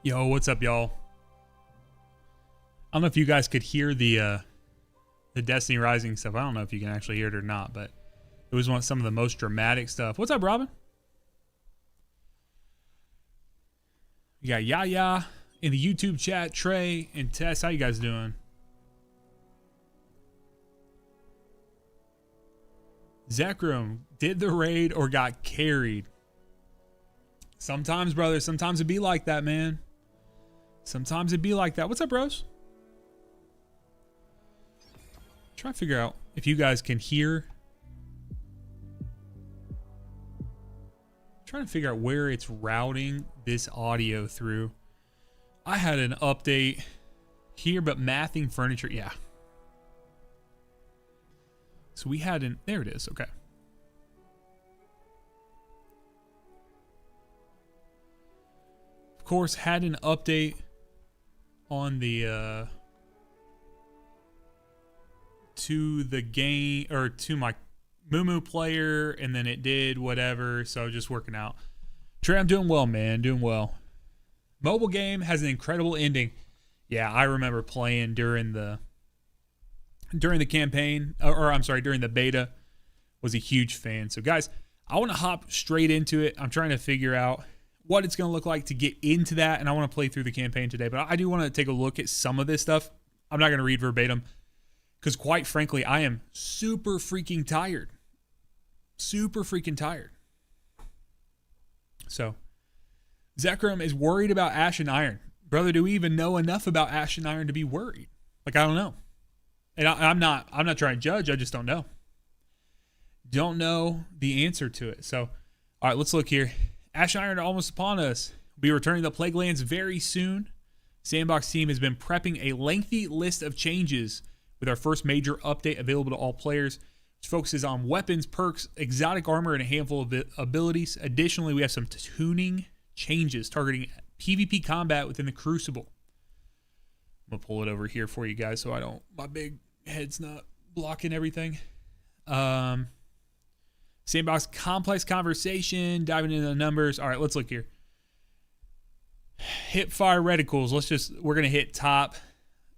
Yo, what's up, y'all? I don't know if you guys could hear the Destiny Rising stuff. I don't know if you can actually hear it or not, but it was some of the most dramatic stuff. What's up, Robin? We got Yaya in the YouTube chat, Trey and Tess. How you guys doing? Zekrom, did the raid or got carried? Sometimes, brother. Sometimes it be like that, man. Sometimes it be like that. What's up, bros? Try to figure out if you guys can hear. Trying to figure out where it's routing this audio through. I had an update here, but mathing furniture, yeah. So we had an, there it is, okay. Of course, had an update on the to the game, or to my Moo player, and then it did whatever, so just working out. Trey, I'm doing well, man, doing well. Mobile game has an incredible ending. Yeah, I remember playing during the campaign, or I'm sorry, during the beta. Was a huge fan. So guys, I want to hop straight into it. I'm trying to figure out what it's going to look like to get into that, and I want to play through the campaign today, but I do want to take a look at some of this stuff. I'm not going to read verbatim, because quite frankly, I am super freaking tired. Super freaking tired. So, Zekrom is worried about Ash and Iron. Brother, do we even know enough about Ash and Iron to be worried? Like, I don't know. And I'm not trying to judge. I just don't know. Don't know the answer to it. So, all right, let's look here. Ash and Iron are almost upon us. We'll be returning to Plaguelands very soon. Sandbox team has been prepping a lengthy list of changes with our first major update available to all players, which focuses on weapons, perks, exotic armor, and a handful of abilities. Additionally, we have some tuning changes targeting PvP combat within the Crucible. I'm going to pull it over here for you guys so my big head's not blocking everything. Sandbox complex conversation, diving into the numbers. All right, let's look here. Hip fire reticles. We're going to hit top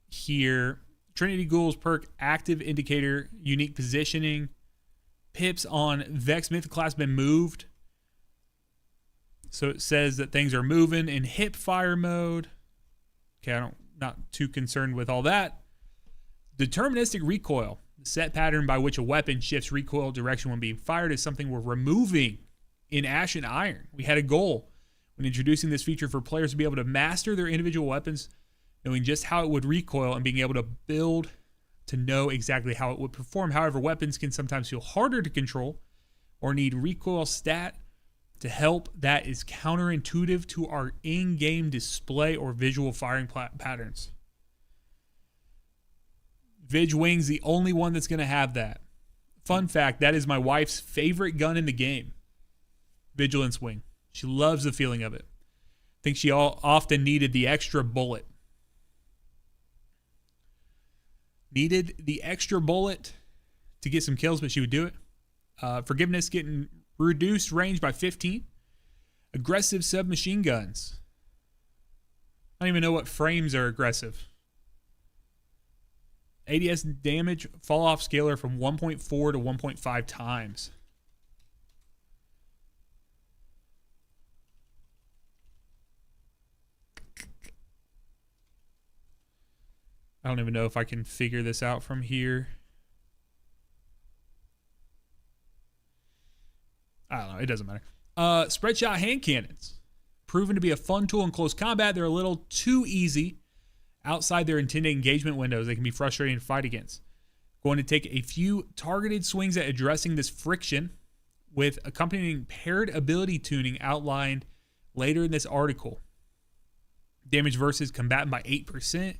here. Trinity Ghouls perk, active indicator, unique positioning. Pips on Vex Myth class been moved. So it says that things are moving in hip fire mode. Okay, not too concerned with all that. Deterministic recoil. The set pattern by which a weapon shifts recoil direction when being fired is something we're removing in Ash and Iron. We had a goal when introducing this feature for players to be able to master their individual weapons, knowing just how it would recoil and being able to build to know exactly how it would perform. However, weapons can sometimes feel harder to control or need recoil stat to help that is counterintuitive to our in-game display or visual firing patterns. Vig Wing's the only one that's going to have that. Fun fact, that is my wife's favorite gun in the game. Vigilance Wing. She loves the feeling of it. I think she often needed the extra bullet. Needed the extra bullet to get some kills, but she would do it. Forgiveness getting reduced range by 15. Aggressive submachine guns. I don't even know what frames are aggressive. ADS damage fall off scalar from 1.4 to 1.5 times. I don't even know if I can figure this out from here. I don't know. It doesn't matter. Spread shot hand cannons. Proven to be a fun tool in close combat. They're a little too easy. Outside their intended engagement windows, they can be frustrating to fight against. Going to take a few targeted swings at addressing this friction with accompanying paired ability tuning outlined later in this article. Damage versus combatant by 8%.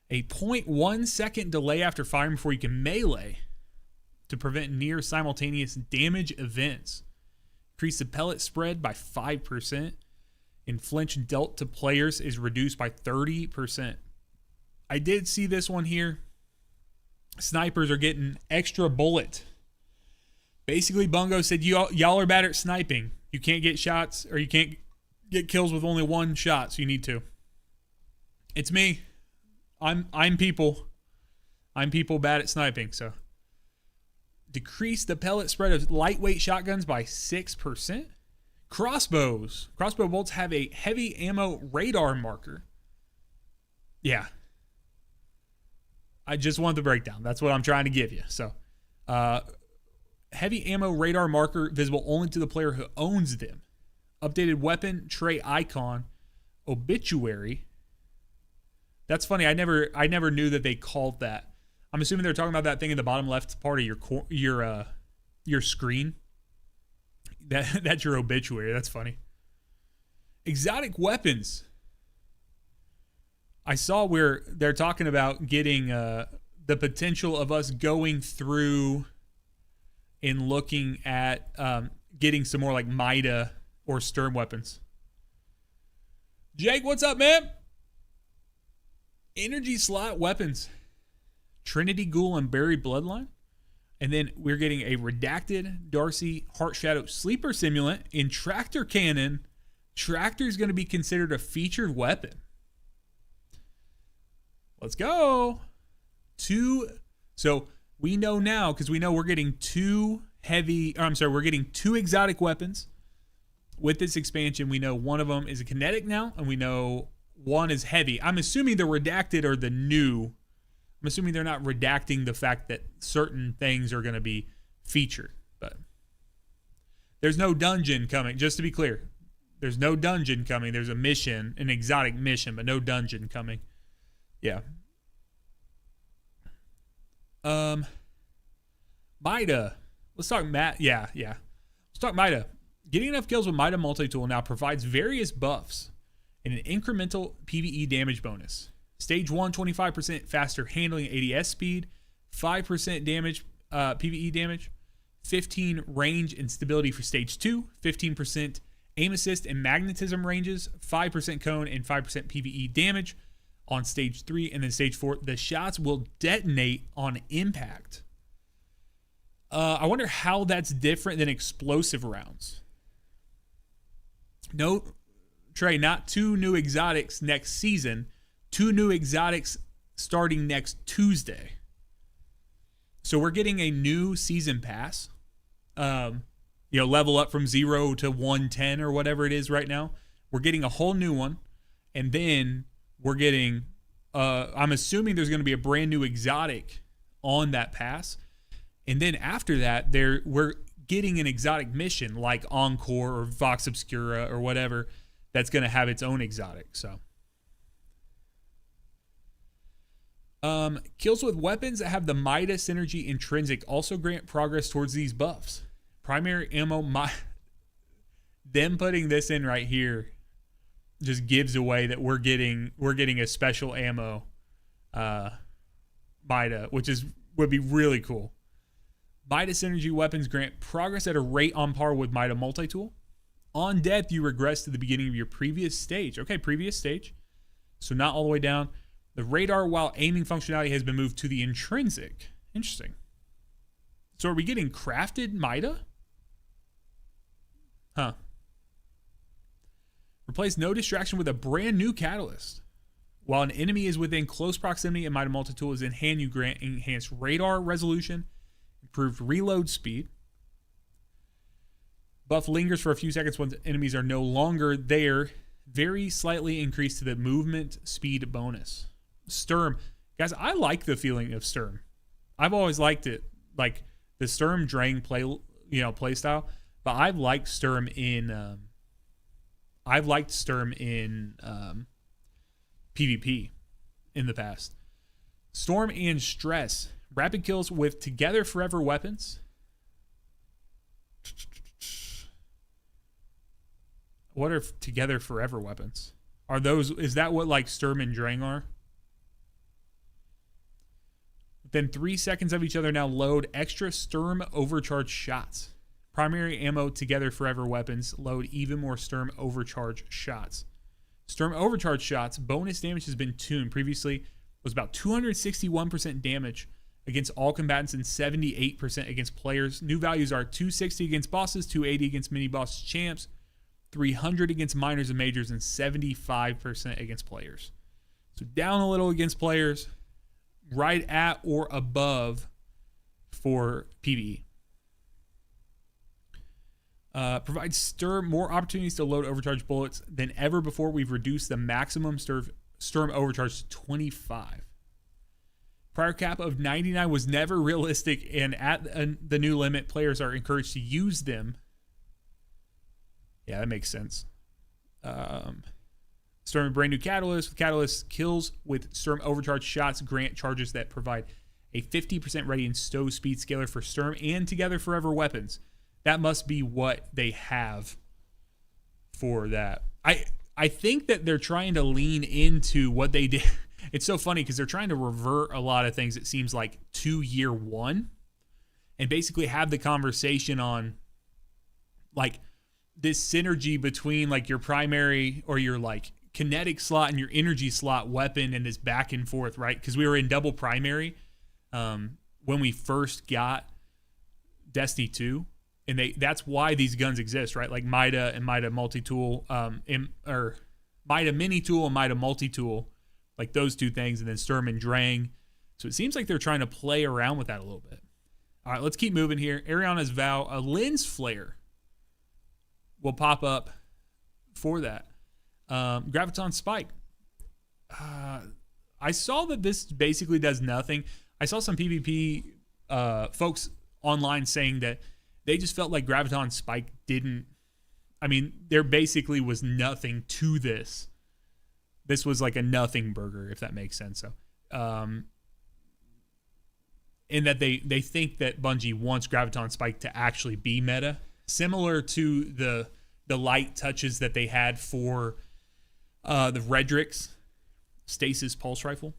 A 0.1 second delay after firing before you can melee to prevent near simultaneous damage events. Increase the pellet spread by 5%. And flinch dealt to players is reduced by 30%. I did see this one here. Snipers are getting extra bullet. Basically, Bungo said, y'all are bad at sniping. You can't get shots, or you can't get kills with only one shot, so you need to. It's me. I'm people. I'm people bad at sniping, so. Decrease the pellet spread of lightweight shotguns by 6%. Crossbows. Crossbow bolts have a heavy ammo radar marker. Yeah. I just want the breakdown. That's what I'm trying to give you. So, heavy ammo radar marker visible only to the player who owns them. Updated weapon tray icon. Obituary. That's funny. I never knew that they called that. I'm assuming they're talking about that thing in the bottom left part of your screen. That's your obituary. That's funny. Exotic weapons. I saw where they're talking about getting the potential of us going through and looking at getting some more like Mida or Sturm weapons. Jake, what's up, man? Energy slot weapons. Trinity Ghoul and Buried Bloodline. And then we're getting a redacted Darcy Heart Shadow Sleeper Simulant in Tractor Cannon. Tractor is going to be considered a featured weapon. Let's go. So we know now, because we know we're getting we're getting 2 exotic weapons. With this expansion, we know one of them is a kinetic now, and we know one is heavy. I'm assuming the redacted are the new. I'm assuming they're not redacting the fact that certain things are going to be featured. But there's no dungeon coming. Just to be clear, there's no dungeon coming. There's a mission, an exotic mission, but no dungeon coming. Yeah. Mida. Let's talk Yeah. Let's talk Mida. Getting enough kills with Mida multi-tool now provides various buffs and an incremental PvE damage bonus. Stage 1, 25% faster handling ADS speed, 5% damage, PvE damage, 15 range and stability for stage 2, 15% aim assist and magnetism ranges, 5% cone and 5% PvE damage on stage 3, and then stage 4, the shots will detonate on impact. I wonder how that's different than explosive rounds. No, Trey, not 2 new exotics next season. 2 new exotics starting next Tuesday. So we're getting a new season pass. Level up from 0 to 110 or whatever it is right now. We're getting a whole new one. And then we're getting, I'm assuming there's going to be a brand new exotic on that pass. And then after that, we're getting an exotic mission like Encore or Vox Obscura or whatever that's going to have its own exotic. So, kills with weapons that have the Mida synergy intrinsic also grant progress towards these buffs. Primary ammo, them putting this in right here just gives away that we're getting a special ammo Mida, which would be really cool. Mida synergy weapons grant progress at a rate on par with Mida multi-tool. On death, you regress to the beginning of your previous stage. Okay, previous stage. So not all the way down. The radar while aiming functionality has been moved to the intrinsic. Interesting. So are we getting crafted Mida? Huh. Replace no distraction with a brand new catalyst. While an enemy is within close proximity and Mida multi-tool is in hand, you grant enhanced radar resolution, improved reload speed. Buff lingers for a few seconds once enemies are no longer there. Very slightly increased to the movement speed bonus. Sturm. Guys, I like the feeling of Sturm. I've always liked it. Like the Sturm Drang play style. But I've liked Sturm in PvP in the past. Storm and Stress. Rapid kills with Together Forever weapons. What are Together Forever weapons? Is that what like Sturm and Drang are? Within 3 seconds of each other now load extra Sturm overcharge shots. Primary ammo Together Forever weapons load even more Sturm overcharge shots. Sturm overcharge shots bonus damage has been tuned. Previously was about 261% damage against all combatants and 78% against players. New values are 260 against bosses, 280 against mini boss champs, 300 against minors and majors, and 75% against players. So down a little against players, right at or above for PvE. Provides Sturm more opportunities to load overcharge bullets than ever before. We've reduced the maximum Sturm overcharge to 25. Prior cap of 99 was never realistic, and at the new limit, players are encouraged to use them. Yeah, that makes sense. Sturm brand new catalyst. With catalyst, kills with Sturm overcharge shots grant charges that provide a 50% ready and stow speed scaler for Sturm and Together Forever weapons. That must be what they have for that. I think that they're trying to lean into what they did. It's so funny because they're trying to revert a lot of things, it seems like, to year one, and basically have the conversation on like this synergy between like your primary or your like kinetic slot and your energy slot weapon, and this back and forth, right? Because we were in double primary when we first got Destiny 2. And that's why these guns exist, right? Like Mida and Mida multi-tool, or Mida mini-tool and Mida multi-tool, like those two things, and then Sturm and Drang. So it seems like they're trying to play around with that a little bit. All right, let's keep moving here. Ariana's Vow, a lens flare will pop up for that. Graviton Spike. I saw that this basically does nothing. I saw some PvP folks online saying that they just felt like Graviton Spike didn't. I mean, there basically was nothing to this. This was like a nothing burger, if that makes sense. So, in that they think that Bungie wants Graviton Spike to actually be meta, similar to the light touches that they had for the Redrix Stasis Pulse Rifle.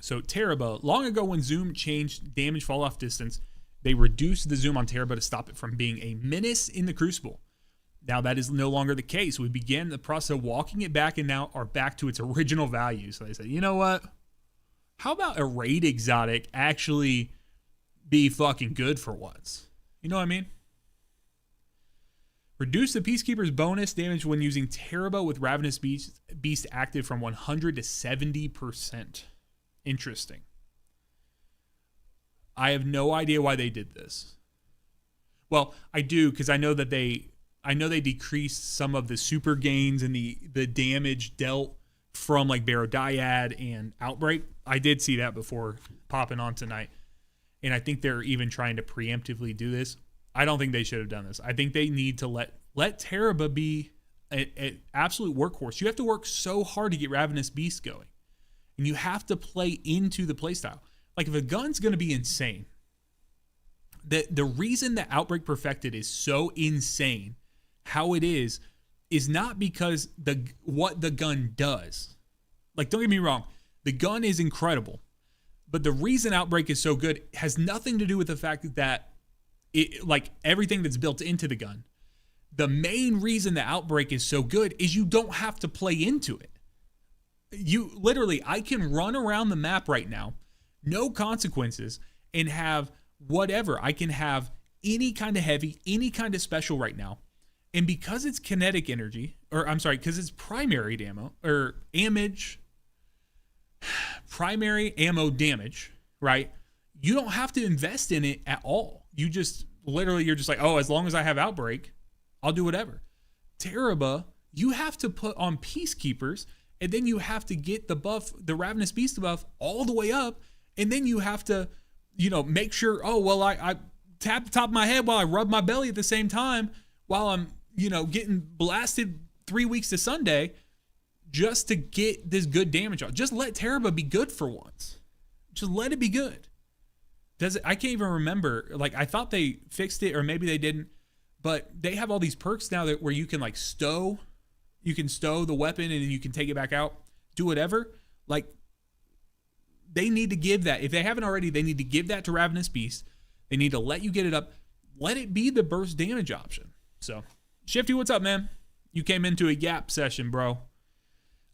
So Teraba, long ago when Zoom changed damage fall off distance, they reduced the zoom on Teraba to stop it from being a menace in the Crucible. Now that is no longer the case. We began the process of walking it back and now are back to its original value. So they said, you know what? How about a raid exotic actually be fucking good for once? You know what I mean? Reduce the Peacekeeper's bonus damage when using Teraba with Ravenous Beast active from 100 to 70%. Interesting. I have no idea why they did this. Well, I do, because I know they decreased some of the super gains and the damage dealt from like Barodiad and Outbreak. I did see that before popping on tonight. And I think they're even trying to preemptively do this. I don't think they should have done this. I think they need to let Teraba be an absolute workhorse. You have to work so hard to get Ravenous Beast going. And you have to play into the playstyle. Like, if a gun's going to be insane, the reason that Outbreak Perfected is so insane, how it is not because what the gun does. Like, don't get me wrong, the gun is incredible, but the reason Outbreak is so good has nothing to do with the fact that it, like, everything that's built into the gun. The main reason that Outbreak is so good is you don't have to play into it. You literally, I can run around the map right now, no consequences, and have whatever. I can have any kind of heavy, any kind of special right now. And because it's kinetic energy, because it's primary ammo, or damage, primary ammo damage, right? You don't have to invest in it at all. You just, literally, you're just like, oh, as long as I have Outbreak, I'll do whatever. Teraba, you have to put on Peacekeepers, and then you have to get the buff, the Ravenous Beast buff, all the way up. And then you have to, make sure, oh, well, I tap the top of my head while I rub my belly at the same time while I'm, getting blasted 3 weeks to Sunday just to get this good damage on. Just let Teraba be good for once. Just let it be good. I can't even remember. Like, I thought they fixed it, or maybe they didn't. But they have all these perks now where you can, like, stow. You can stow the weapon and then you can take it back out. Do whatever. Like, they need to give that. If they haven't already, they need to give that to Ravenous Beast. They need to let you get it up. Let it be the burst damage option. So, Shifty, what's up, man? You came into a Yap session, bro.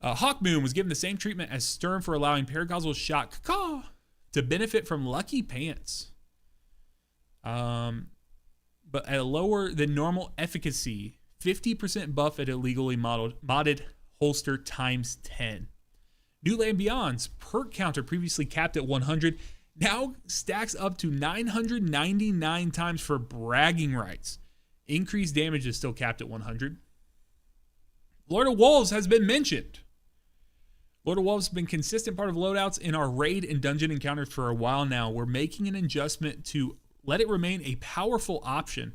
Hawkmoon was given the same treatment as Sturm for allowing Paracausal Shot to benefit from Lucky Pants. But at a lower than normal efficacy, 50% buff at illegally modded holster times 10. New Land Beyond's perk counter, previously capped at 100, now stacks up to 999 times for bragging rights. Increased damage is still capped at 100. Lord of Wolves has been mentioned. Lord of Wolves has been a consistent part of loadouts in our raid and dungeon encounters for a while now. We're making an adjustment to let it remain a powerful option,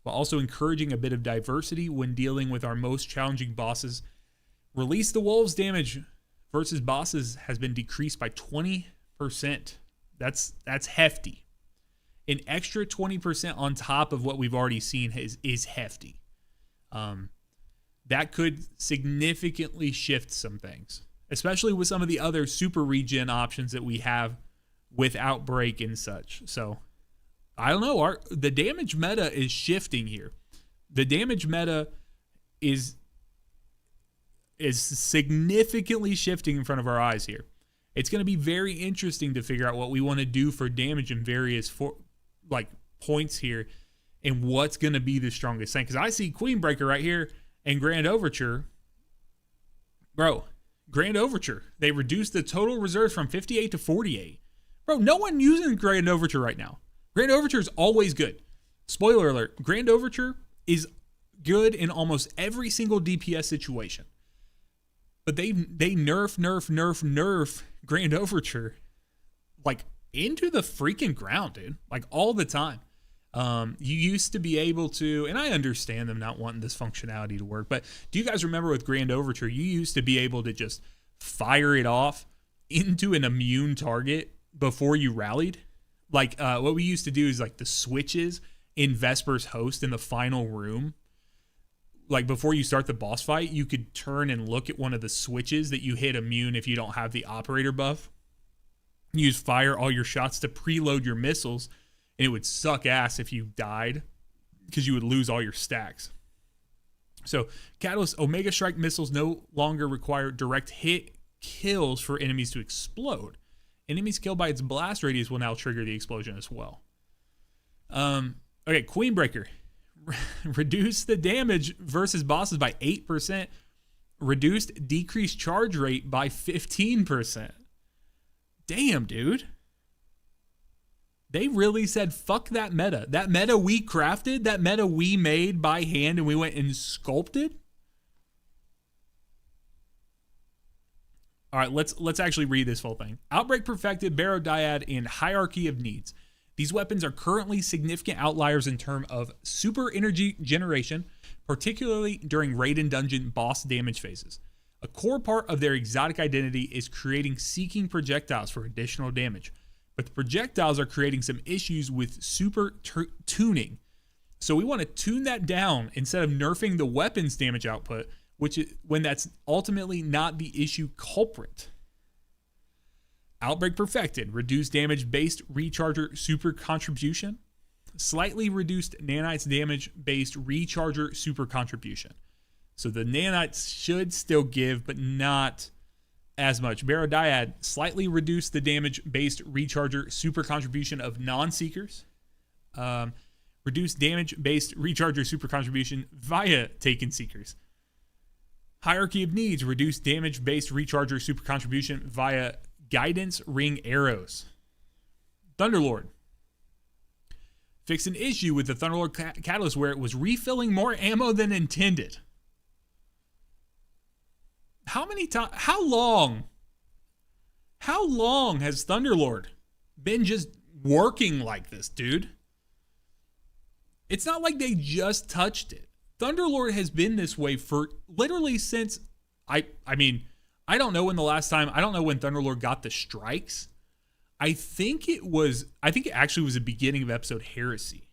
while also encouraging a bit of diversity when dealing with our most challenging bosses. Release the Wolves damage versus bosses has been decreased by 20%. That's hefty. An extra 20% on top of what we've already seen is hefty. That could significantly shift some things, especially with some of the other super regen options that we have with Outbreak and such. So, I don't know. The damage meta is shifting here. The damage meta is significantly shifting in front of our eyes here. It's going to be very interesting to figure out what we want to do for damage in various points here and what's going to be the strongest thing. Because I see Queenbreaker right here and Grand Overture. Bro, Grand Overture. They reduced the total reserves from 58 to 48. Bro, no one using Grand Overture right now. Grand Overture is always good. Spoiler alert, Grand Overture is good in almost every single DPS situation. But they nerf Grand Overture like into the freaking ground, dude. Like all the time. You used to be able to, and I understand them not wanting this functionality to work, but do you guys remember with Grand Overture, you used to be able to just fire it off into an immune target before you rallied? Like what we used to do is like the switches in Vesper's Host in the final room. Like before you start the boss fight, you could turn and look at one of the switches that you hit immune if you don't have the operator buff. Use fire all your shots to preload your missiles, and it would suck ass if you died because you would lose all your stacks. So Catalyst Omega Strike missiles no longer require direct hit kills for enemies to explode. Enemies killed by its blast radius will now trigger the explosion as well. Okay, Queenbreaker. Reduce the damage versus bosses by 8%. Reduced decreased charge rate by 15%. Damn, dude. They really said, fuck that meta. That meta we crafted, that meta we made by hand and we went and sculpted. All right, let's actually read this full thing. Outbreak perfected Barrow Dyad in Hierarchy of Needs. These weapons are currently significant outliers in terms of super energy generation, particularly during raid and dungeon boss damage phases. A core part of their exotic identity is creating seeking projectiles for additional damage, but the projectiles are creating some issues with super tuning. So we want to tune that down instead of nerfing the weapons damage output, which is when that's ultimately not the issue culprit. Outbreak perfected, reduced damage-based recharger super contribution, slightly reduced nanites damage-based recharger super contribution. So the nanites should still give, but not as much. Barrow Dyad slightly reduced the damage-based recharger super contribution of non-seekers. Reduced damage-based recharger super contribution via taken seekers. Hierarchy of Needs, reduced damage-based recharger super contribution via guidance ring arrows. Thunderlord. Fixed an issue with the Thunderlord Catalyst where it was refilling more ammo than intended. How many times? How long has Thunderlord been just working like this, dude? It's not like they just touched it. Thunderlord has been this way for literally since I don't know when Thunderlord got the strikes. I think it actually was the beginning of episode Heresy.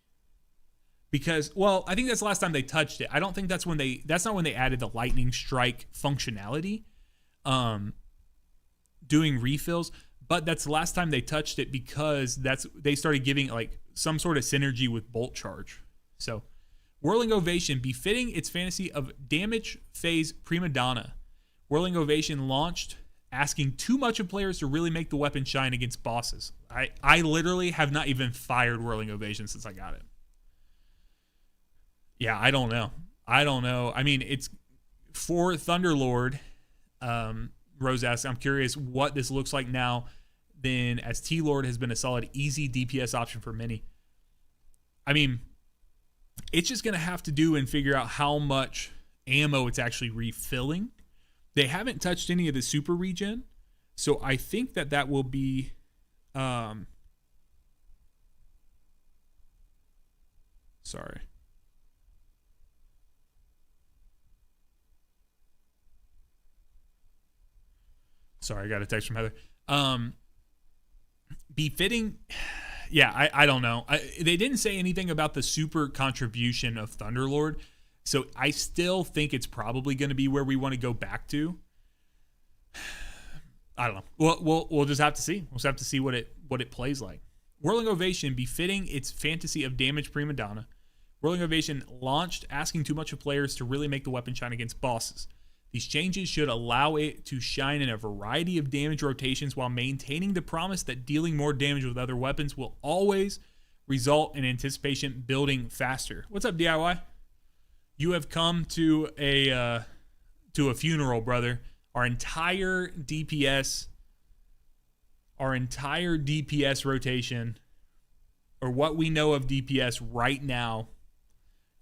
Because, well, I think that's the last time they touched it. I don't think that's not when they added the lightning strike functionality, doing refills, but that's the last time they touched it because they started giving like some sort of synergy with bolt charge. So, Whirling Ovation, befitting its fantasy of damage phase prima donna. Whirling Ovation launched, asking too much of players to really make the weapon shine against bosses. I literally have not even fired Whirling Ovation since I got it. Yeah, I don't know. I don't know. I mean, it's for Thunderlord. Rose asks, I'm curious what this looks like now, then, as T-Lord has been a solid, easy DPS option for many. I mean, it's just going to have to do and figure out how much ammo it's actually refilling. They haven't touched any of the super regen, so I think that will be... sorry. Sorry, I got a text from Heather. Befitting... Yeah, I don't know. They didn't say anything about the super contribution of Thunderlord, so I still think it's probably going to be where we want to go back to. I don't know. We'll just have to see. We'll just have to see what it plays like. Whirling Ovation, befitting its fantasy of damage prima donna. Whirling Ovation launched asking too much of players to really make the weapon shine against bosses. These changes should allow it to shine in a variety of damage rotations while maintaining the promise that dealing more damage with other weapons will always result in anticipation building faster. What's up, DIY? You have come to a funeral, brother. Our entire DPS rotation, or what we know of DPS right now,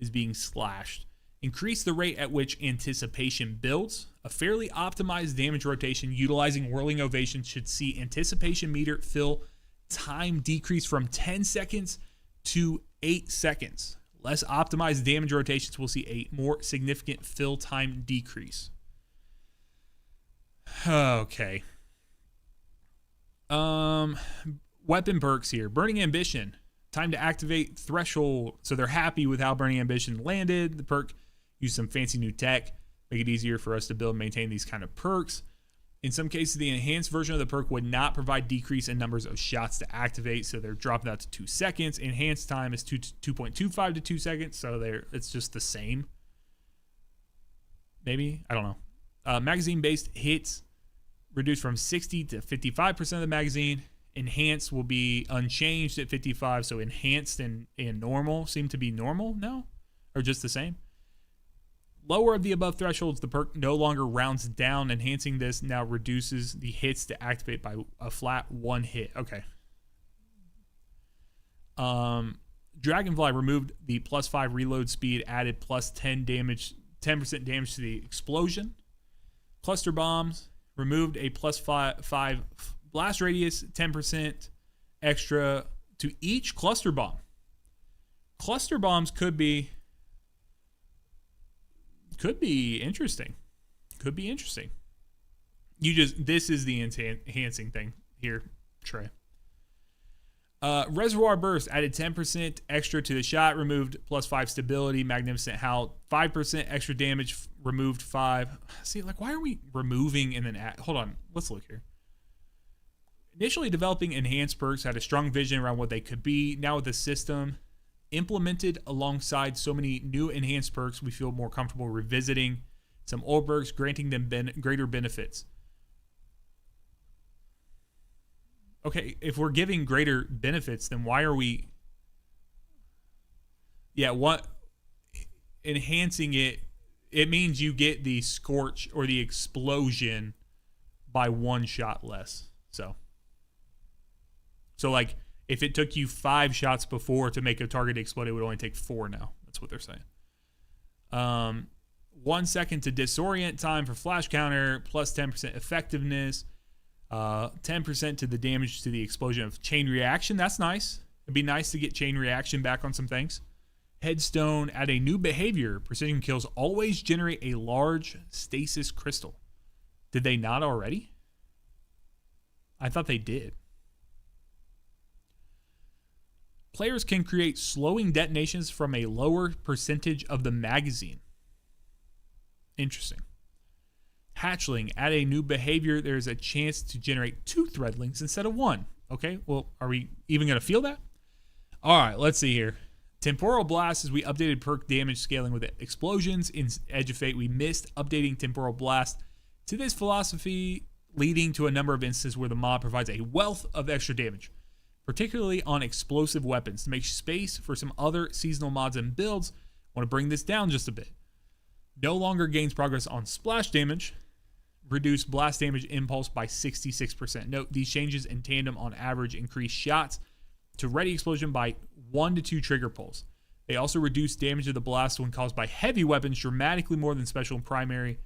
is being slashed. Increase the rate at which anticipation builds. A fairly optimized damage rotation utilizing Whirling Ovation should see anticipation meter fill time decrease from 10 seconds to 8 seconds. Less optimized damage rotations will see a more significant fill time decrease. Okay. Weapon perks here. Burning Ambition. Time to activate Threshold. So they're happy with how Burning Ambition landed. The perk use some fancy new tech, make it easier for us to build and maintain these kind of perks. In some cases, the enhanced version of the perk would not provide decrease in numbers of shots to activate, so they're dropping that to 2 seconds. Enhanced time is 2.25 to 2 seconds, so it's just the same. Maybe? I don't know. Magazine-based hits reduced from 60 to 55% of the magazine. Enhanced will be unchanged at 55, so enhanced and normal seem to be normal now, or just the same. Lower of the above thresholds, the perk no longer rounds down. Enhancing this now reduces the hits to activate by a flat 1 hit. Okay. Dragonfly removed the +5 reload speed, added +10 damage, 10% damage to the explosion. Cluster bombs removed a +5 blast radius, 10% extra to each cluster bomb. Cluster bombs could be interesting. Could be interesting. This is the enhancing thing here, Trey. Reservoir Burst added 10% extra to the shot, removed +5 stability. Magnificent Howl, 5% extra damage, removed 5. See, like, why are we removing and then hold on, let's look here. Initially developing enhanced perks, had a strong vision around what they could be. Now with the system implemented alongside so many new enhanced perks, we feel more comfortable revisiting some old perks, granting them greater benefits. Okay, if we're giving greater benefits, then why are we... Yeah, what... Enhancing it, it means you get the scorch or the explosion by 1 shot less. So like, if it took you 5 shots before to make a target explode, it would only take 4 now. That's what they're saying. 1 second to disorient time for flash counter, plus 10% effectiveness, 10% to the damage to the explosion of chain reaction. That's nice. It'd be nice to get chain reaction back on some things. Headstone, add a new behavior. Precision kills always generate a large stasis crystal. Did they not already? I thought they did. Players can create slowing detonations from a lower percentage of the magazine. Interesting. Hatchling, add a new behavior. There's a chance to generate 2 threadlings instead of 1. Okay, well, are we even going to feel that? All right, let's see here. Temporal Blast, as we updated perk damage scaling with explosions. In Edge of Fate, we missed updating Temporal Blast to this philosophy, leading to a number of instances where the mod provides a wealth of extra damage, particularly on explosive weapons. To make space for some other seasonal mods and builds, I want to bring this down just a bit. No longer gains progress on splash damage. Reduce blast damage impulse by 66%. Note, these changes in tandem on average increase shots to ready explosion by 1 to 2 trigger pulls. They also reduce damage of the blast when caused by heavy weapons dramatically more than special and primary.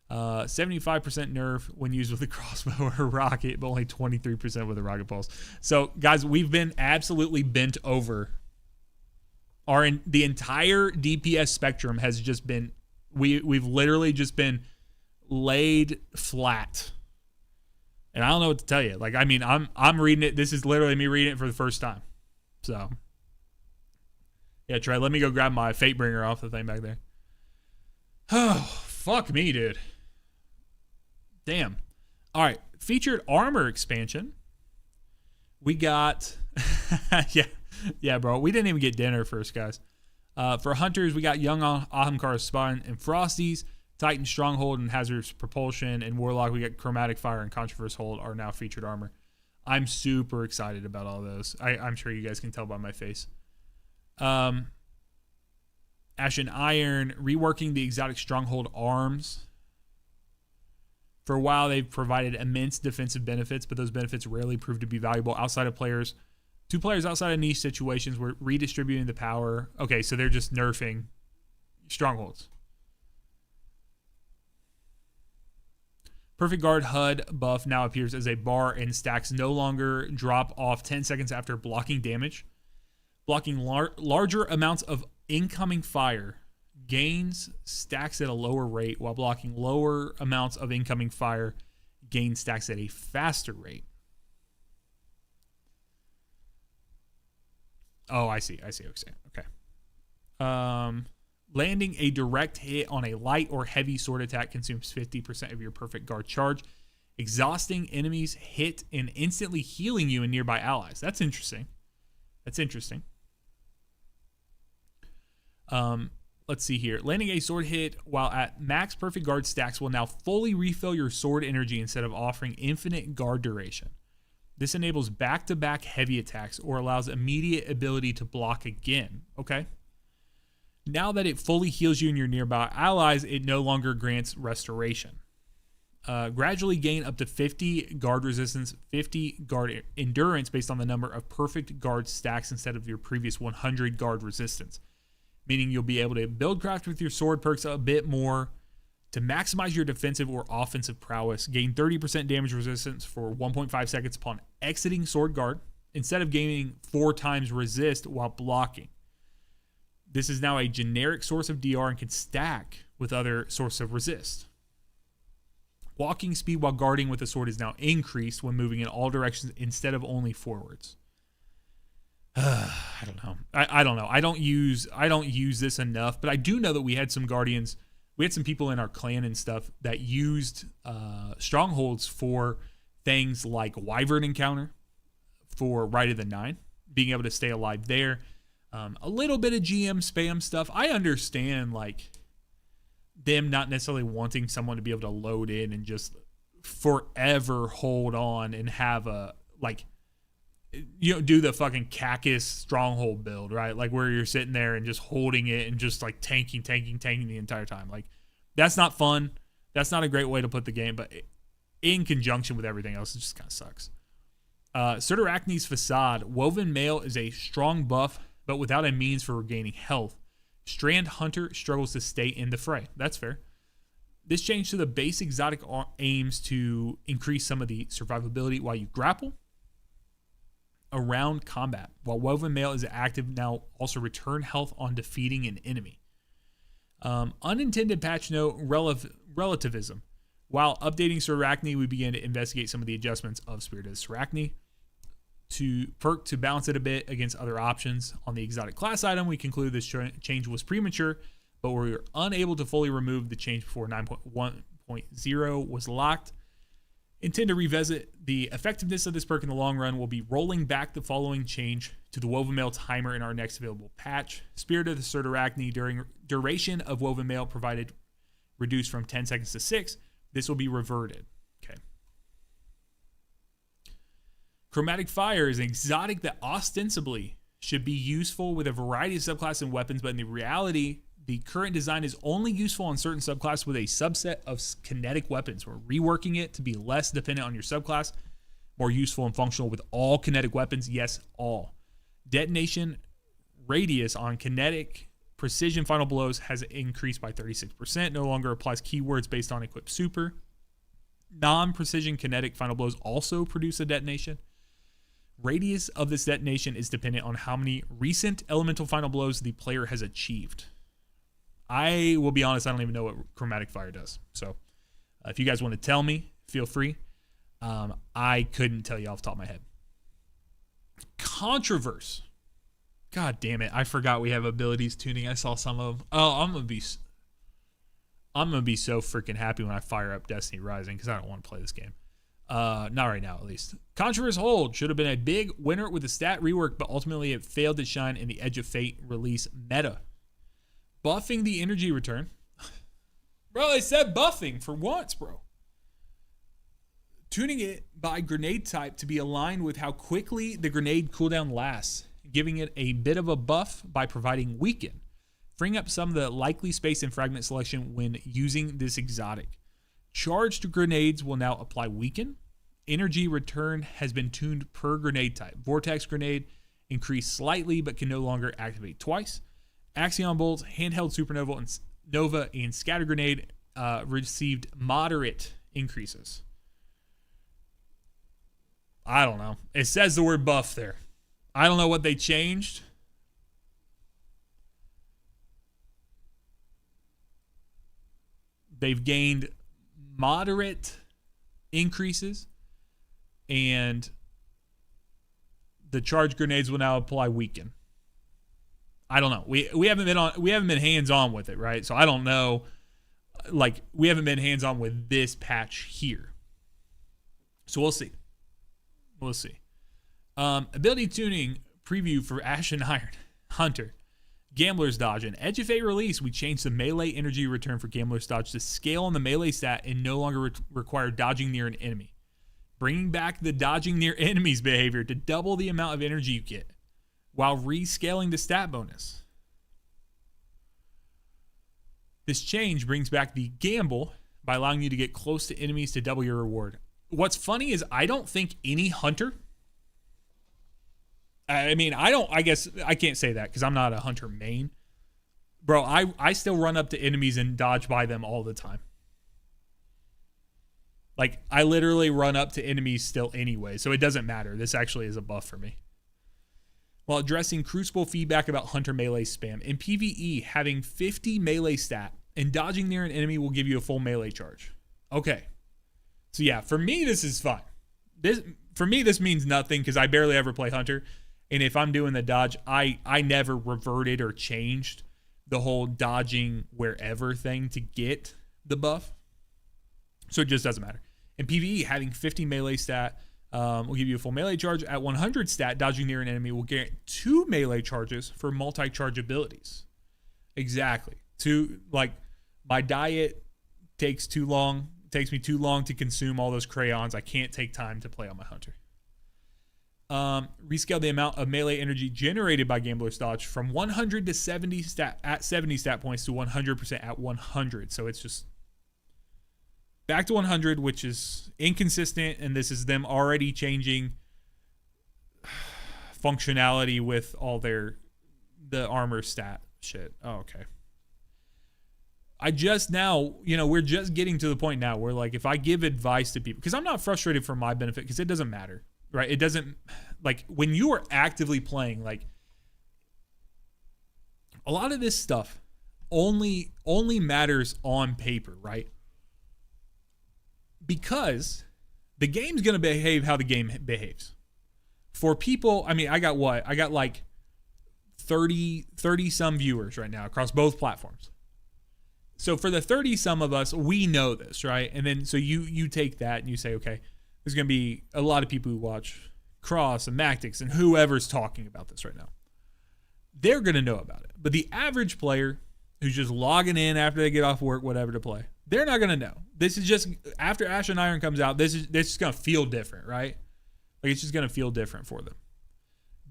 75% nerf when used with a crossbow or a rocket, but only 23% with a rocket pulse. So, guys, we've been absolutely bent over. The entire DPS spectrum has just been, we've literally just been laid flat. And I don't know what to tell you. Like, I mean, I'm reading it. This is literally me reading it for the first time. So, yeah, Trey, let me go grab my Fatebringer off the thing back there. Oh, fuck me, dude. Damn. All right, featured armor expansion. We got, yeah, bro. We didn't even get dinner first, guys. For hunters, we got Young Ahamkar's Spawn and Frosties. Titan Stronghold and Hazardous Propulsion, and Warlock, we got Chromatic Fire and Controverse Hold are now featured armor. I'm super excited about all those. I'm sure you guys can tell by my face. Ashen Iron, reworking the exotic Stronghold arms. For a while, they've provided immense defensive benefits, but those benefits rarely prove to be valuable outside of players. Two players outside of niche situations were redistributing the power. Okay, so they're just nerfing Strongholds. Perfect Guard HUD buff now appears as a bar, and stacks no longer drop off 10 seconds after blocking damage. Blocking larger amounts of incoming fire gains stacks at a lower rate, while blocking lower amounts of incoming fire gains stacks at a faster rate. Oh, I see. Okay. Landing a direct hit on a light or heavy sword attack consumes 50% of your perfect guard charge, exhausting enemies hit and instantly healing you and nearby allies. That's interesting. Let's see here. Landing a sword hit while at max perfect guard stacks will now fully refill your sword energy instead of offering infinite guard duration. This enables back-to-back heavy attacks or allows immediate ability to block again. Okay. Now that it fully heals you and your nearby allies, it no longer grants restoration. Gradually gain up to 50 guard resistance, 50 guard endurance based on the number of perfect guard stacks instead of your previous 100 guard resistance. Meaning you'll be able to build craft with your sword perks a bit more to maximize your defensive or offensive prowess. Gain 30% damage resistance for 1.5 seconds upon exiting sword guard instead of gaining 4 times resist while blocking. This is now a generic source of DR and can stack with other sources of resist. Walking speed while guarding with a sword is now increased when moving in all directions instead of only forwards. I don't know. I don't know. I don't use this enough, but I do know that we had some guardians. We had some people in our clan and stuff that used strongholds for things like Wyvern Encounter, for Rite of the Nine, being able to stay alive there. A little bit of GM spam stuff. I understand, like, them not necessarily wanting someone to be able to load in and just forever hold on and have a, like, you know, do the fucking Cactus Stronghold build, right? Like, where you're sitting there and just holding it and just, like, tanking the entire time. Like, that's not fun. That's not a great way to put the game, but in conjunction with everything else, it just kind of sucks. Surturacne's Facade. Woven Mail is a strong buff, but without a means for regaining health. Strand Hunter struggles to stay in the fray. That's fair. This change to the base exotic aims to increase some of the survivability while you grapple around combat. While Woven Mail is active now, also return health on defeating an enemy. Unintended patch note, relativism. While updating Surturacne, we began to investigate some of the adjustments of Spirited Surturacne. To perk to balance it a bit against other options. On the exotic class item, we concluded this change was premature, but we were unable to fully remove the change before 9.1.0 was locked. Intend to revisit the effectiveness of this perk in the long run. We'll be rolling back the following change to the Woven Mail timer in our next available patch. Spirit of the Surturacne during duration of Woven Mail provided reduced from 10 seconds to 6. This will be reverted. Okay. Chromatic Fire is an exotic that ostensibly should be useful with a variety of subclasses and weapons, but in the reality The current design is only useful on certain subclasses with a subset of kinetic weapons. We're reworking it to be less dependent on your subclass, more useful and functional with all kinetic weapons. Yes, all. Detonation radius on kinetic precision final blows has increased by 36%. No longer applies keywords based on equipped super. Non-precision kinetic final blows also produce a detonation. Radius of this detonation is dependent on how many recent elemental final blows the player has achieved. I will be honest, I don't even know what chromatic fire does. So if you guys want to tell me, feel free. I couldn't tell you off the top of my head. Controverse. God damn it. I forgot we have abilities tuning. I saw some of them. Oh, I'm going to be so freaking happy when I fire up Destiny Rising because I don't want to play this game. Not right now, at least. Controverse Hold should have been a big winner with the stat rework, but ultimately it failed to shine in the Edge of Fate release meta. Buffing the energy return. Bro, they said buffing for once, bro. Tuning it by grenade type to be aligned with how quickly the grenade cooldown lasts, giving it a bit of a buff by providing weaken, freeing up some of the likely space and fragment selection when using this exotic. Charged grenades will now apply weaken. Energy return has been tuned per grenade type. Vortex grenade increased slightly but can no longer activate twice. Axion bolts, handheld supernova, and scatter grenade received moderate increases. I don't know. It says the word buff there. I don't know what they changed. They've gained moderate increases, and the charge grenades will now apply weaken. I don't know. We haven't been hands on with it, right? So I don't know. Like, we haven't been hands on with this patch here. So we'll see. We'll see. Ability tuning preview for Ashen Iron Hunter. Gambler's Dodge. In Edge of Fate release, we changed the melee energy return for Gambler's Dodge to scale on the melee stat and no longer require dodging near an enemy, bringing back the dodging near enemies behavior to double the amount of energy you get, while rescaling the stat bonus. This change brings back the gamble by allowing you to get close to enemies to double your reward. What's funny is I don't think any hunter, I guess I can't say that because I'm not a hunter main. Bro, I still run up to enemies and dodge by them all the time. Like, I literally run up to enemies still anyway, so it doesn't matter. This actually is a buff for me. While addressing Crucible feedback about hunter melee spam. In PvE, having 50 melee stat and dodging near an enemy will give you a full melee charge. Okay. So yeah, for me, this is fine. This means nothing because I barely ever play hunter. And if I'm doing the dodge, I never reverted or changed the whole dodging wherever thing to get the buff. So it just doesn't matter. In PvE, having 50 melee stat will give you a full melee charge. At 100 stat, dodging near an enemy will get 2 melee charges for multi-charge abilities. Exactly. My diet takes too long. It takes me too long to consume all those crayons. I can't take time to play on my hunter. Rescale the amount of melee energy generated by Gambler's Dodge from 100 to 70 stat at 70 stat points to 100% at 100. So it's just back to 100, which is inconsistent, and this is them already changing functionality with all the armor stat shit. Oh, okay. I just now, we're just getting to the point now where, like, if I give advice to people, because I'm not frustrated for my benefit, because it doesn't matter, right? It doesn't, like, when you are actively playing, like, a lot of this stuff only matters on paper, right? Because the game's going to behave how the game behaves. For people, I got like 30 some viewers right now across both platforms. So for the 30 some of us, we know this, right? And then so you take that and you say, okay, there's going to be a lot of people who watch Cross and Mactix and whoever's talking about this right now. They're going to know about it. But the average player who's just logging in after they get off work, whatever, to play, they're not going to know. This is just, after Ashen Iron comes out, this is going to feel different, right? Like, it's just going to feel different for them.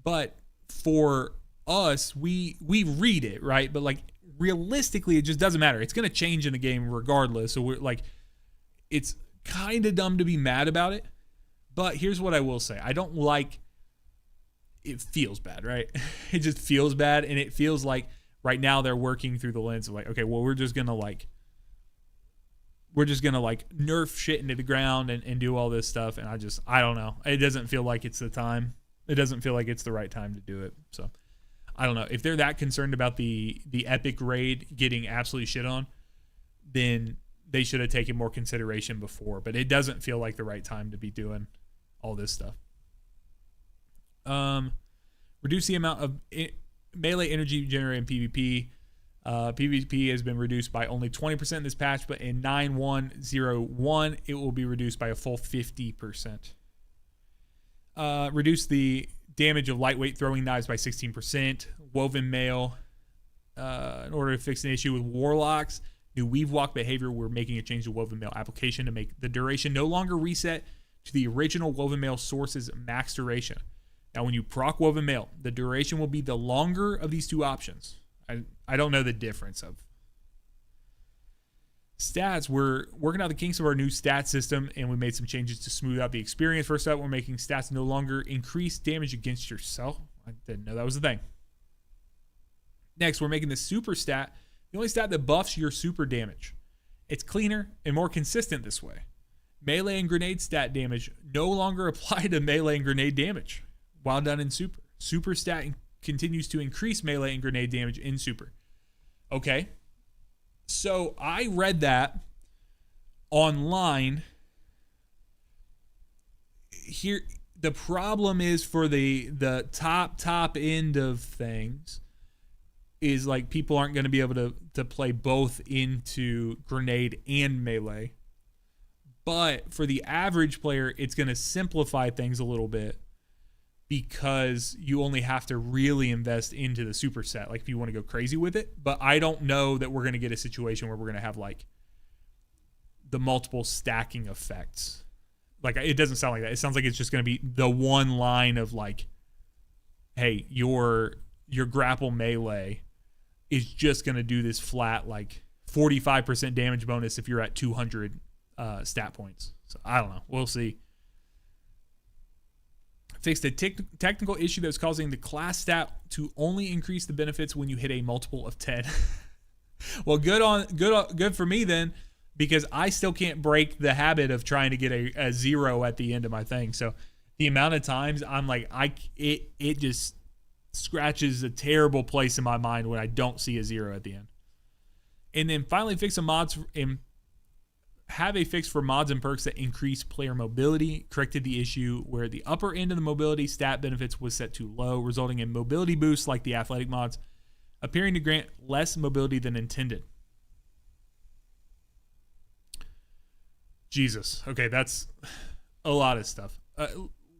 But for us, we read it, right? But, like, realistically, it just doesn't matter. It's going to change in the game regardless. So we're like, it's kind of dumb to be mad about it. But here's what I will say. I don't like, it feels bad, right? It just feels bad. And it feels like right now they're working through the lens of like, okay, well, we're just going to like nerf shit into the ground and do all this stuff. And I don't know. It doesn't feel like it's the time. It doesn't feel like it's the right time to do it. So I don't know. If they're that concerned about the epic raid getting absolutely shit on, then they should have taken more consideration before. But it doesn't feel like the right time to be doing all this stuff. Reduce the amount of melee energy generated in PvP. PvP has been reduced by only 20% in this patch, but in 9.1.01, it will be reduced by a full 50%. Reduce the damage of lightweight throwing knives by 16%. Woven mail. In order to fix an issue with warlocks, new weave walk behavior, we're making a change to woven mail application to make the duration no longer reset to the original woven mail source's max duration. Now, when you proc woven mail, the duration will be the longer of these two options. I don't know the difference of stats. We're working out the kinks of our new stat system, and we made some changes to smooth out the experience. First up, we're making stats no longer increase damage against yourself. I didn't know that was a thing. Next, we're making the super stat the only stat that buffs your super damage. It's cleaner and more consistent this way. Melee and grenade stat damage no longer apply to melee and grenade damage while done in super. Super stat continues to increase melee and grenade damage in super. Okay. So I read that online. Here, the problem is for the top end of things is like people aren't going to be able to play both into grenade and melee. But for the average player, it's going to simplify things a little bit because you only have to really invest into the super set, like if you want to go crazy with it. But I don't know that we're going to get a situation where we're going to have like the multiple stacking effects. Like, it doesn't sound like that. It sounds like it's just going to be the one line of like, hey, your grapple melee is just going to do this flat like 45% damage bonus if you're at 200 stat points. So I don't know. We'll see. Fixed a technical issue that was causing the class stat to only increase the benefits when you hit a multiple of 10. Well, good for me then, because I still can't break the habit of trying to get a 0 at the end of my thing. So the amount of times I'm like, it just scratches a terrible place in my mind when I don't see a 0 at the end. And then finally fix have a fix for mods and perks that increase player mobility. Corrected the issue where the upper end of the mobility stat benefits was set too low, resulting in mobility boosts like the athletic mods, appearing to grant less mobility than intended. Jesus. Okay, that's a lot of stuff.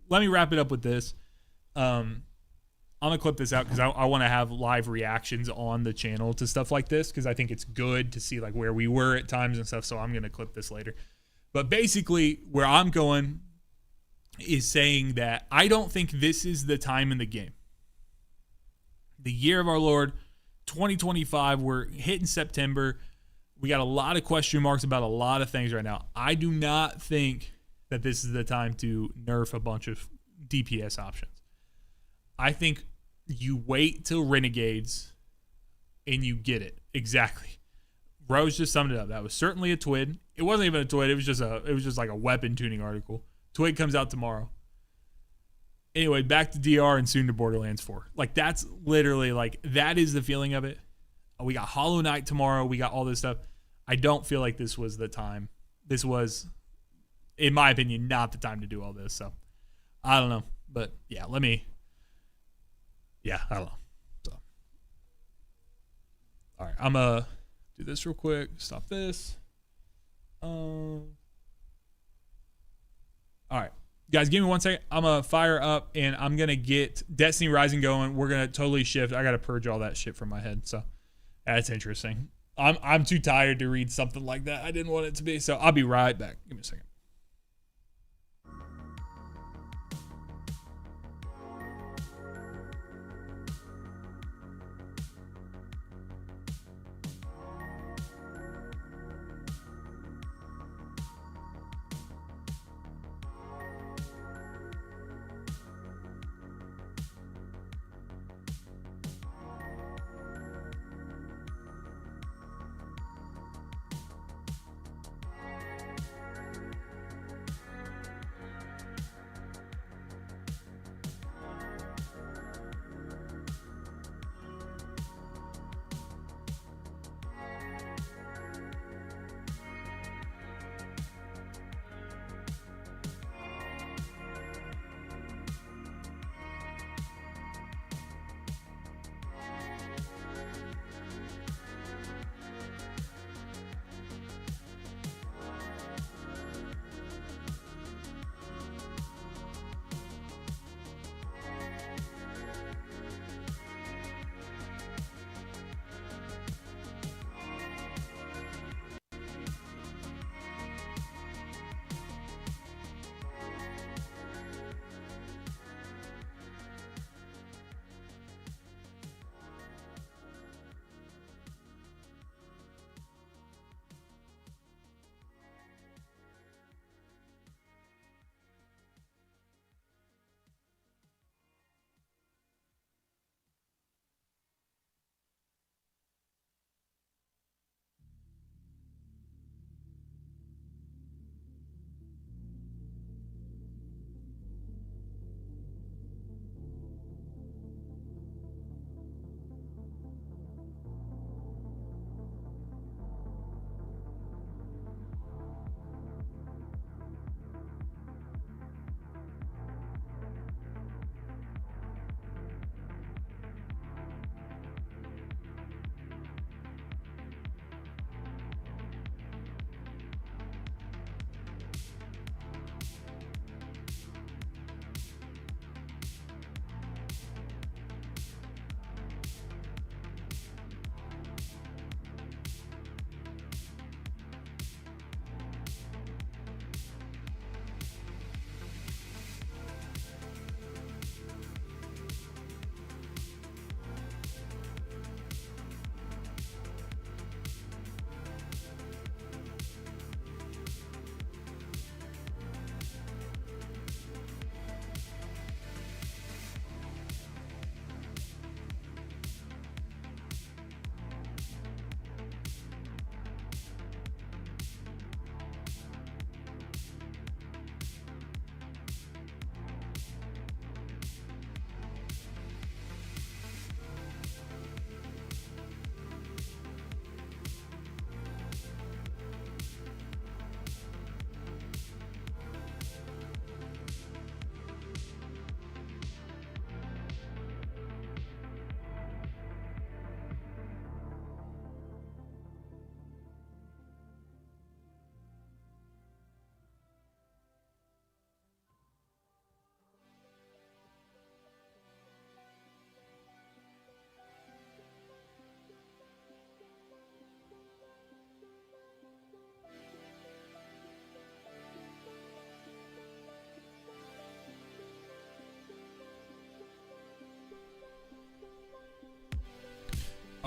Let me wrap it up with this. I'm going to clip this out because I want to have live reactions on the channel to stuff like this because I think it's good to see like where we were at times and stuff. So I'm going to clip this later. But basically where I'm going is saying that I don't think this is the time in the game. The year of our Lord, 2025, we're hitting September. We got a lot of question marks about a lot of things right now. I do not think that this is the time to nerf a bunch of DPS options. I think you wait till Renegades and you get it. Exactly. Rose just summed it up. That was certainly a twid. It wasn't even a twid. It was just like a weapon tuning article. Twig comes out tomorrow. Anyway, back to DR and soon to Borderlands 4. Like, that's literally like, that is the feeling of it. We got Hollow Knight tomorrow. We got all this stuff. I don't feel like this was the time. This was, in my opinion, not the time to do all this. So, I don't know. But, yeah, I don't know. So, all right, I'm going to do this real quick. Stop this. All right. Guys, give me 1 second. I'm going to fire up, and I'm going to get Destiny Rising going. We're going to totally shift. I got to purge all that shit from my head, so that's interesting. I'm too tired to read something like that. I didn't want it to be, so I'll be right back. Give me a second.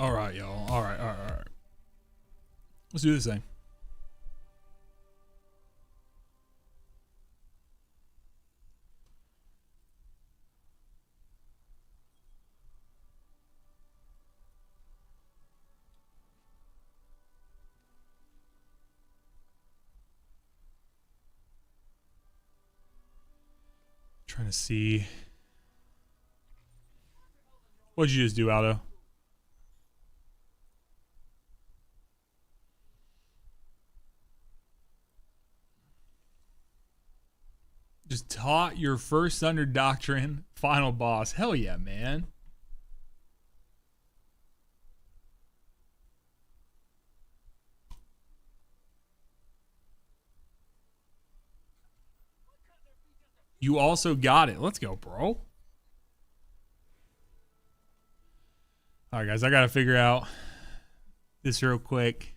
All right, y'all. All right. Let's do this thing. Trying to see. What'd you just do, Aldo? Just taught your first Thunder Doctrine final boss. Hell yeah, man. You also got it. Let's go, bro. All right, guys, I got to figure out this real quick.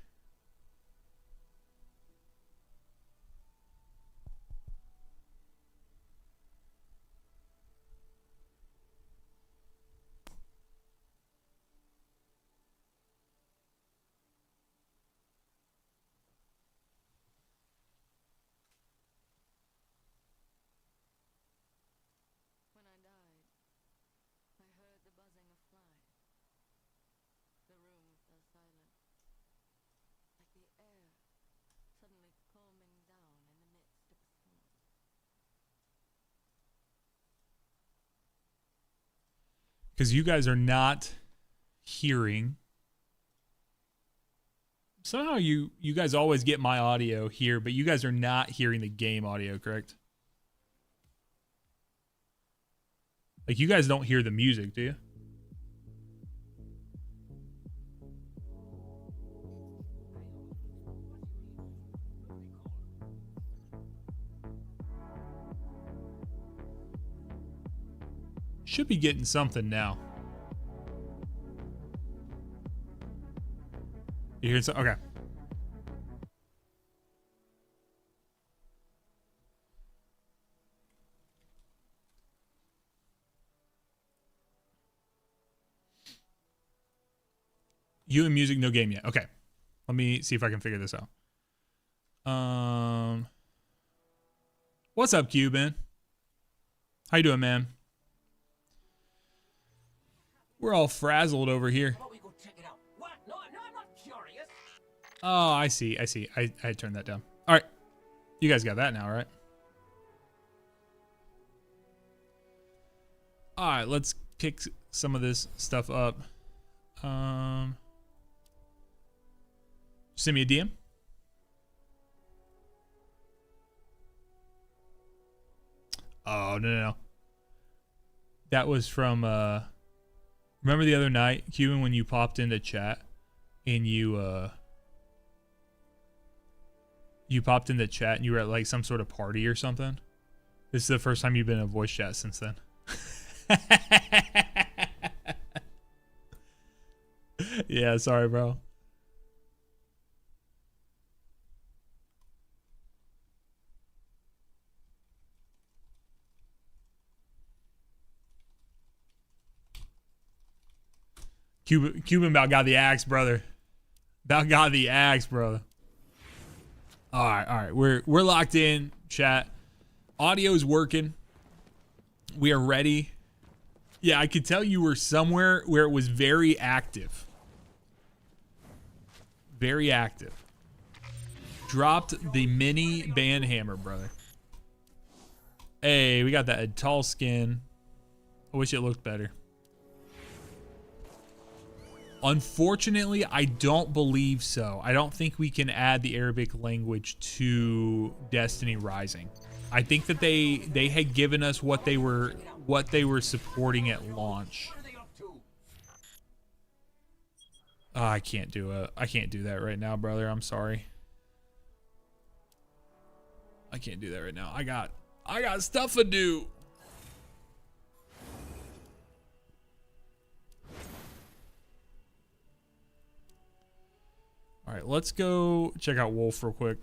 Because you guys are not hearing. Somehow you guys always get my audio here, but you guys are not hearing the game audio, correct? Like, you guys don't hear the music, do you? Should be getting something now. You hear something? Okay. You and music, no game yet. Okay. Let me see if I can figure this out. What's up, Cuban? How you doing, man? We're all frazzled over here. Oh, I see. I turned that down. All right. You guys got that now, right? All right, let's pick some of this stuff up. Send me a DM. Oh, no. That was from, remember the other night, Cuban, when you popped into chat and you popped into chat and you were at like some sort of party or something? This is the first time you've been in a voice chat since then. Yeah, sorry, bro. Cuban about got the axe, brother. About got the axe, brother. All right. We're locked in, chat. Audio's working. We are ready. Yeah, I could tell you were somewhere where it was very active. Very active. Dropped the mini band hammer, brother. Hey, we got that tall skin. I wish it looked better. Unfortunately, I don't believe so. I don't think we can add the Arabic language to Destiny Rising. I think that they had given us what they were supporting at launch. Oh, I can't do that right now, brother. I'm sorry. I can't do that right now. I got stuff to do. All right, let's go check out Wolf real quick.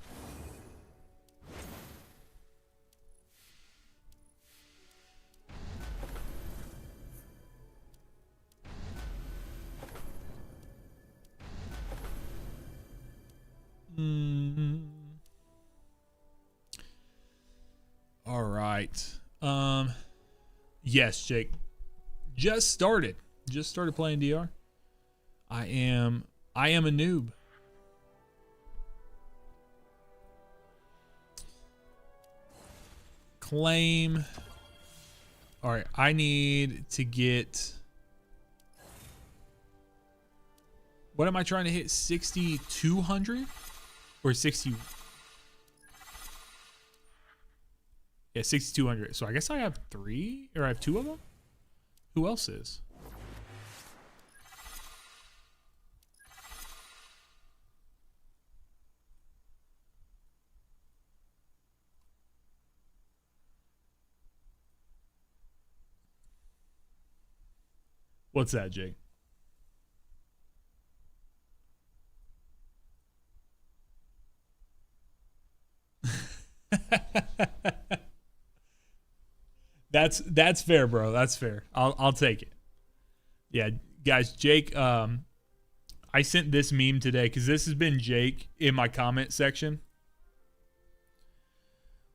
All right. Yes, Jake. Just started playing DR. I am a noob. Claim. All right, I need to get, what am I trying to hit? 6,200 or 60? Yeah, 6,200. So I guess I have 3, or I have 2 of them. Who else is? What's that, Jake? That's fair, bro. That's fair. I'll take it. Yeah, guys, Jake, I sent this meme today because this has been Jake in my comment section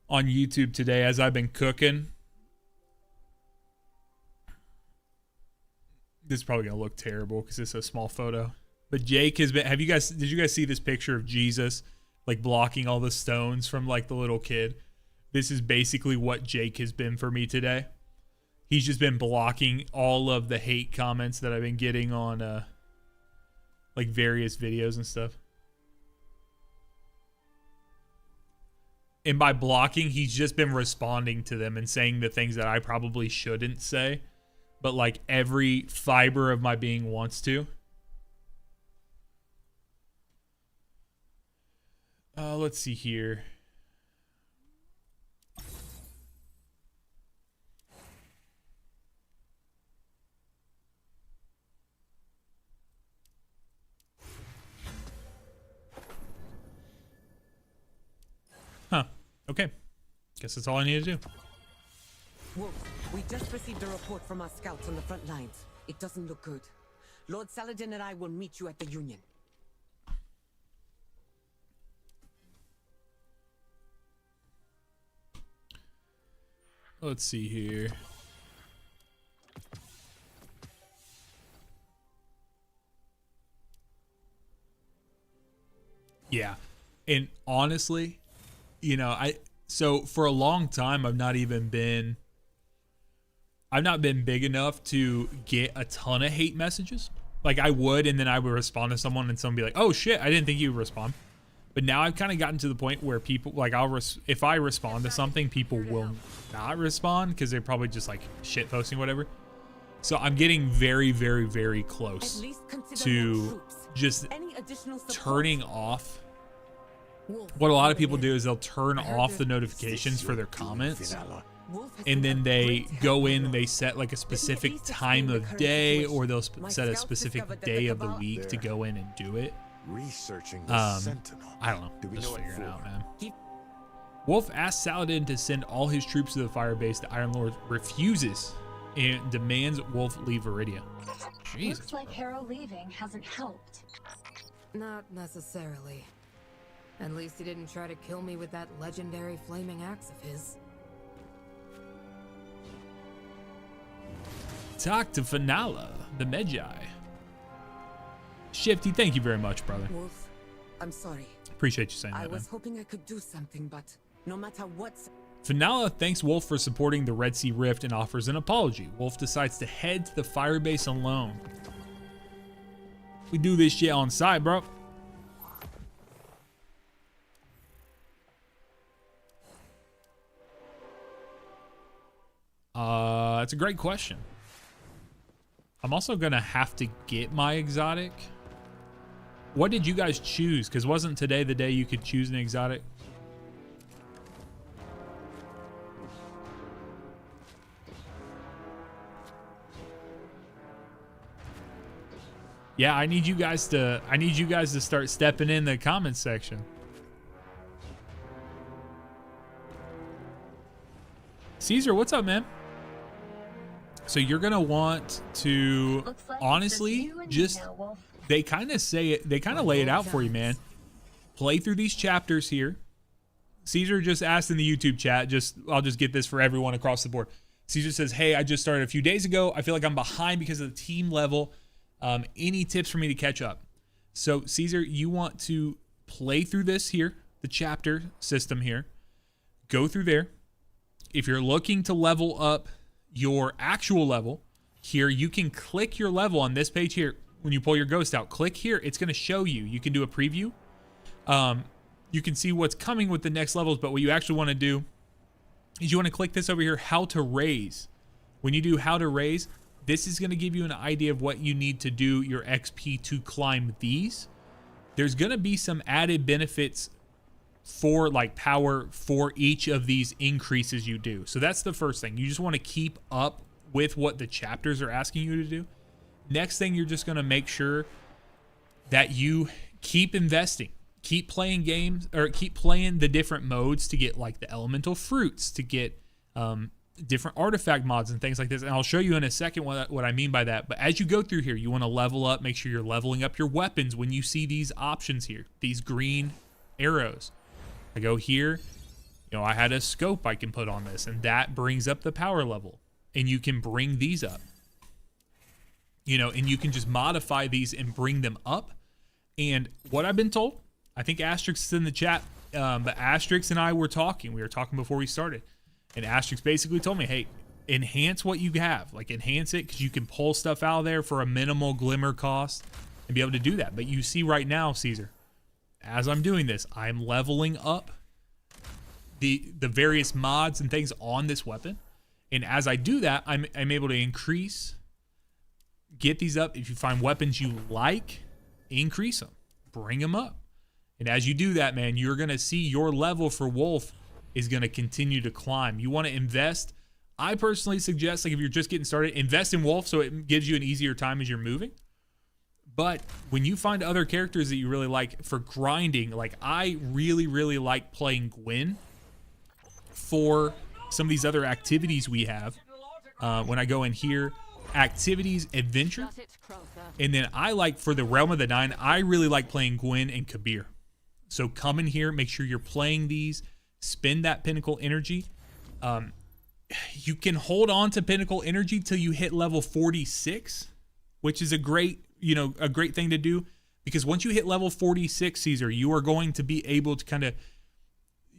on YouTube today as I've been cooking. This is probably gonna look terrible because it's a small photo. But Jake has been. Did you guys see this picture of Jesus like blocking all the stones from like the little kid? This is basically what Jake has been for me today. He's just been blocking all of the hate comments that I've been getting on like various videos and stuff. And by blocking, he's just been responding to them and saying the things that I probably shouldn't say, but like every fiber of my being wants to. Let's see here. Huh. Okay. Guess that's all I need to do. Wolf, we just received a report from our scouts on the front lines. It doesn't look good. Lord Saladin and I will meet you at the Union. Let's see here. Yeah. And honestly, you know, so for a long time I've not been big enough to get a ton of hate messages. Like I would, and then I would respond to someone and someone would be like, "Oh shit, I didn't think you would respond." But now I've kind of gotten to the point where people like if I respond to something, people will not respond because they're probably just like shit posting whatever. So I'm getting very, very, very close to just turning off. What a lot of people do is they'll turn off the notifications for their comments, and then they go in and they set like a specific time of day, or they'll set a specific day of the week to go in and do it. Researching the Sentinel. I don't know. Just figure it out, man. Wolf asks Saladin to send all his troops to the fire base. The Iron Lord refuses and demands Wolf leave Viridia. Jesus. Looks like Harrow leaving hasn't helped. Not necessarily. At least he didn't try to kill me with that legendary flaming axe of his. Talk to Finala, the Magi. Shifty, thank you very much, brother. Wolf, I'm sorry. Appreciate you saying that, I was man. hoping I could do something, but no matter what's... Finala thanks Wolf for supporting the Red Sea Rift and offers an apology. Wolf decides to head to the fire base alone. We do this shit on site, bro. That's a great question. I'm also gonna have to get my exotic. What did you guys choose? Because wasn't today the day you could choose an exotic? Yeah, I need you guys to start stepping in the comments section. Caesar, what's up, man? So you're gonna want to honestly just they kind of say it, they kind of lay it out for you, man. Play through these chapters here, Caesar just asked in the YouTube chat, I'll just get this for everyone across the board. Caesar says, hey, I just started a few days ago. I feel like I'm behind because of the team level. Any tips for me to catch up? So Caesar, you want to play through this here, the chapter system here. Go through there. If you're looking to level up your actual level here, you can click your level on this page here. When you pull your ghost out, click here. It's going to show you. You can do a preview. You can see what's coming with the next levels, but what you actually want to do is you want to click this over here, how to raise. When you do how to raise, this is going to give you an idea of what you need to do your XP to climb these. There's going to be some added benefits for like power for each of these increases you do. So that's the first thing. You just want to keep up with what the chapters are asking you to do. Next thing, you're just going to make sure that you keep investing. Keep playing games, or keep playing the different modes to get like the elemental fruits, to get different artifact mods and things like this. And I'll show you in a second what I mean by that. But as you go through here, you want to level up, make sure you're leveling up your weapons when you see these options here, these green arrows. I go here, I had a scope I can put on this, and that brings up the power level. And you can bring these up. And you can just modify these and bring them up. And what I've been told, I think Asterix is in the chat, but Asterix and I were talking. We were talking before we started. And Asterix basically told me, hey, enhance what you have. Like, enhance it, because you can pull stuff out of there for a minimal glimmer cost and be able to do that. But you see right now, Caesar, as I'm doing this, I'm leveling up the various mods and things on this weapon. And as I do that, I'm able to increase, get these up. If you find weapons you like, increase them, bring them up. And as you do that, man, you're going to see your level for Wolf is going to continue to climb. You want to invest. I personally suggest, like, if you're just getting started, invest in Wolf so it gives you an easier time as you're moving. But when you find other characters that you really like for grinding, like I really, really like playing Gwen for some of these other activities we have. When I go in here, activities, adventure. And then I like, for the Realm of the Nine, I really like playing Gwen and Kabir. So come in here, make sure you're playing these, spend that pinnacle energy. You can hold on to pinnacle energy till you hit level 46, which is a great thing to do, because once you hit level 46, Caesar, you are going to be able to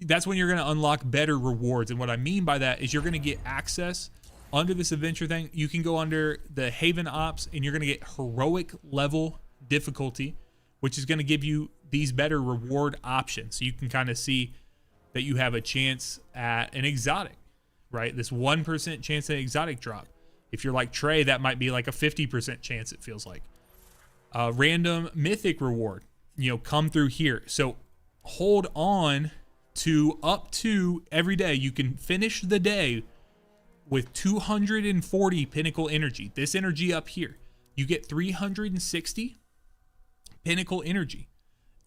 that's when you're going to unlock better rewards. And what I mean by that is you're going to get access under this adventure thing. You can go under the Haven Ops and you're going to get heroic level difficulty, which is going to give you these better reward options. So you can kind of see that you have a chance at an exotic, right? This 1% chance at an exotic drop. If you're like Trey, that might be like a 50% chance, it feels like. Random mythic reward, come through here. So hold on to up to every day. You can finish the day with 240 pinnacle energy. This energy up here, you get 360 pinnacle energy.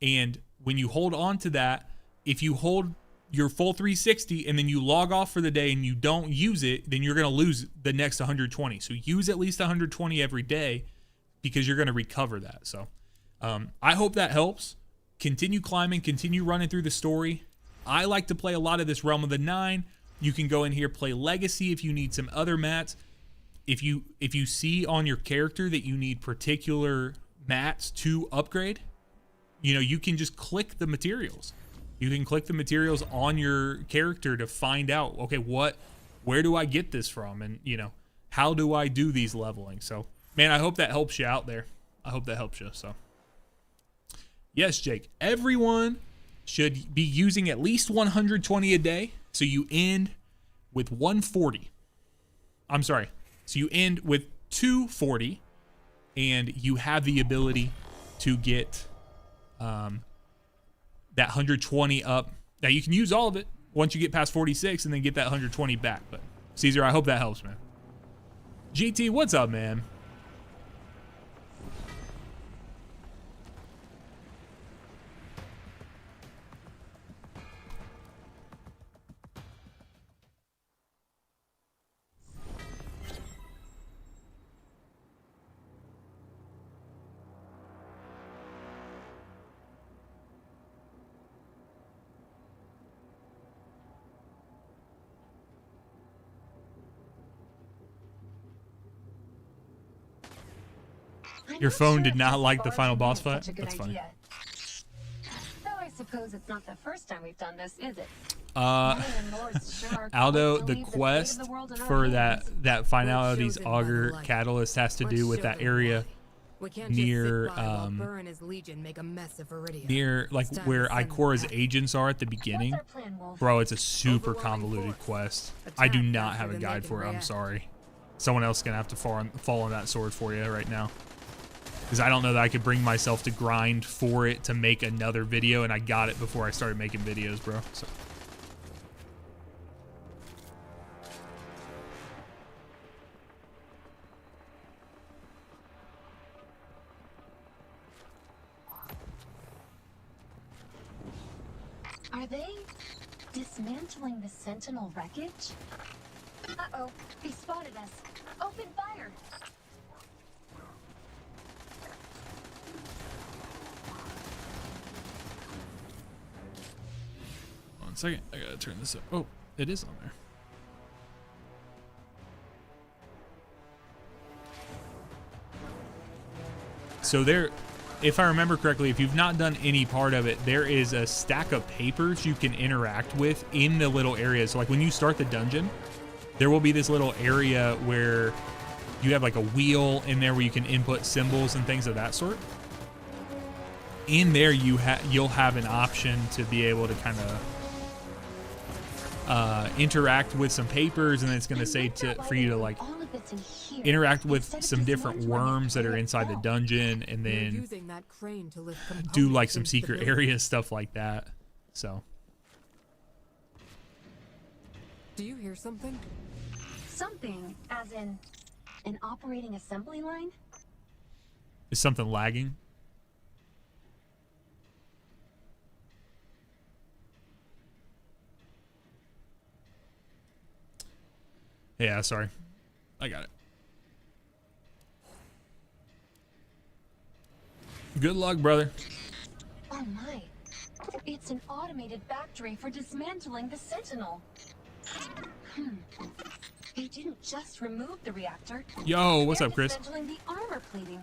And when you hold on to that, if you hold your full 360 and then you log off for the day and you don't use it, then you're going to lose the next 120. So use at least 120 every day, because you're going to recover that. So I hope that helps. Continue climbing, continue running through the story. I like to play a lot of this Realm of the Nine. You can go in here, play Legacy if you need some other mats. If you see on your character that you need particular mats to upgrade, you can just click the materials. You can click the materials on your character to find out, okay, where do I get this from? And, how do I do these leveling? So, man, I hope that helps you out there. I hope that helps you. So, yes, Jake, everyone should be using at least 120 a day. So you end with 140. I'm sorry. So you end with 240, and you have the ability to get that 120 up. Now you can use all of it once you get past 46 and then get that 120 back. But Caesar, I hope that helps, man. GT, what's up, man? I'm Your not phone sure did if not just like the barging final in boss is fight? such a good That's funny. idea. Though I suppose it's not the first time we've done this, is it? Aldo, the quest for that finality's auger catalyst has to do with that area near near like where Ikora's agents are at the beginning. Bro, it's a super convoluted quest. I do not have a guide for it. I'm sorry. Someone else is gonna have to fall on that sword for you right now. Because I don't know that I could bring myself to grind for it to make another video, and I got it before I started making videos, bro. So. Are they dismantling the Sentinel wreckage? Uh-oh, he spotted us. Open fire! 1 second, I gotta turn this up. Oh, it is on there. So there, if I remember correctly, if you've not done any part of it, there is a stack of papers you can interact with in the little areas. So like when you start the dungeon, there will be this little area where you have like a wheel in there where you can input symbols and things of that sort. In there, you'll have an option to be able to kind of interact with some papers, and then it's going to say for you to like interact with some different worms that are inside the dungeon, and then do like some secret area stuff like that. So, do you hear something? Something, as in an operating assembly line? Is something lagging? Yeah, sorry. I got it. Good luck, brother. Oh my. It's an automated factory for dismantling the Sentinel. They didn't just remove the reactor. Yo, what's up, Chris? Dismantling the armor plating.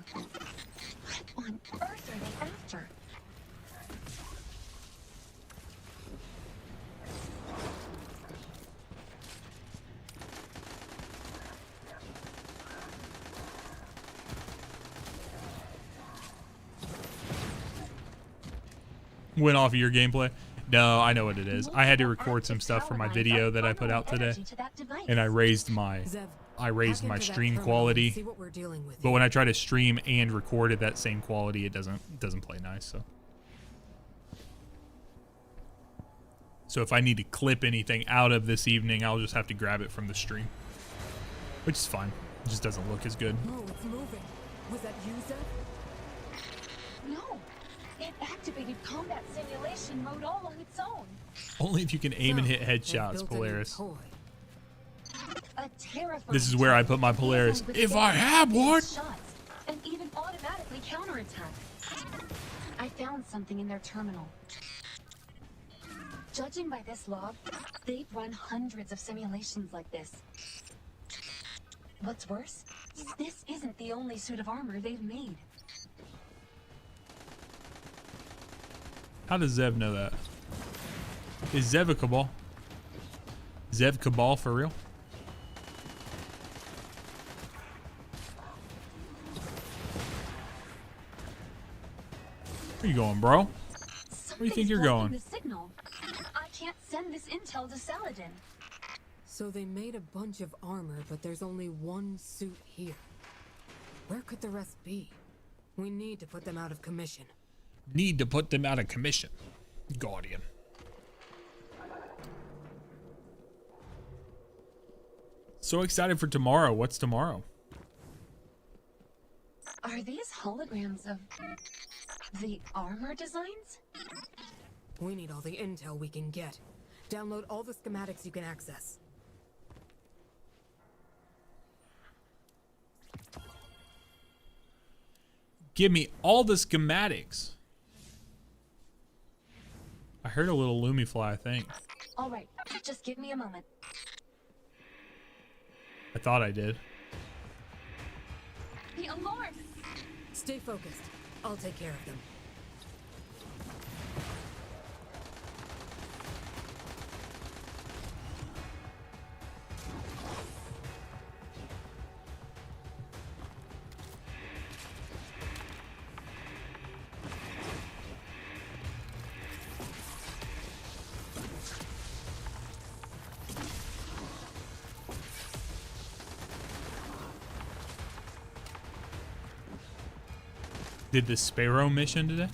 What on earth are they after? Went off of your gameplay? No, I know what it is. I had to record some stuff for my video that I put out today, and I raised my stream quality. But when I try to stream and record at that same quality, it doesn't play nice. So if I need to clip anything out of this evening, I'll just have to grab it from the stream, which is fine. It just doesn't look as good. Oh, it's moving. Was that you, Zev? No. It activated combat simulation mode all on its own. Only if you can aim and hit headshots, Polaris. A terrifying This is where I put my Polaris. If I have one! shots, and even automatically counterattack. I found something in their terminal. Judging by this log, they've run hundreds of simulations like this. What's worse, this isn't the only suit of armor they've made. How does Zev know that? Is Zev a Cabal? Zev Cabal for real? Where you going, bro? Where do you think you're going? The signal. I can't send this intel to Saladin. So they made a bunch of armor, but there's only one suit here. Where could the rest be? We need to put them out of commission. Need to put them out of commission. Guardian. So excited for tomorrow. What's tomorrow? Are these holograms of the armor designs? We need all the intel we can get. Download all the schematics you can access. Give me all the schematics. I heard a little Lumifly, I think. All right, just give me a moment. I thought I did. The alarm! Stay focused. I'll take care of them. Did the Sparrow mission today?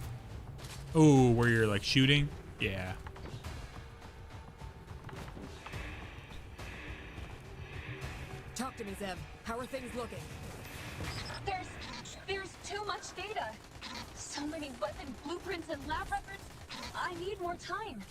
Oh, where you're like shooting? Yeah. Talk to me, Zev. How are things looking? There's too much data. So many weapon blueprints and lab records. I need more time.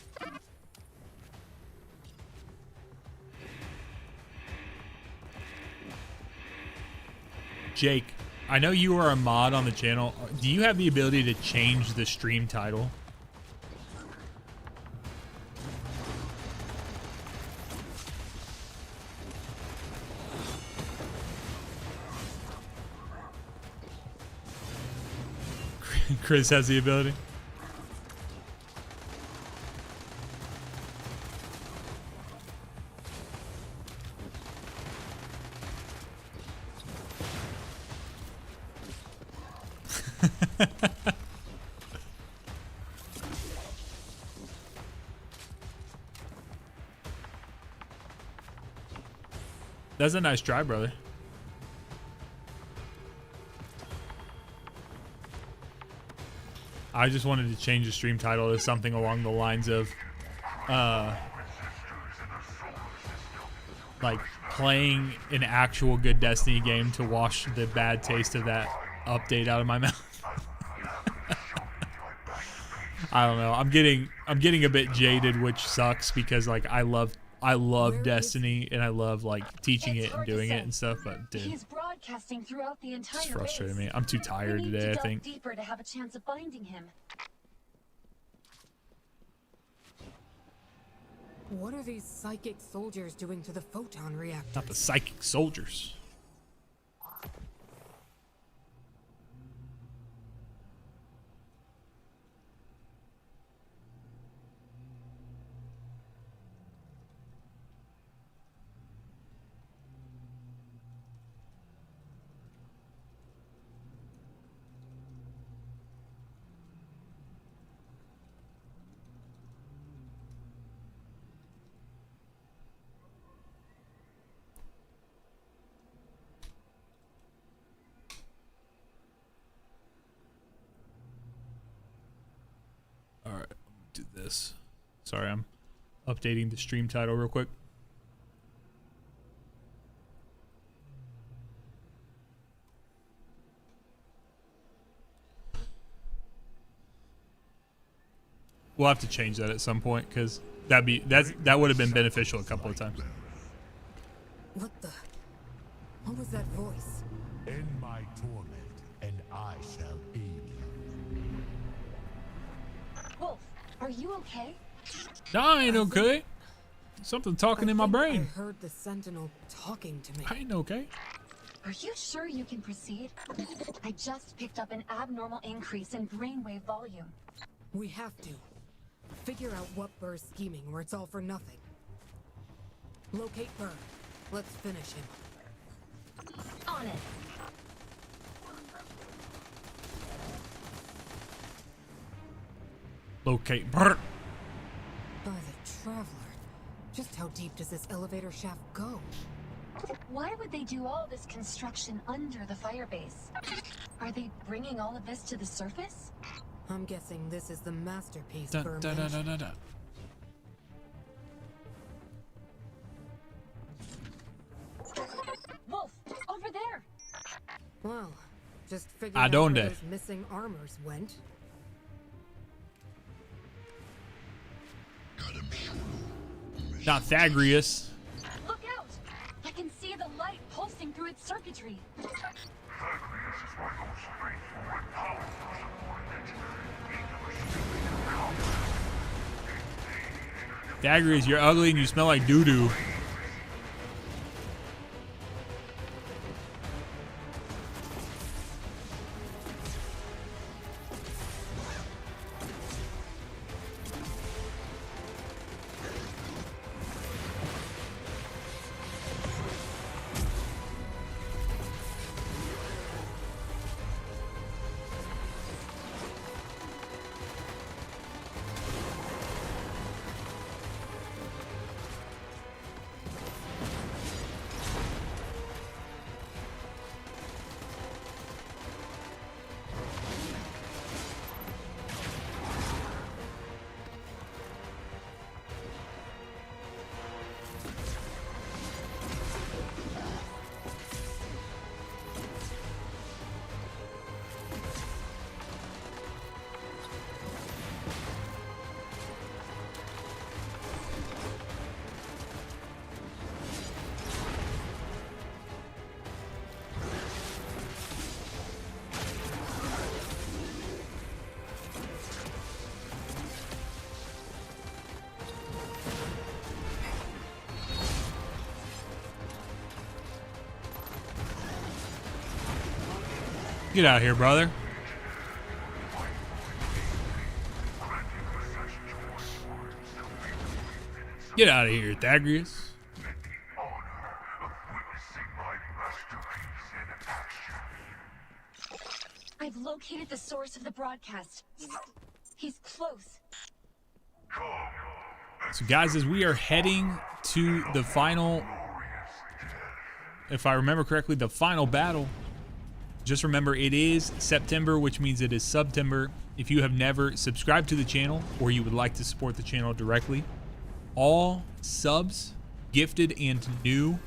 Jake, I know you are a mod on the channel. Do you have the ability to change the stream title? Chris has the ability. That's a nice try, brother. I just wanted to change the stream title to something along the lines of like playing an actual good Destiny game to wash the bad taste of that update out of my mouth. I don't know. I'm getting a bit jaded, which sucks because like I love Destiny and I love like teaching it and doing it and stuff, but dude, He's broadcasting throughout the entire it's frustrating base. me. I'm too tired We need today, to I delve think. deeper to have a chance of finding him. What are these psychic soldiers doing to the photon reactor? Not the psychic soldiers. All right, do this. Sorry, I'm updating the stream title real quick. We'll have to change that at some point because that would have been beneficial a couple of times. What was that voice? End my torment, and I shall aid you. Wolf, are you okay? I ain't okay. Something talking in my brain. I heard the Sentinel talking to me. I ain't okay. Are you sure you can proceed? I just picked up an abnormal increase in brainwave volume. We have to. Figure out what Burr's scheming or it's all for nothing. Locate Burr. Let's finish him. On it. Locate Bert. By the Traveler. Just how deep does this elevator shaft go? Why would they do all this construction under the firebase? Are they bringing all of this to the surface? I'm guessing this is the masterpiece Dun, Burr dun, dun, mentioned. dun, dun, dun. Wolf, over there! Well, just figured ¿A out dónde? where those missing armors went. Not Thagrius. Look out! I can see the light pulsing through its circuitry. Thagrius, you're ugly and you smell like doo-doo. Get out of here, brother. Get out of here, Thagrius. I've located the source of the broadcast. He's close. So guys, as we are heading to the final, if I remember correctly, the final battle, just remember it is September, which means it is September. If you have never subscribed to the channel or you would like to support the channel directly, all subs, gifted and new,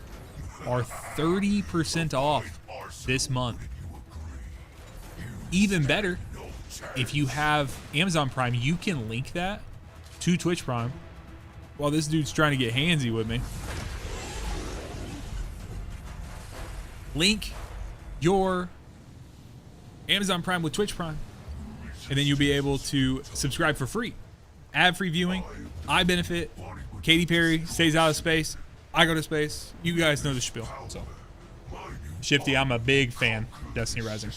are 30% off this month. Even better, if you have Amazon Prime, you can link that to Twitch Prime while this dude's trying to get handsy with me. Link your Amazon Prime with Twitch Prime, and then you'll be able to subscribe for free. Ad-free viewing, I benefit, Katy Perry stays out of space, I go to space. You guys know the spiel. So, Shifty, I'm a big fan of Destiny Rising.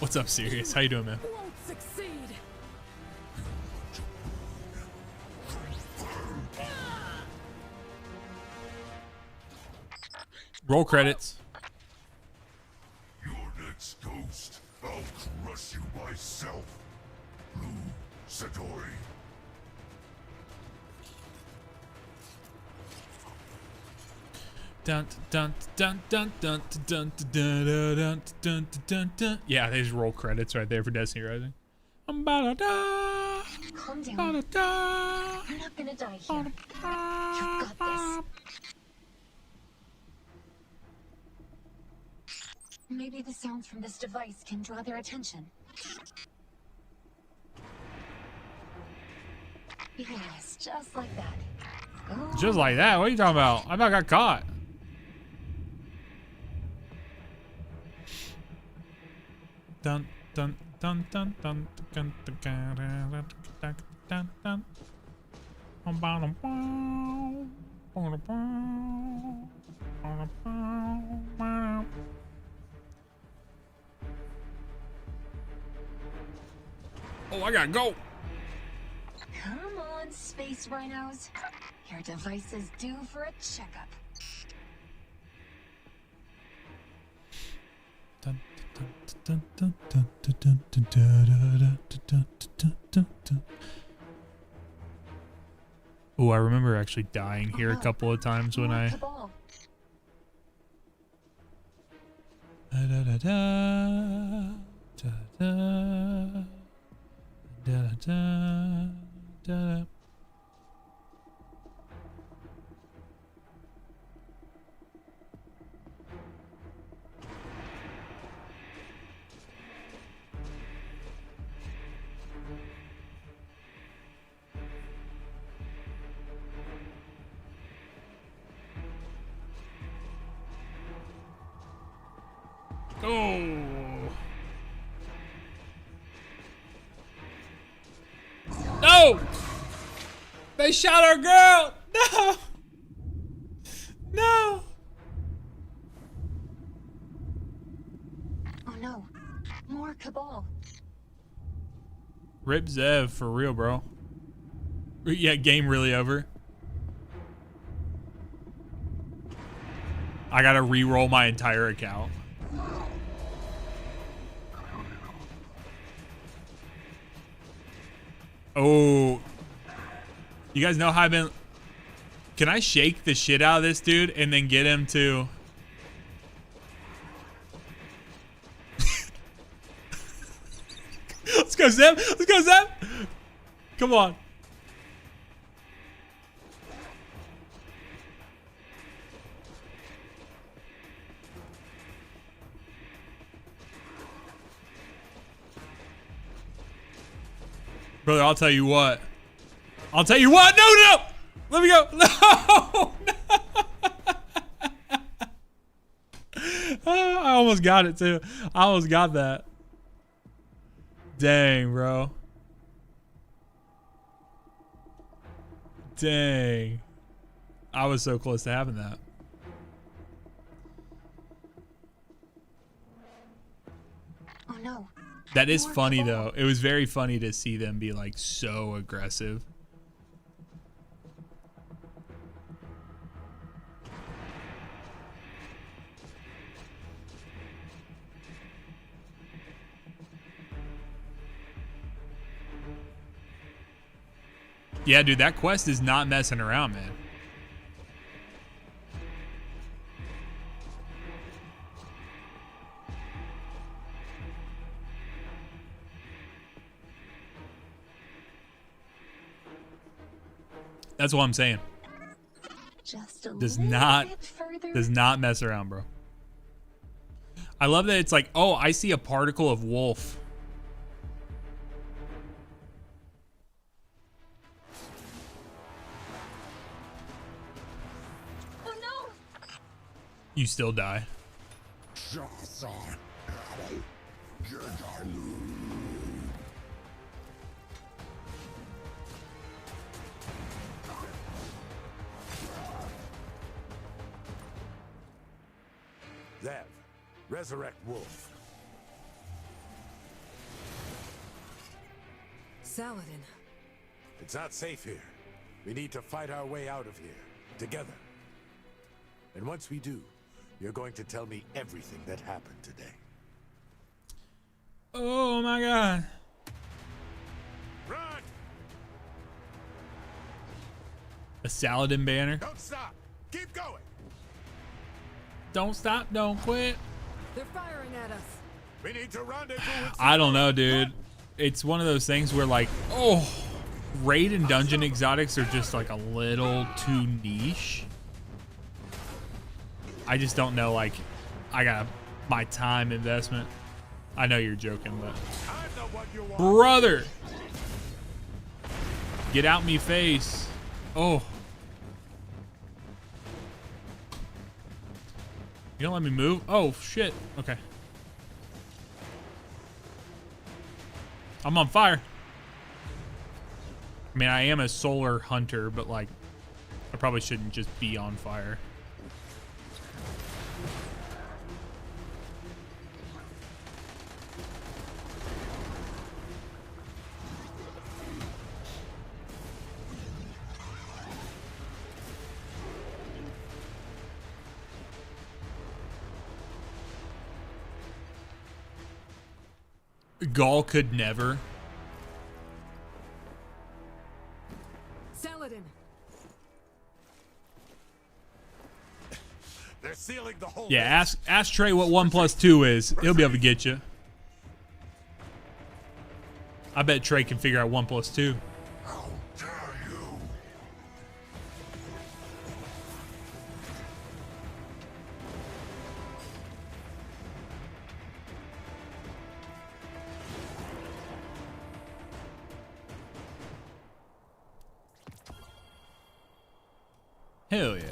What's up, Sirius? How you doing, man? Won't succeed. Roll credits. Your next ghost. I'll crush you myself. Blue Satori. Dun dun dun dun dun dun dun dun dun dun dun dun. Yeah, there's roll credits right there for Destiny Rising. I'm about to die. Calm down. About to die. You're not gonna die here. You've got this. Maybe the sounds from this device can draw their attention. Yes, just like that. Oh. Just like that. What are you talking about? I about got caught. Dun dun dun dun dun dun dun dun dun dun dun. Oh, I gotta go. Come on, space rhinos. Your device is due for a checkup. Dun, dun, dun, dun, dun, dun, dun, dun, dun, dun, dun, dun. Oh, I remember actually dying here a couple of times when I. Cabal. Da da da da da da da da da. Oh. No! They shot our girl! No! No! Oh no, more Cabal. Rip Zev for real, bro. Yeah, game really over. I gotta re-roll my entire account. Oh. You guys know how I've been... Can I shake the shit out of this dude and then get him to... Let's go, Zeb. Let's go, Zeb. Come on. Brother, I'll tell you what. I'll tell you what. No, no. Let me go. No. I almost got it too. I almost got that. Dang, bro. Dang. I was so close to having that. Oh no. That is More funny cabal. though. It was very funny to see them be like so aggressive. Yeah, dude, that quest is not messing around, man. That's what I'm saying. Just a Does little not bit further. Does not mess around, bro. I love that it's like, oh, I see a particle of wolf. Oh no. You still die. Zev, resurrect Wolf. Saladin. It's not safe here. We need to fight our way out of here, together. And once we do, you're going to tell me everything that happened today. Oh my god. Run! A Saladin banner. Don't stop! Keep going! Don't stop, don't quit. They're firing at us. We need to rendezvous with I don't know, dude. It's one of those things where like, oh, raid and dungeon exotics are just like a little too niche. I just don't know, like, I got my time investment. I know you're joking, but I'm the one you want. brother, get out me face. Oh, you don't let me move. Oh shit. Okay, I'm on fire. I mean, I am a solar hunter, but like, I probably shouldn't just be on fire. Gaul could never. Saladin. They're sealing the whole Yeah, ask Trey what 1 + 2 is. He'll be able to get you. I bet Trey can figure out 1 + 2. How dare you? Hell yeah.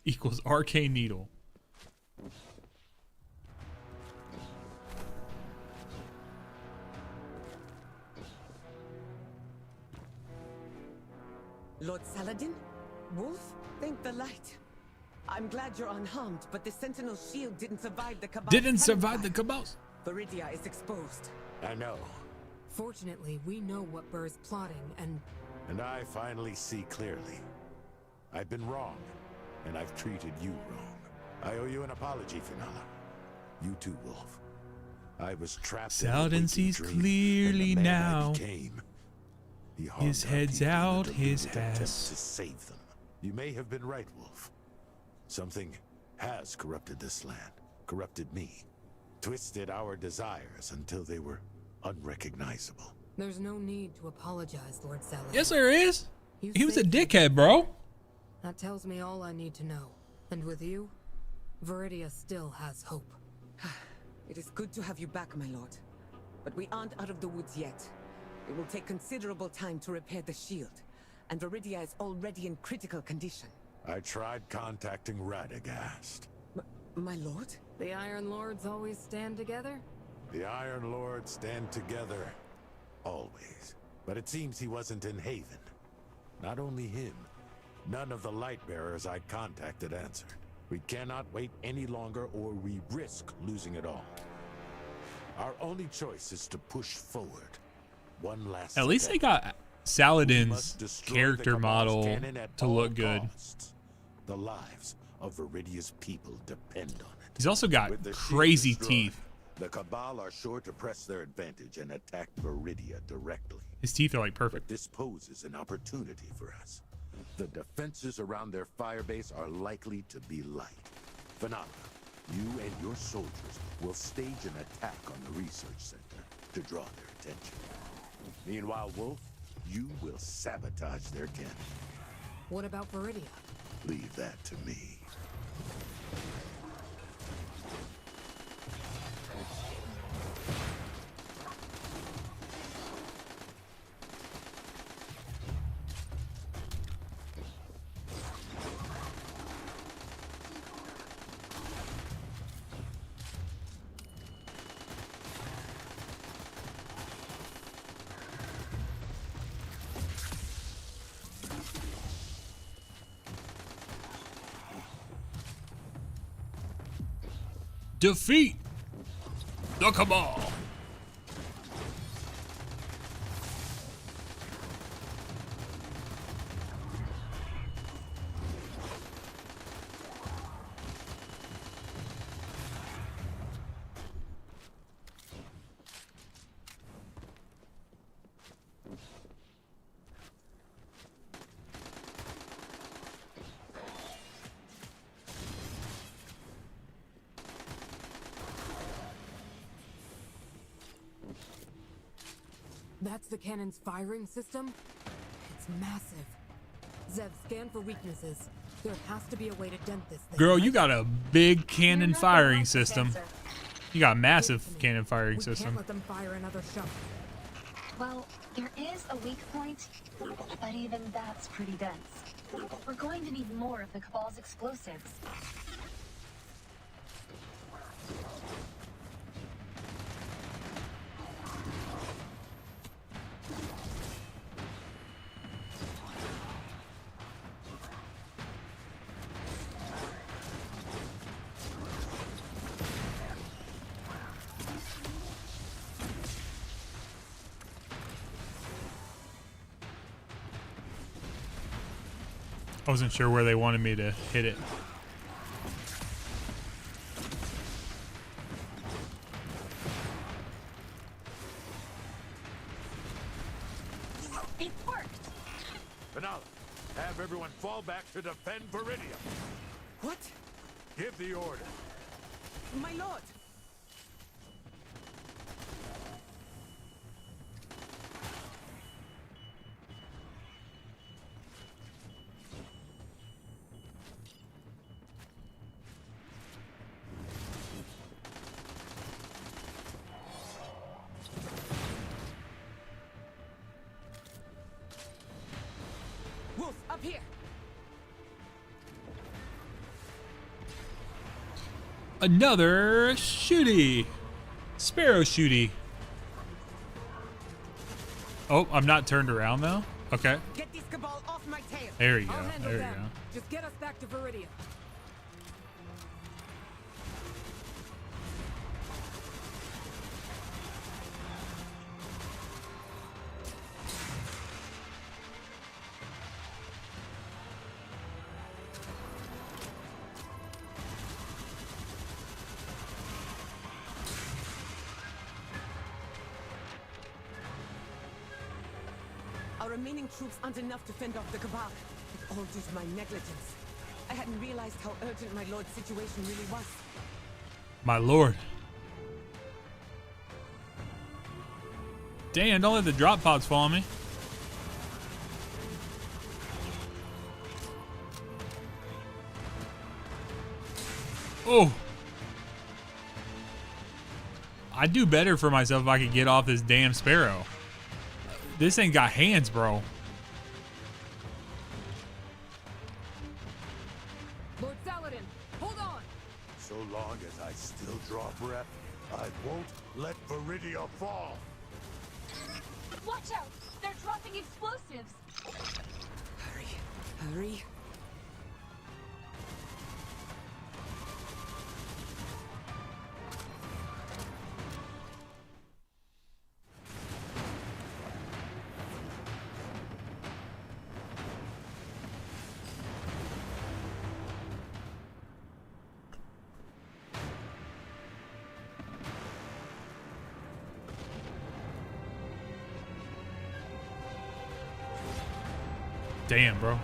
Equals arcane needle. Lord Saladin? Wolf? Thank the light. I'm glad you're unharmed, but the Sentinel shield didn't survive the Cabal's Didn't survive the cannon Cabals. fire. Viridia is exposed. I know. Fortunately, we know what Burr's plotting, and I finally see clearly. I've been wrong, and I've treated you wrong. I owe you an apology, Finala. You too, Wolf. I was trapped in a Saladin waking sees dream, clearly and the man I now. became. He harmed His our head's people in a out his deliberate attempt ass. to save them. You may have been right, Wolf. Something has corrupted this land, corrupted me, twisted our desires until they were unrecognizable. there's no need to apologize, Lord Saladin. Yes, there is. You He was a saved me. dickhead, bro. That tells me all I need to know. And with you, Viridia still has hope. It is good to have you back, my lord. But we aren't out of the woods yet. It will take considerable time to repair the shield. and Viridia is already in critical condition. I tried contacting Radagast. My lord? The Iron Lords always stand together? The Iron Lords stand together, always. But it seems he wasn't in Haven. Not only him, none of the Lightbearers I contacted answered. We cannot wait any longer or we risk losing it all. Our only choice is to push forward. One last At least step. they got We Saladin's must destroy character the Cabal's model cannon at to all look good. costs. The lives of Viridia's people depend on it. He's also got With the shield crazy destroyed, teeth. The Cabal are sure to press their advantage and attack Viridia directly. His teeth are like perfect. This poses an opportunity for us. The defenses around their firebase are likely to be light. Finale, you and your soldiers will stage an attack on the research center to draw their attention. Meanwhile, Wolf, you will sabotage their cannon. What about Viridia? Leave that to me. Defeat the Cabal. That's the cannon's firing system? It's massive. Zev, scan for weaknesses. There has to be a way to dent this thing. Girl, right? you got a big cannon You're not the firing right system. answer. You got a massive Give it to me. cannon firing We system. can't let them fire another shot. Well, there is a weak point, but even that's pretty dense. We're going to need more of the Cabal's explosives. I wasn't sure where they wanted me to hit it. It worked! Finale, have everyone fall back to defend Viridia. What? Give the order. My lord! Wolf, up here! Another shooty. Sparrow shooty. Oh, I'm not turned around though? Okay. Get this Cabal off my tail! There you go. I'll handle There you them. go. Just get us back to Viridia. Our remaining troops aren't enough to fend off the Cabal. It's all due to my negligence. I hadn't realized how urgent my lord's situation really was. My lord. Dan, don't let the drop pods fall on me. Oh. I'd do better for myself if I could get off this damn sparrow. This thing got hands, bro. won't let Viridia fall. Watch out! They're dropping explosives! Hurry, hurry. Damn, bro.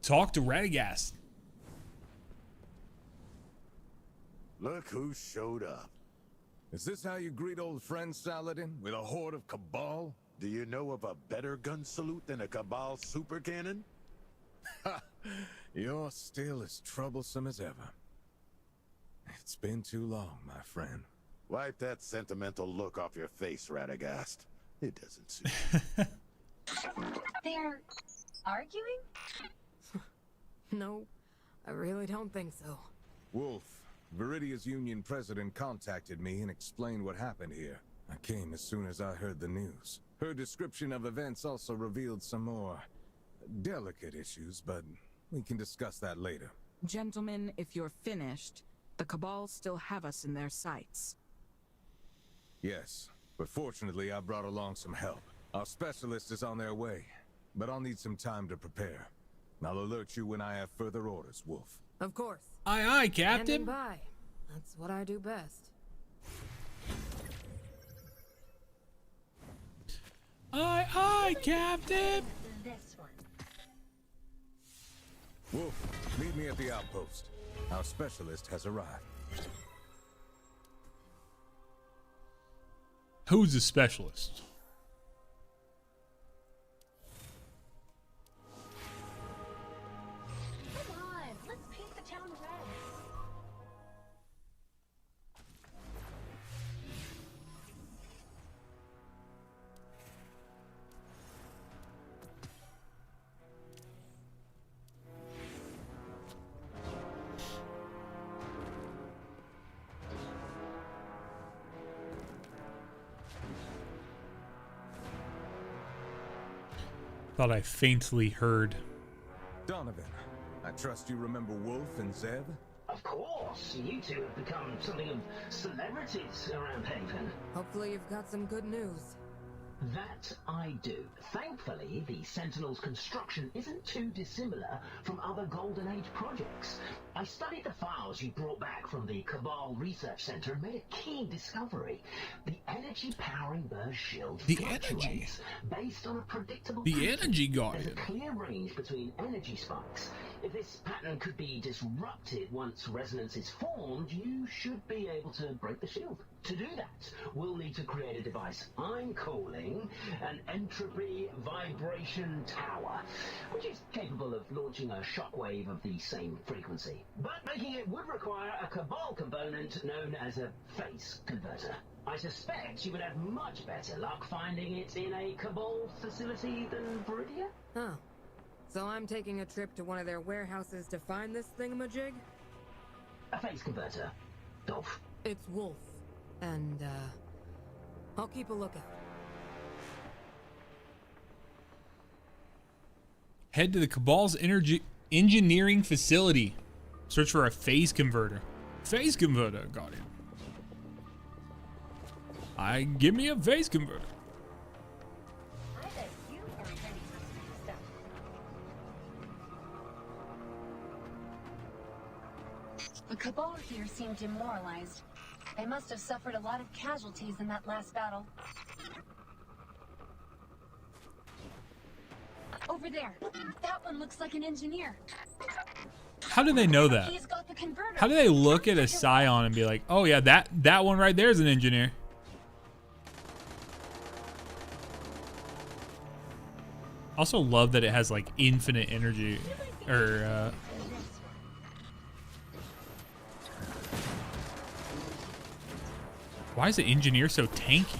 Talk to Radagast. Look who showed up. Is this how you greet old friend Saladin? With a horde of Cabal? Do you know of a better gun salute than a Cabal super cannon? Ha! You're still as troublesome as ever. It's been too long, my friend. Wipe that sentimental look off your face, Radagast. It doesn't suit. They're arguing? No, I really don't think so. Wolf, Viridia's union president contacted me and explained what happened here. I came as soon as I heard the news. Her description of events also revealed some more delicate issues, but we can discuss that later. Gentlemen, if you're finished, the Cabal still have us in their sights. Yes, but fortunately I brought along some help. Our specialist is on their way, but I'll need some time to prepare. I'll alert you when I have further orders, Wolf. Of course. Aye, aye, Standing Captain. by. That's what I do best. Aye, aye, Captain. This one. Wolf, meet me at the outpost. Our specialist has arrived. Who's the specialist? Come on, let's paint the town red. Thought I faintly heard. Donovan, I trust you remember Wolf and Zeb? Of course, you two have become something of celebrities around Haven. Hopefully you've got some good news. That I do. Thankfully, the Sentinel's construction isn't too dissimilar from other Golden Age projects. I studied the files you brought back from the Cabal Research Center and made a key discovery. The energy powering Burr's shield The fluctuates energy. based on a predictable The pattern. energy There's guardian. a clear range between energy spikes. If this pattern could be disrupted once resonance is formed, you should be able to break the shield. To do that, we'll need to create a device I'm calling an entropy vibration tower, which is capable of launching a shockwave of the same frequency. But making it would require a Cabal component known as a phase converter. I suspect you would have much better luck finding it in a Cabal facility than Viridia? Huh. So I'm taking a trip to one of their warehouses to find this thingamajig? A phase converter. Dolph. It's Wolf. And, I'll keep a lookout. Head to the Cabal's energy engineering facility. Search for a phase converter. Phase converter, Guardian. Give me a phase converter. I bet you are ready for some stuff. The Cabal here seem demoralized. They must have suffered a lot of casualties in that last battle. Over there. That one looks like an engineer. How do they know that? He's got the converter. How do they look at a scion and be like, oh yeah, that one right there is an engineer? Also love that it has like infinite energy, or why is the engineer so tanky?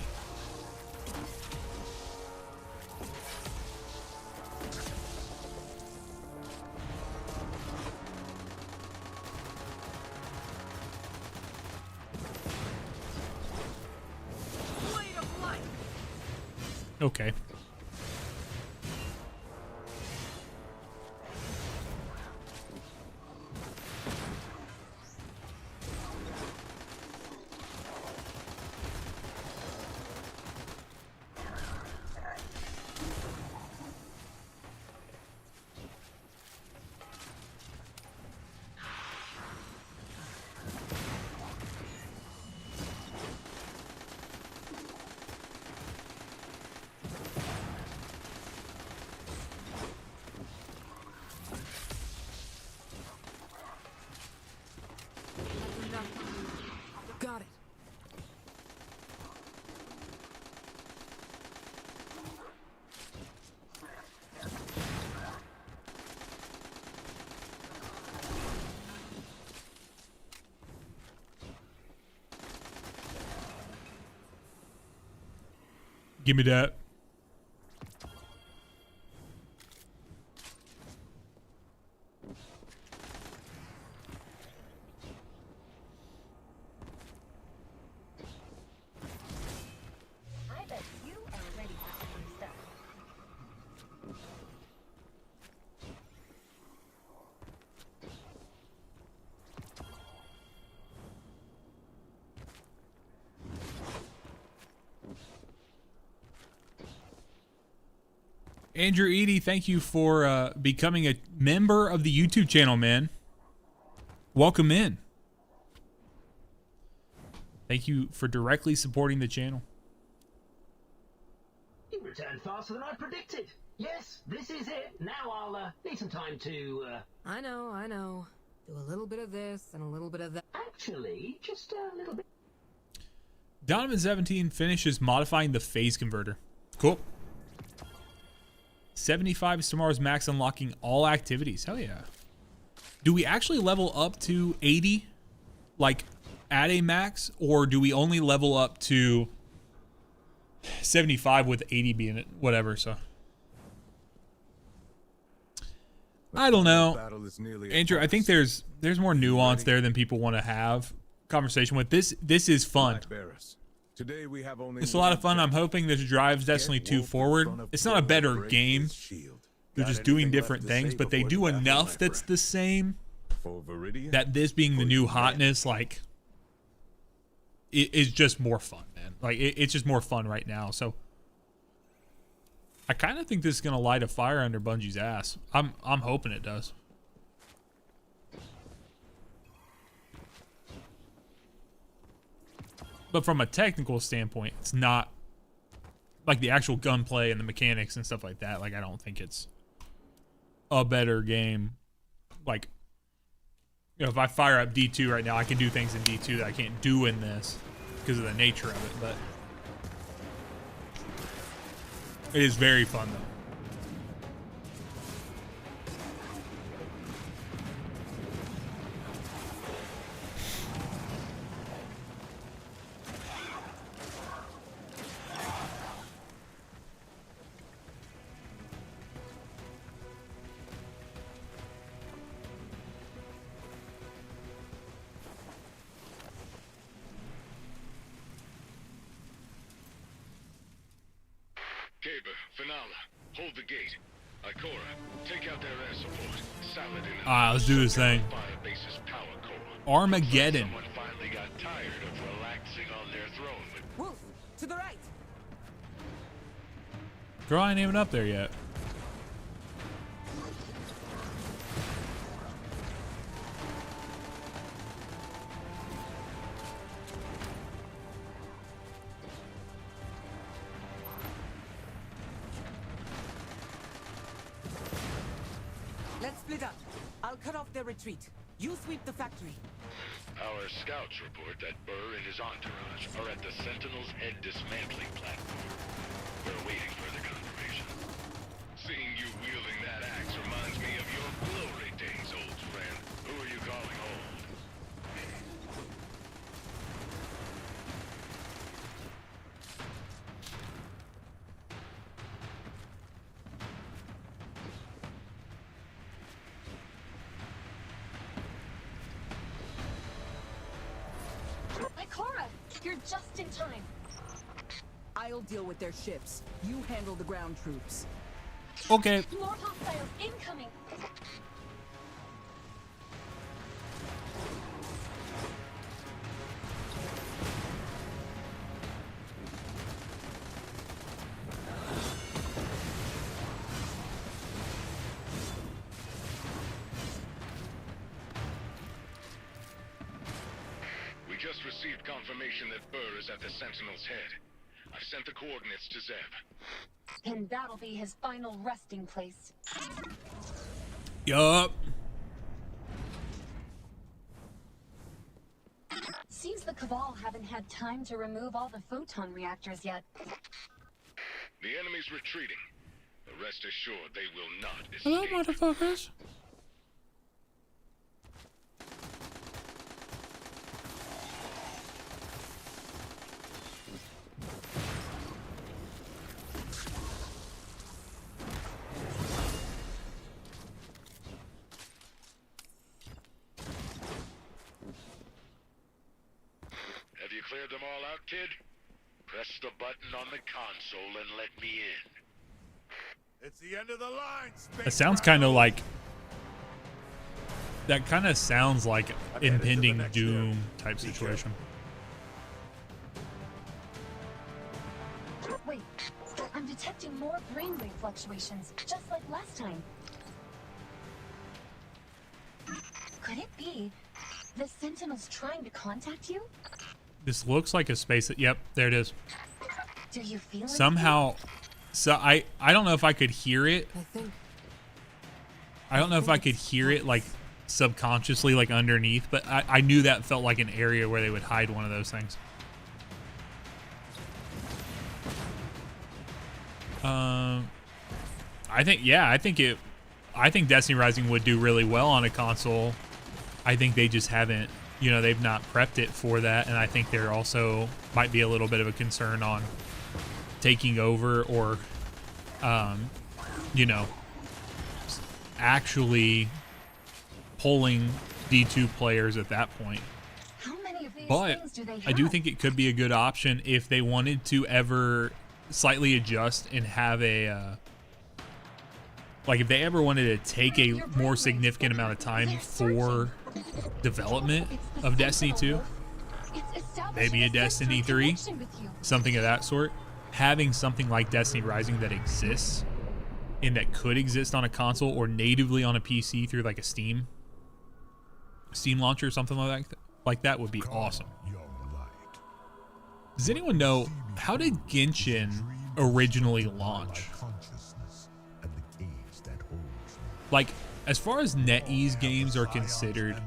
Okay. Got it. Give me that. I bet you are ready for some new stuff. Andrew Eady, thank you for becoming a member of the YouTube channel, man. Welcome in. Thank you for directly supporting the channel. You returned faster than I predicted. Yes, this is it. Now I'll need some time to. I know. Do a little bit of this and a little bit of that. Actually, just a little bit. Donovan17 finishes modifying the phase converter. Cool. 75 is tomorrow's max, unlocking all activities. Hell yeah. Do we actually level up to 80, like at a max, or do we only level up to 75 with 80 being it? Whatever, so. I don't know. Andrew, I think there's more nuance there than people want to have conversation with. This is fun. Today we have only It's a lot of fun. I'm hoping this drives Destiny 2 forward. It's not a better game. They're just doing different things, but they do enough that's the same. That this being the new hotness, like, it is just more fun, man. Like, it's just more fun right now. So I kind of think this is gonna light a fire under Bungie's ass. I'm hoping it does. But from a technical standpoint, it's not like the actual gunplay and the mechanics and stuff like that. Like, I don't think it's a better game. Like, you know, if I fire up D2 right now, I can do things in D2 that I can't do in this because of the nature of it. But it is very fun, though. Hold the gate. Ikora, take out their air support. Saladin. Alright, let's do this thing. Armageddon. Someone finally got tired of relaxing on their throne. Wolf, to the right. Girl, I ain't even up there yet. Let's split up. I'll cut off their retreat. You sweep the factory. Our scouts report that Burr and his entourage are at the Sentinel's head dismantling platform. We're awaiting further confirmation. Seeing You're just in time. I'll deal with their ships. You handle the ground troops. Okay. More hostiles incoming. We just received confirmation that Burr is at the Sentinel's head. I've sent the coordinates to Zeb. And that'll be his final resting place. Yup. Seems the Cabal haven't had time to remove all the photon reactors yet. The enemy's retreating. But rest assured they will not Hello, escape. motherfuckers. Have you cleared them all out, kid? Press the button on the console and let me in. It's the end of the line, space It sounds kind of like. That kind of sounds like impending doom type situation. Wait, I'm detecting more brainwave fluctuations, just like last time. Could it be the Sentinel's trying to contact you? This looks like a space. Yep, there it is. Do you feel Somehow, so I don't know if I could hear it. I don't know if I could hear it like subconsciously, like underneath, but I knew that felt like an area where they would hide one of those things. I think Destiny Rising would do really well on a console. I think they just haven't, they've not prepped it for that, and I think there also might be a little bit of a concern on taking over or, actually pulling D2 players at that point. How many of these But things do they have? I do think it could be a good option if they wanted to ever slightly adjust and have a if they ever wanted to take a more significant amount of time for development of Destiny 2, maybe a Destiny 3, something of that sort, having something like Destiny Rising that exists and that could exist on a console or natively on a PC through like a Steam launcher or something like that would be awesome. Does anyone know, how did Genshin originally launch? Like, as far as NetEase games are considered,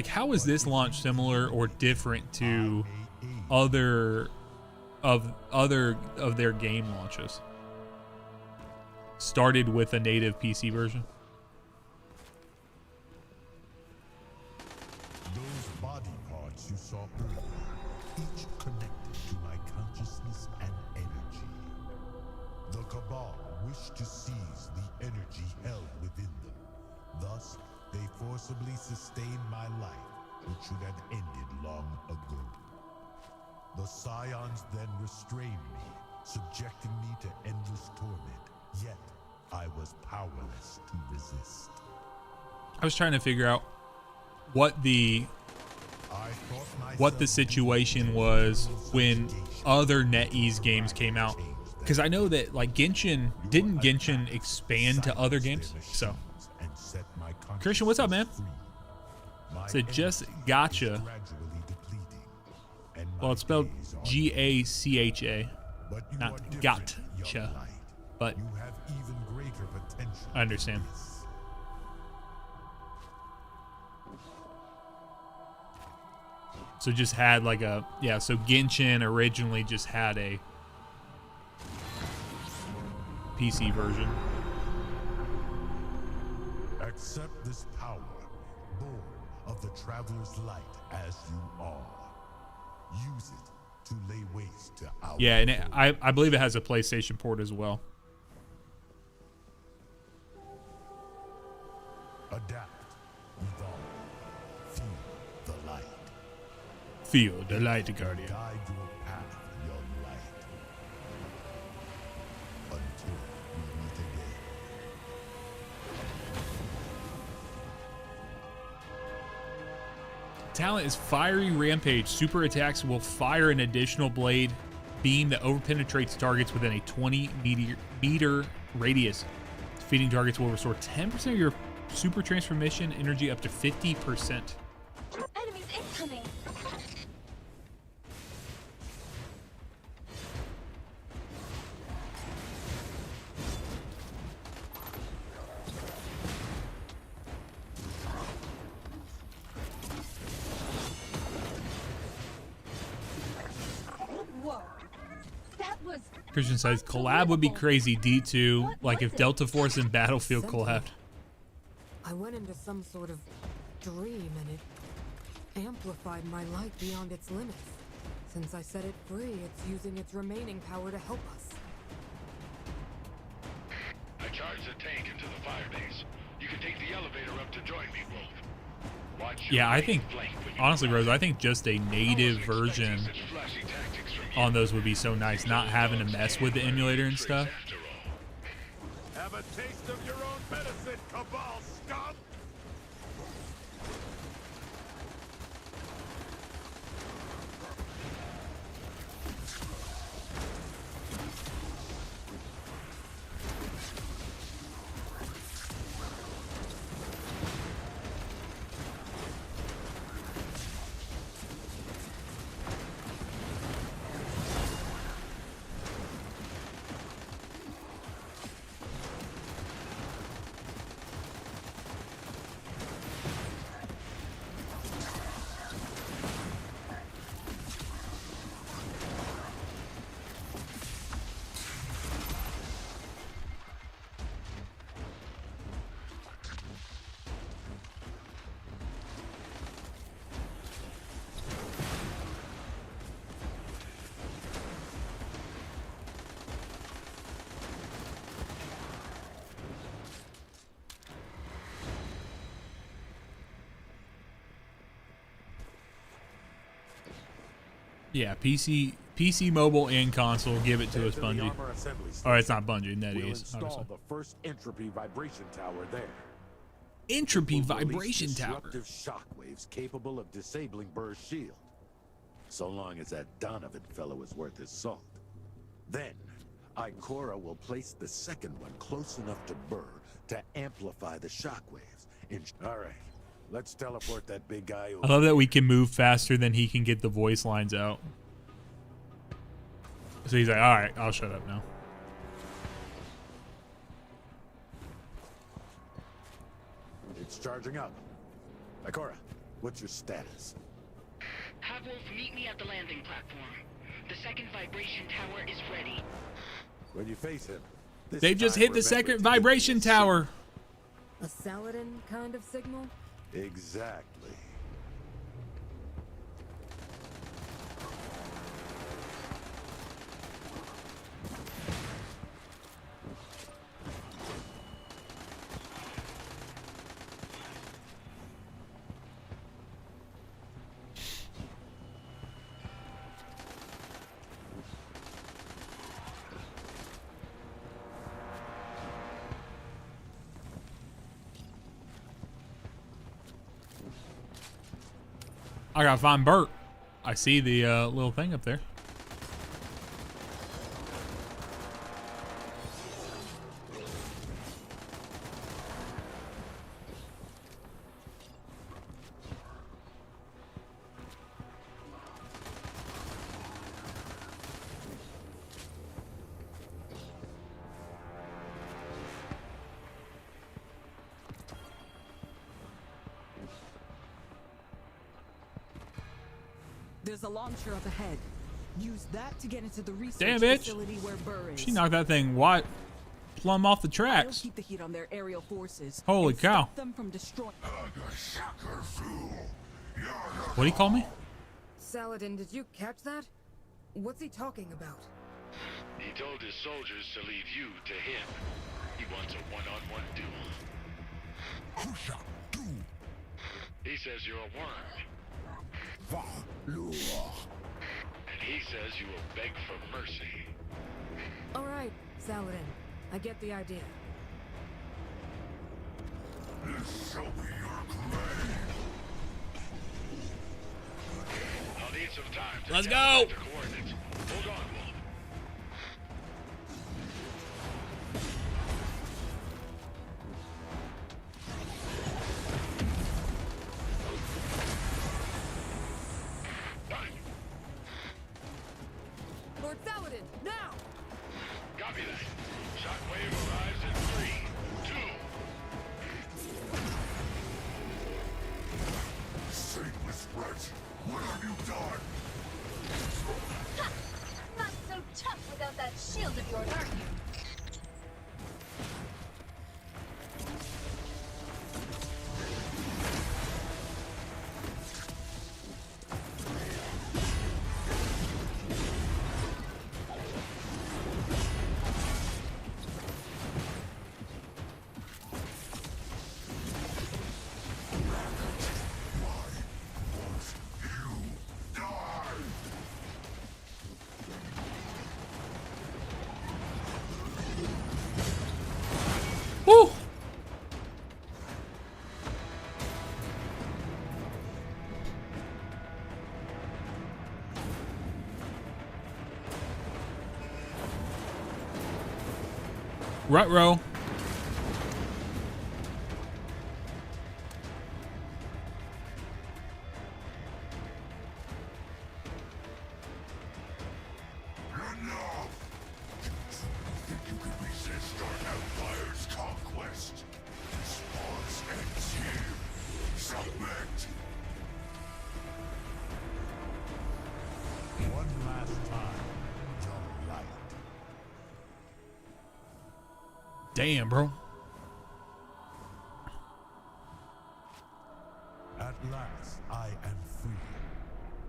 how is this launch similar or different to other of their game launches? Started with a native PC version. Those body parts you saw earlier, each connected to my consciousness and energy. The Cabal wished to seize the energy held within them. Thus, they forcibly sustained my life, which should have ended long ago. The Scions then restrained me, subjecting me to endless torment, yet I was powerless to resist. I was trying to figure out what the situation was when other NetEase games came out, because I know that didn't Genshin expand to other games? So, Christian, what's up, man? So just gotcha. Well, it's spelled Gacha, not gotcha, but I understand. So just had so Genshin originally just had a PC version. Accept this power, born of the Traveler's light as you are. Use it to lay waste to our Yeah, and I believe it has a PlayStation port as well. Adapt, evolve, feel the light. Feel the light, Guardian. Guide your path, young light. Until we meet again. Talent is Fiery Rampage. Super attacks will fire an additional blade beam that overpenetrates targets within a 20-meter radius. Defeating targets will restore 10% of your super transformation energy up to 50%. Enemies incoming! Whoa. That was... Christian says collab would be crazy. D2, like if Delta Force and Battlefield collabed. I went into some sort of dream and it amplified my light beyond its limits. Since I set it free, it's using its remaining power to help us. I charged the tank into the firebase. You can take the elevator up to join me, Wolf. Watch your Yeah, I right think, flank when you honestly, fire. Rose, I think just a native version Such flashy tactics from you. on those would be so nice. Not having to mess with the emulator and stuff. After all. Have a taste of your own medicine, Cabal scum! Yeah, PC, mobile, and console. Give it to us, Head the Bungie. armor assembly Oh, it's station. not Bungie. We'll NetEase, install obviously. the first entropy vibration tower there. Entropy It will release vibration tower. disruptive shockwaves capable of disabling Burr's shield. So long as that Donovan fellow is worth his salt. Then, Ikora will place the second one close enough to Burr to amplify the shockwaves. All right, let's teleport that big guy over. I love that we can move faster than he can get the voice lines out. So he's like, all right, I'll shut up now. It's charging up. Ikora, what's your status? Have Wolf meet me at the landing platform. The second vibration tower is ready. When you face him, this They've just time hit the remember second to give vibration me a tower. A Saladin kind of signal? signal. Exactly. I gotta find Bert. I see the little thing up there. There's a launcher up ahead. Use that to get into the research Damn, bitch. facility where Burr is. She knocked that thing what? Plumb off the I'll tracks. keep the heat on their aerial forces. Holy and cow. Stop them from destroying. What do you call me? Saladin, did you catch that? What's he talking about? He told his soldiers to leave you to him. He wants a one-on-one duel. He says you're a worm. And he says you will beg for mercy. Alright, Saladin. I get the idea. This shall be your grave. I'll need some time to Let's gather go. the coordinates. Hold on, Wolf. Lord Saladin, now! Copy that. Shockwave arrives in 3, 2. Shameless wretch, what have you done? Ha! Not so tough without that shield of yours, aren't you? Woo! Ruh-roh. Think you can resist our Empire's conquest? This pause ends here. Submit! One last time, young light. Damn, bro. At last, I am free.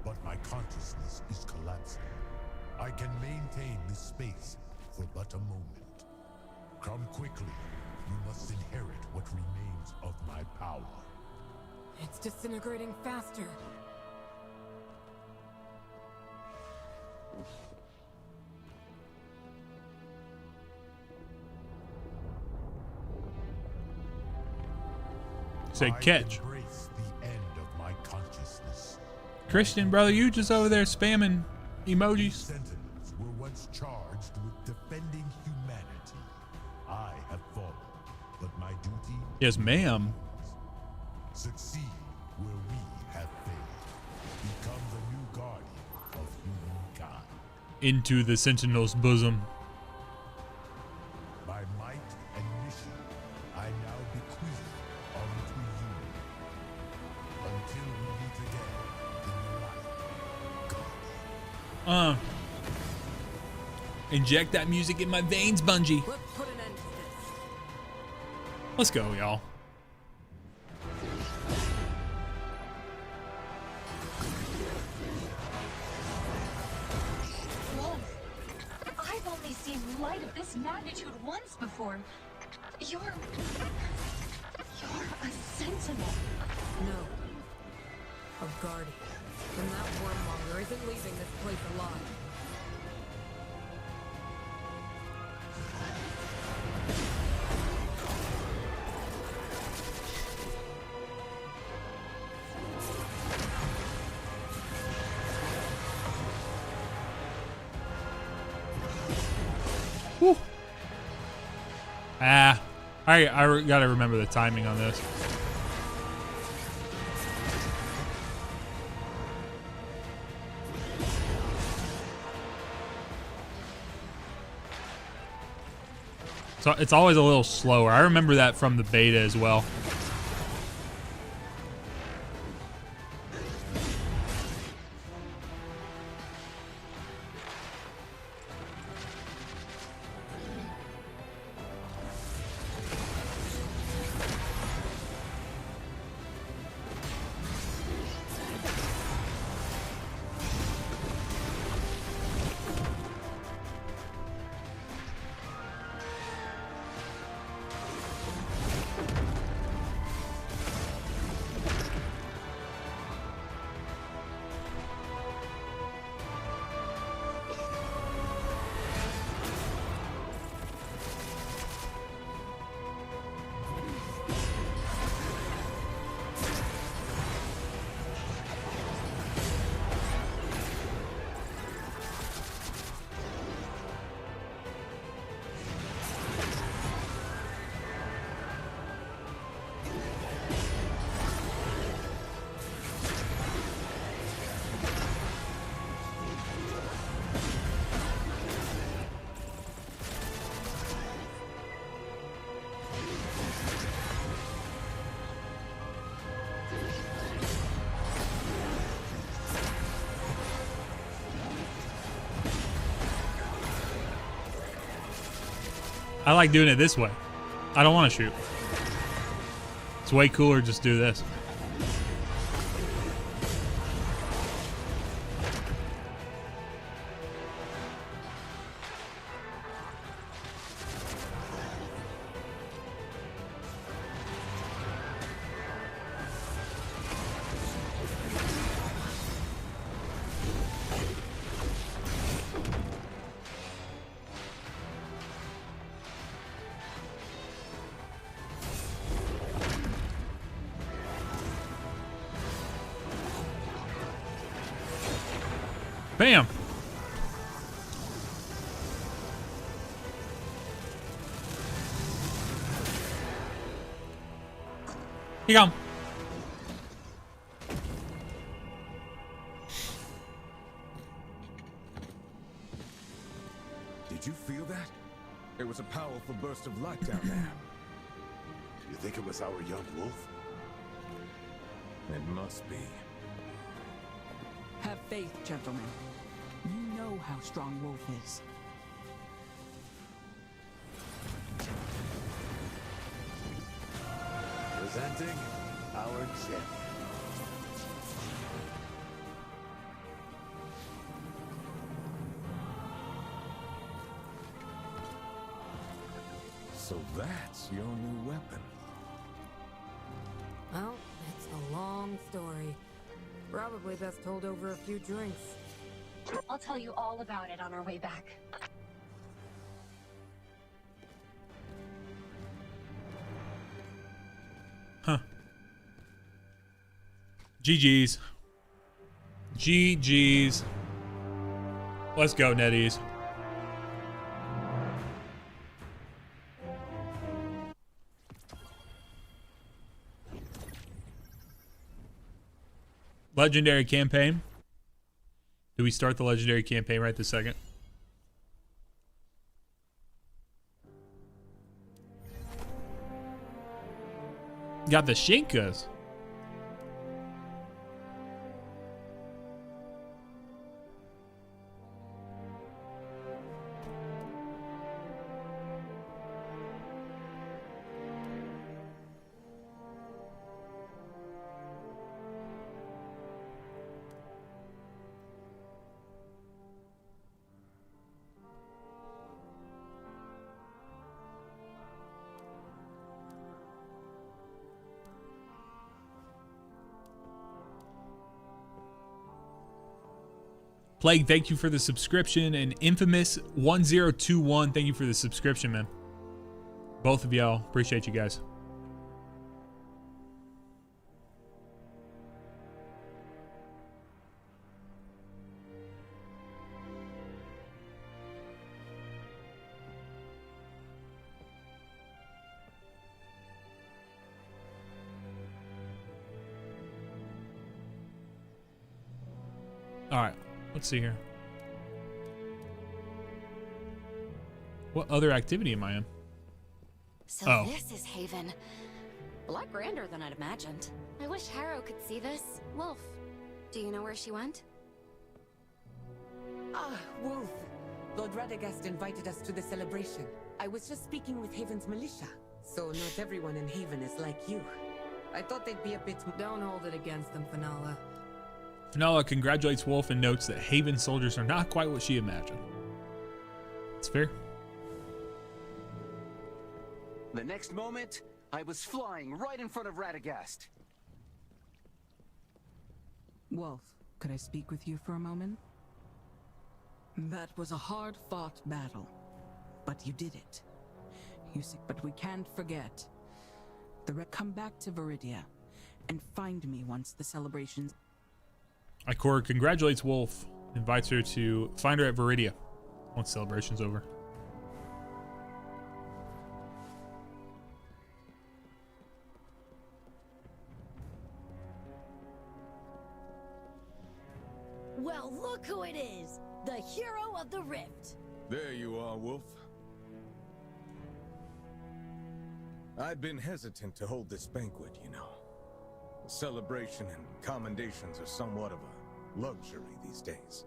But my consciousness is collapsing. I can maintain this space for but a moment. Come quickly. You must inherit what remains of my power. It's disintegrating faster. Say I catch. embrace the end of my consciousness. Christian, brother, you just over there spamming These emojis. sentinels were once charged with defending humanity. I have fallen, but my duty Yes, ma'am. succeed where we have failed. Become the new guardian of humankind. Into the Sentinel's bosom. By might and mission, I now bequeath unto you. Until we meet again in the light, guardian. Inject that music in my veins, Bungie. Let's put an end to this. Let's go, y'all. Whoa. I've only seen light of this magnitude once before. You're a sentinel. No. A guardian. And that warmonger isn't leaving this place alive. Whew. I gotta remember the timing on this. So it's always a little slower. I remember that from the beta as well. I like doing it this way. I don't want to shoot. It's way cooler to just do this. Bam! You go. Did you feel that? There was a powerful burst of light down there. You think it was our young wolf? It must be. Have faith, gentlemen. You know how strong Wolf is. Presenting our champion. So that's your new weapon. Well, it's a long story. Probably best told over a few drinks. I'll tell you all about it on our way back. Huh. GG's. GG's. Let's go, Netties. Legendary campaign. Do we start the legendary campaign right this second? Got the Shinkas. Plague, thank you for the subscription. And Infamous 1021, thank you for the subscription, man. Both of y'all. Appreciate you guys. All right. Let's see here. What other activity am I in? So this is Haven. A lot grander than I'd imagined. I wish Harrow could see this. Wolf, do you know where she went? Ah, Wolf. Lord Radagast invited us to the celebration. I was just speaking with Haven's militia. So not everyone in Haven is like you. I thought they'd be a bit... Don't hold it against them, Finala. Finala congratulates Wolf and notes that Haven soldiers are not quite what she imagined. It's fair. The next moment, I was flying right in front of Radagast. Wolf, could I speak with you for a moment? That was a hard-fought battle, but you did it. But we can't forget. Come back to Viridia and find me once the celebrations... Ikora congratulates Wolf, invites her to find her at Viridia once celebration's over. Well, look who it is! The hero of the Rift! There you are, Wolf. I'd been hesitant to hold this banquet, you know. The celebration and commendations are somewhat of a luxury these days.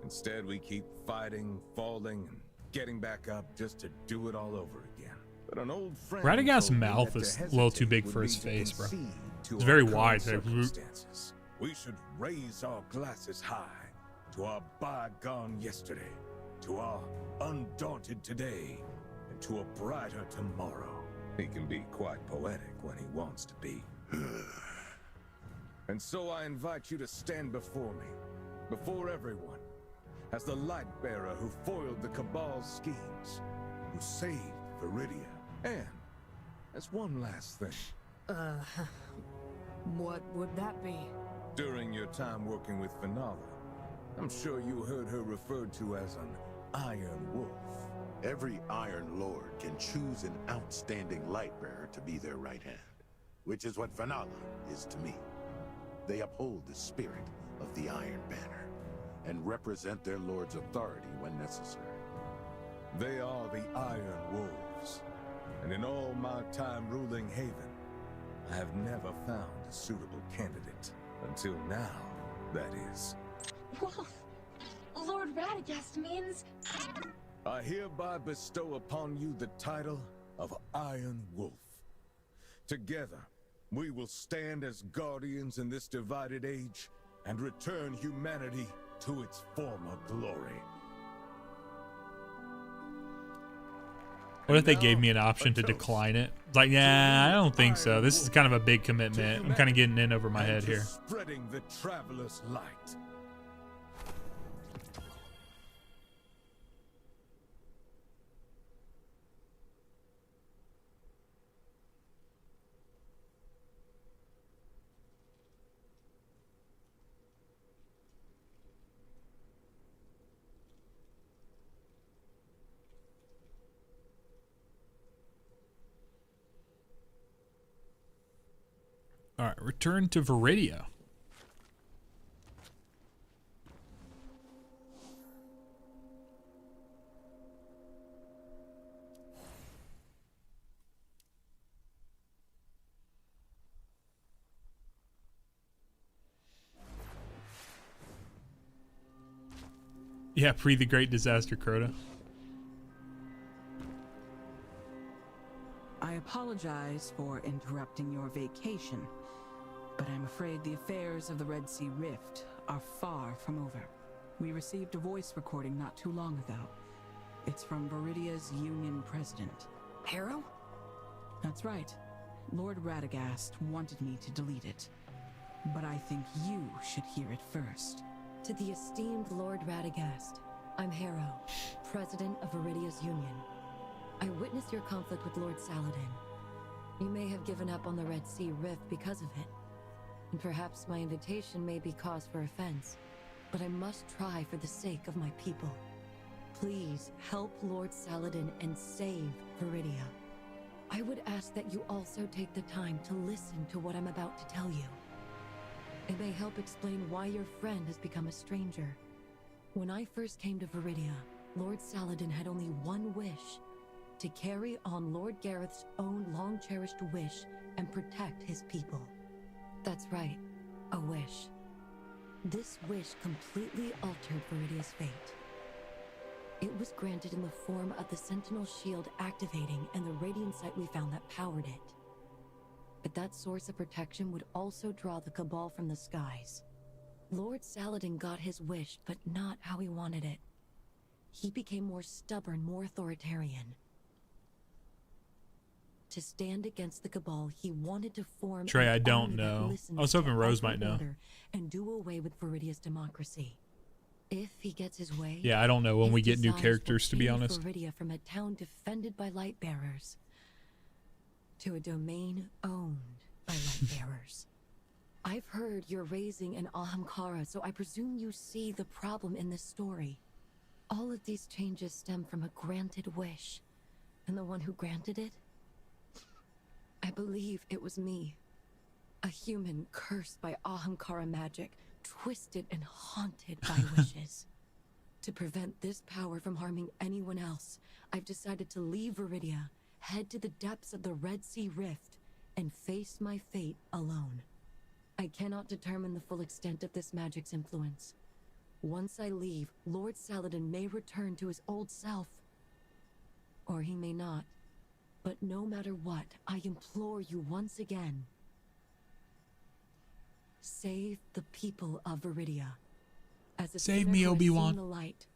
Instead, we keep fighting, falling, and getting back up just to do it all over again. But an old friend Radagast's told me mouth that is to a little too hesitate big would for his lead to face, bro. concede to It's our very current wide. circumstances. We should raise our glasses high to our bygone yesterday, to our undaunted today, and to a brighter tomorrow. He can be quite poetic when he wants to be. And so I invite you to stand before me, before everyone, as the light bearer who foiled the Cabal's schemes, who saved Viridia, and as one last thing. What would that be? During your time working with Finala, I'm sure you heard her referred to as an Iron Wolf. Every Iron Lord can choose an outstanding Lightbearer to be their right hand, which is what Finala is to me. They uphold the spirit of the Iron Banner, and represent their Lord's authority when necessary. They are the Iron Wolves, and in all my time ruling Haven, I have never found a suitable candidate. Until now, that is. Wolf! Lord Radagast means... I hereby bestow upon you the title of Iron Wolf. Together, we will stand as guardians in this divided age and return humanity to its former glory. What if they gave me an option to decline it? Like, yeah, I don't think so. This is kind of a big commitment. I'm kind of getting in over my head here. Spreading the traveler's light. All right, return to Viridia. Yeah, pre the Great Disaster, Crota. I apologize for interrupting your vacation, but I'm afraid the affairs of the Red Sea Rift are far from over. We received a voice recording not too long ago. It's from Viridia's Union President. Harrow? That's right. Lord Radagast wanted me to delete it, but I think you should hear it first. To the esteemed Lord Radagast, I'm Harrow, President of Viridia's Union. I witnessed your conflict with Lord Saladin. You may have given up on the Red Sea Rift because of it, and perhaps my invitation may be cause for offense, but I must try for the sake of my people. Please help Lord Saladin and save Viridia. I would ask that you also take the time to listen to what I'm about to tell you. It may help explain why your friend has become a stranger. When I first came to Viridia, Lord Saladin had only one wish: to carry on Lord Gareth's own long-cherished wish and protect his people. That's right, a wish. This wish completely altered Viridia's fate. It was granted in the form of the Sentinel Shield activating and the radiant sight we found that powered it. But that source of protection would also draw the Cabal from the skies. Lord Saladin got his wish, but not how he wanted it. He became more stubborn, more authoritarian. To stand against the Cabal, he wanted to form Trey, an I don't army that know. listens I was hoping to Rose every might know. order and do away with Viridia's democracy. If he gets his way, Yeah, I don't know when his we get new desires will characters, to be change honest. Viridia from a town defended by light bearers to a domain owned by light bearers. I've heard you're raising an Ahamkara, so I presume you see the problem in this story. All of these changes stem from a granted wish, and the one who granted it? I believe it was me. A human cursed by Ahamkara magic, twisted and haunted by wishes. To prevent this power from harming anyone else, I've decided to leave Viridia, head to the depths of the Red Sea Rift, and face my fate alone. I cannot determine the full extent of this magic's influence. Once I leave, Lord Saladin may return to his old self, or he may not. But no matter what, I implore you once again. Save the people of Viridia. As a Save sinner me, who has Obi-Wan. seen the light,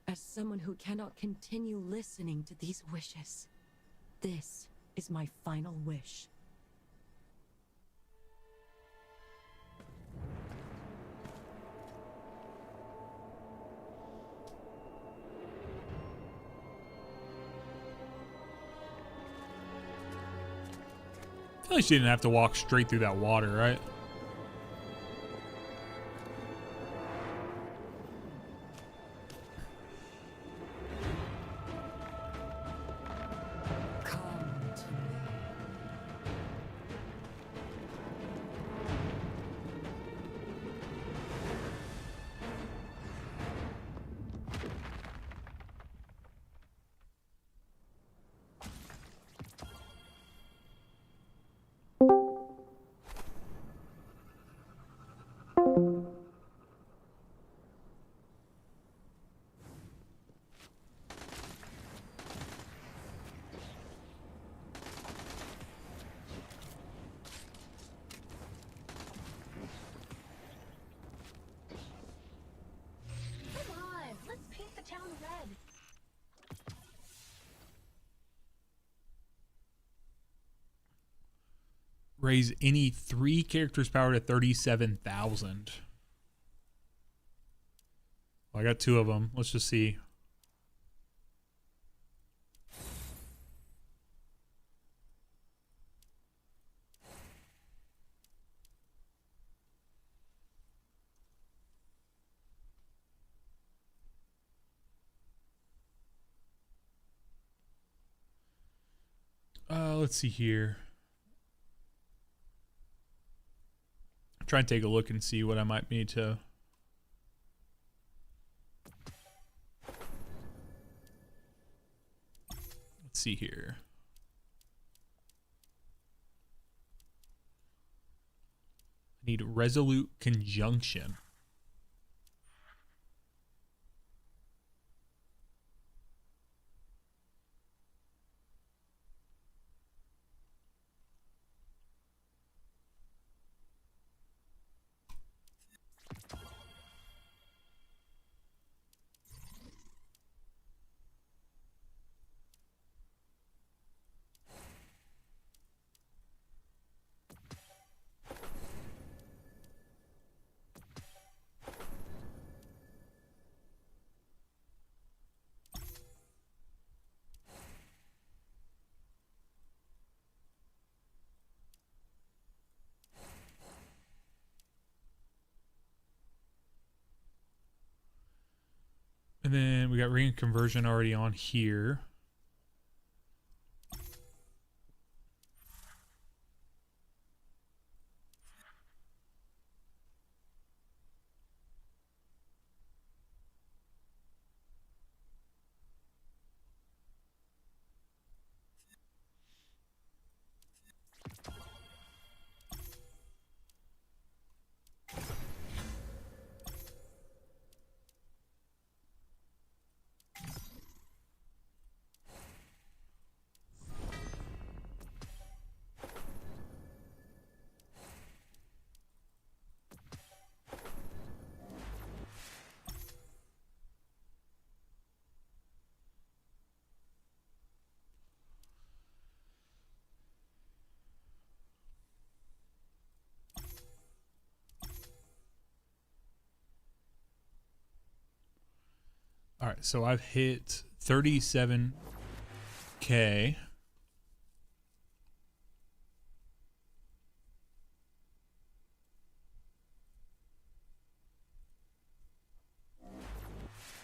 as someone who cannot continue listening to these wishes, this is my final wish. I feel like she didn't have to walk straight through that water, right? Come on, let's paint the town red. Raise any 3 characters' power to 37,000. Well, I got 2 of them. Let's just see. Let's see here. Try and take a look and see what I might need to. Let's see here. I need resolute conjunction. And then we got ring conversion already on here. All right, so I've hit 37K.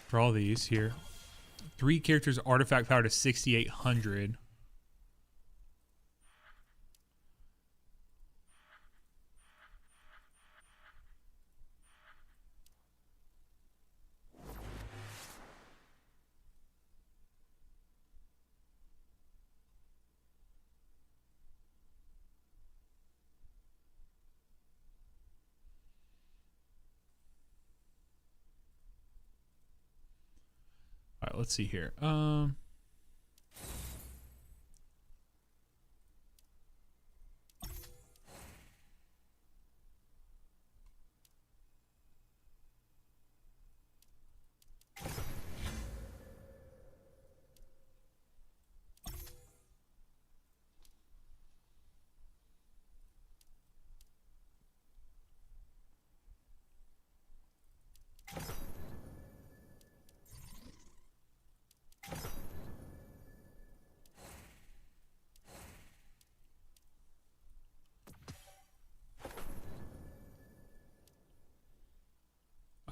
For all these here. 3 characters artifact power to 6,800. All right, let's see here.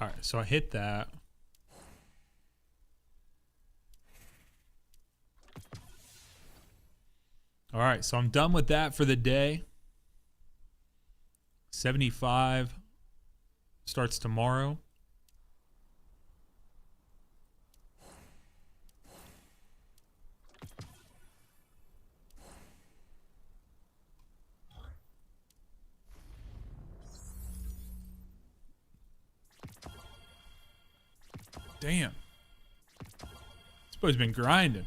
All right, so I hit that. All right, so I'm done with that for the day. 75 starts tomorrow. Damn. This boy's been grinding.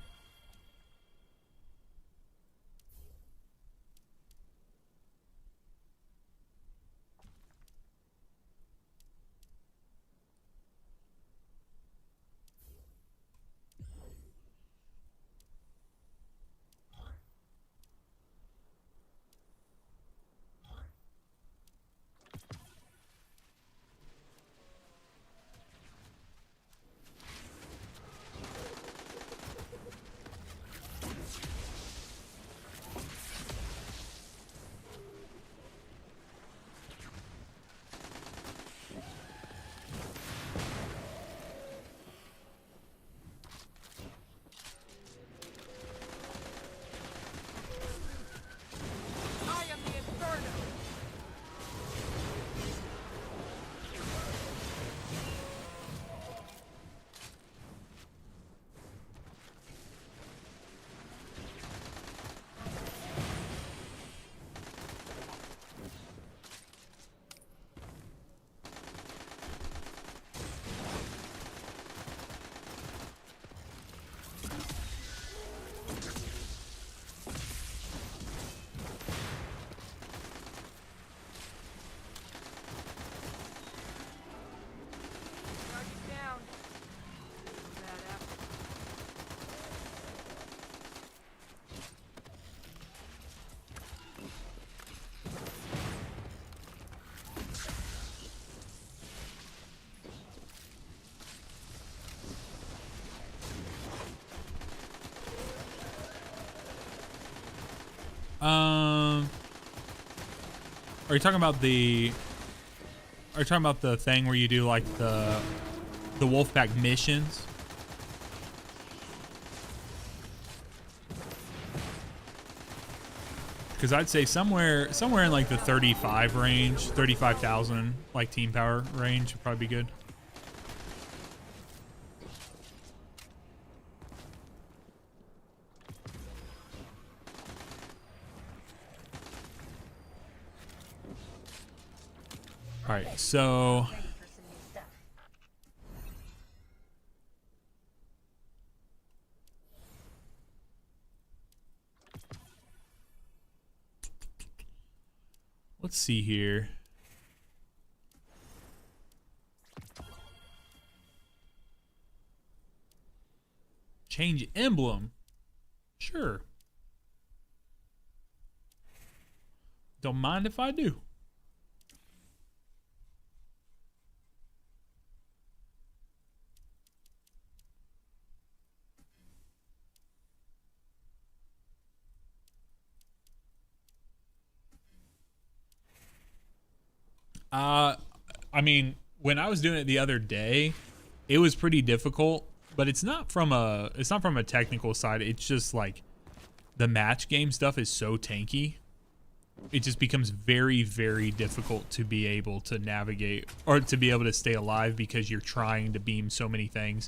Are you talking about the? Are you talking about the thing where you do like the Wolfpack missions? Because I'd say somewhere in like the 35 range, 35,000 like team power range would probably be good. All right, so let's see here. Change emblem. Sure. Don't mind if I do. I mean, when I was doing it the other day, it was pretty difficult, but it's not from a technical side. It's just like the match game stuff is so tanky. It just becomes very, very difficult to be able to navigate or to be able to stay alive because you're trying to beam so many things.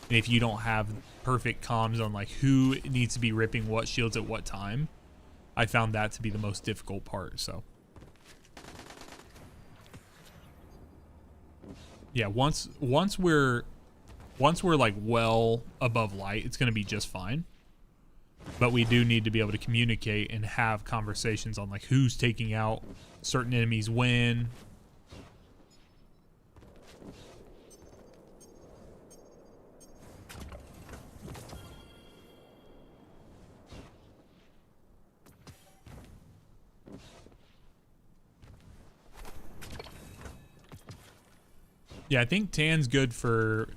And if you don't have perfect comms on like who needs to be ripping what shields at what time, I found that to be the most difficult part. So yeah, once we're like well above light, it's gonna be just fine. But we do need to be able to communicate and have conversations on like who's taking out certain enemies when. Yeah, I think Tan's good for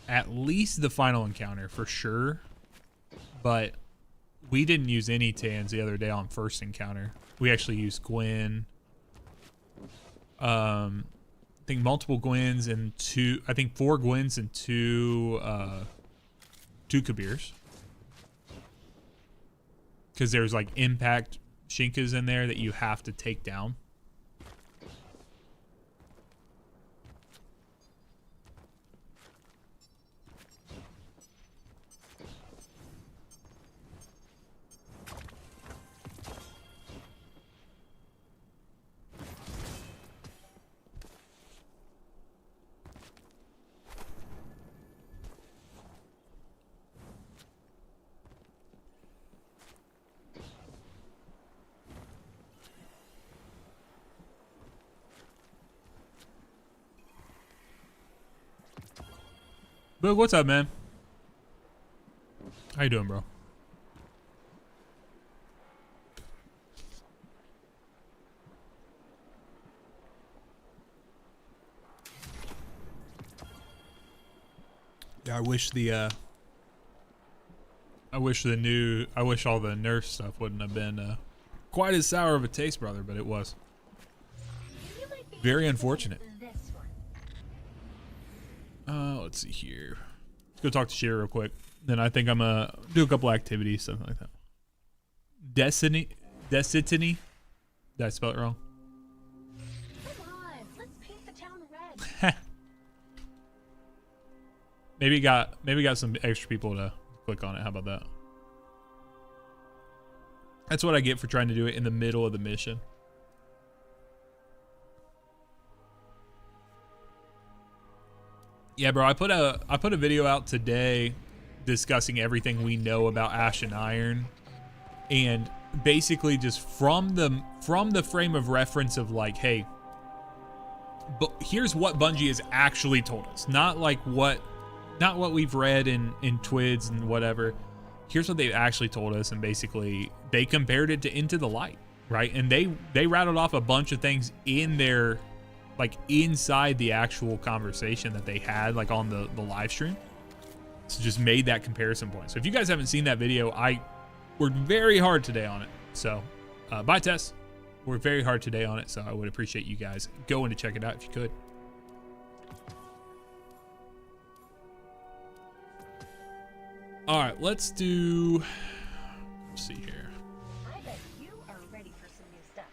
at least the final encounter for sure. But we didn't use any Tans the other day on first encounter. We actually used Gwen, think multiple Gwens and two. I think 4 Gwens and two Kabirs. Because there's like impact Shinkas in there that you have to take down. Boog, what's up, man? How you doing, bro? Yeah, I wish all the Nerf stuff wouldn't have been quite as sour of a taste, brother, but it was. Very unfortunate. Let's see here. Let's go talk to Shira real quick. Then I think I'm gonna do a couple activities, something like that. Destiny? Did I spell it wrong? Come on, let's paint the town red. maybe got some extra people to click on it. How about that? That's what I get for trying to do it in the middle of the mission. Yeah, bro, I put a video out today discussing everything we know about Ash and Iron, and basically just from the frame of reference of like, hey, but here's what Bungie has actually told us, not what we've read in Twids and whatever. Here's what they've actually told us, and basically they compared it to Into the Light, right? And they rattled off a bunch of things in their, like, inside the actual conversation that they had, like, on the live stream. So just made that comparison point. So if you guys haven't seen that video, I worked very hard today on it. So bye, Tess. Worked very hard today on it, so I would appreciate you guys going to check it out if you could. All right, let's see here. I bet you are ready for some new stuff.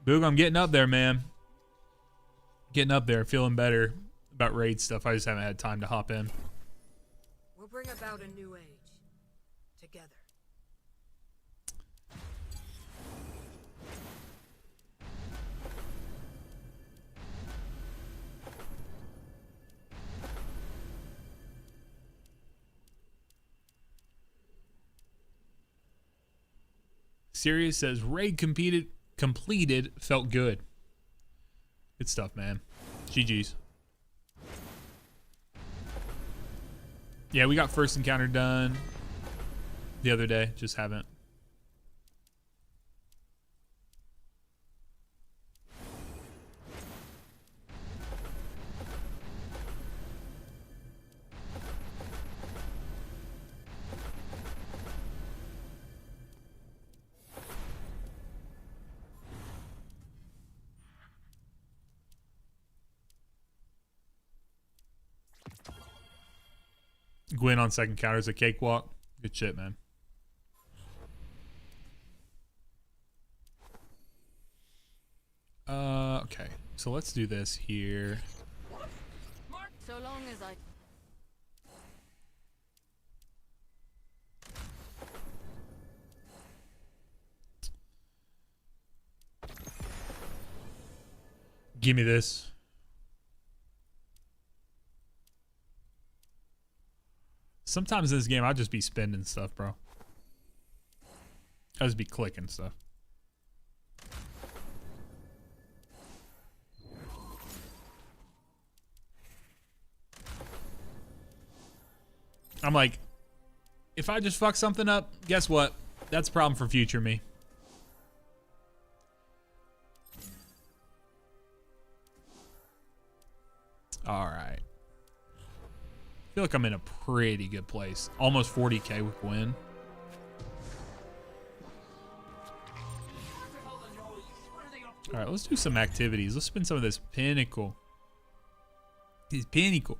Boog, I'm getting up there, man. Getting up there, feeling better about raid stuff. I just haven't had time to hop in. We'll bring about a new age. Together. Sirius says raid completed, felt good. Good stuff, man. GG's. Yeah, we got first encounter done the other day. Just haven't. Gwen on second counter is a cakewalk. Good shit, man. Okay. So let's do this here. So long as I... Give me this. Sometimes in this game, I'll just be spending stuff, bro. I'll just be clicking stuff. I'm like, if I just fuck something up, guess what? That's a problem for future me. All right. I feel like I'm in a pretty good place. Almost 40k with Gwen. All right, let's do some activities. Let's spin some of this pinnacle. This pinnacle.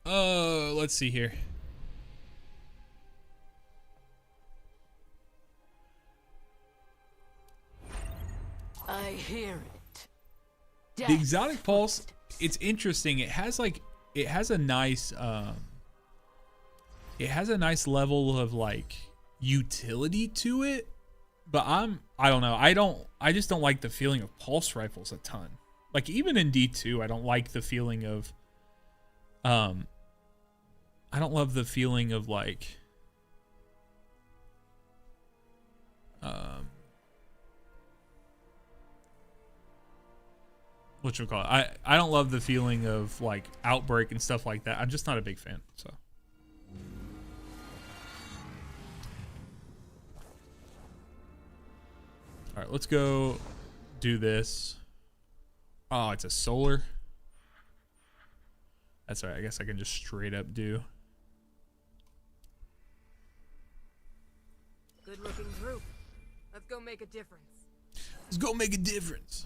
Let's see here. I hear it. The exotic pulse, it's interesting. It has a nice level of like utility to it, but I don't know. I just don't like the feeling of pulse rifles a ton. Like even in D2, I don't like the feeling of I don't love the feeling of like what you call it? I don't love the feeling of like outbreak and stuff like that. I'm just not a big fan. So all right, let's go do this. Oh, it's a solar. That's all right. I guess I can just straight up do. Good looking group. Let's go make a difference. Let's go make a difference.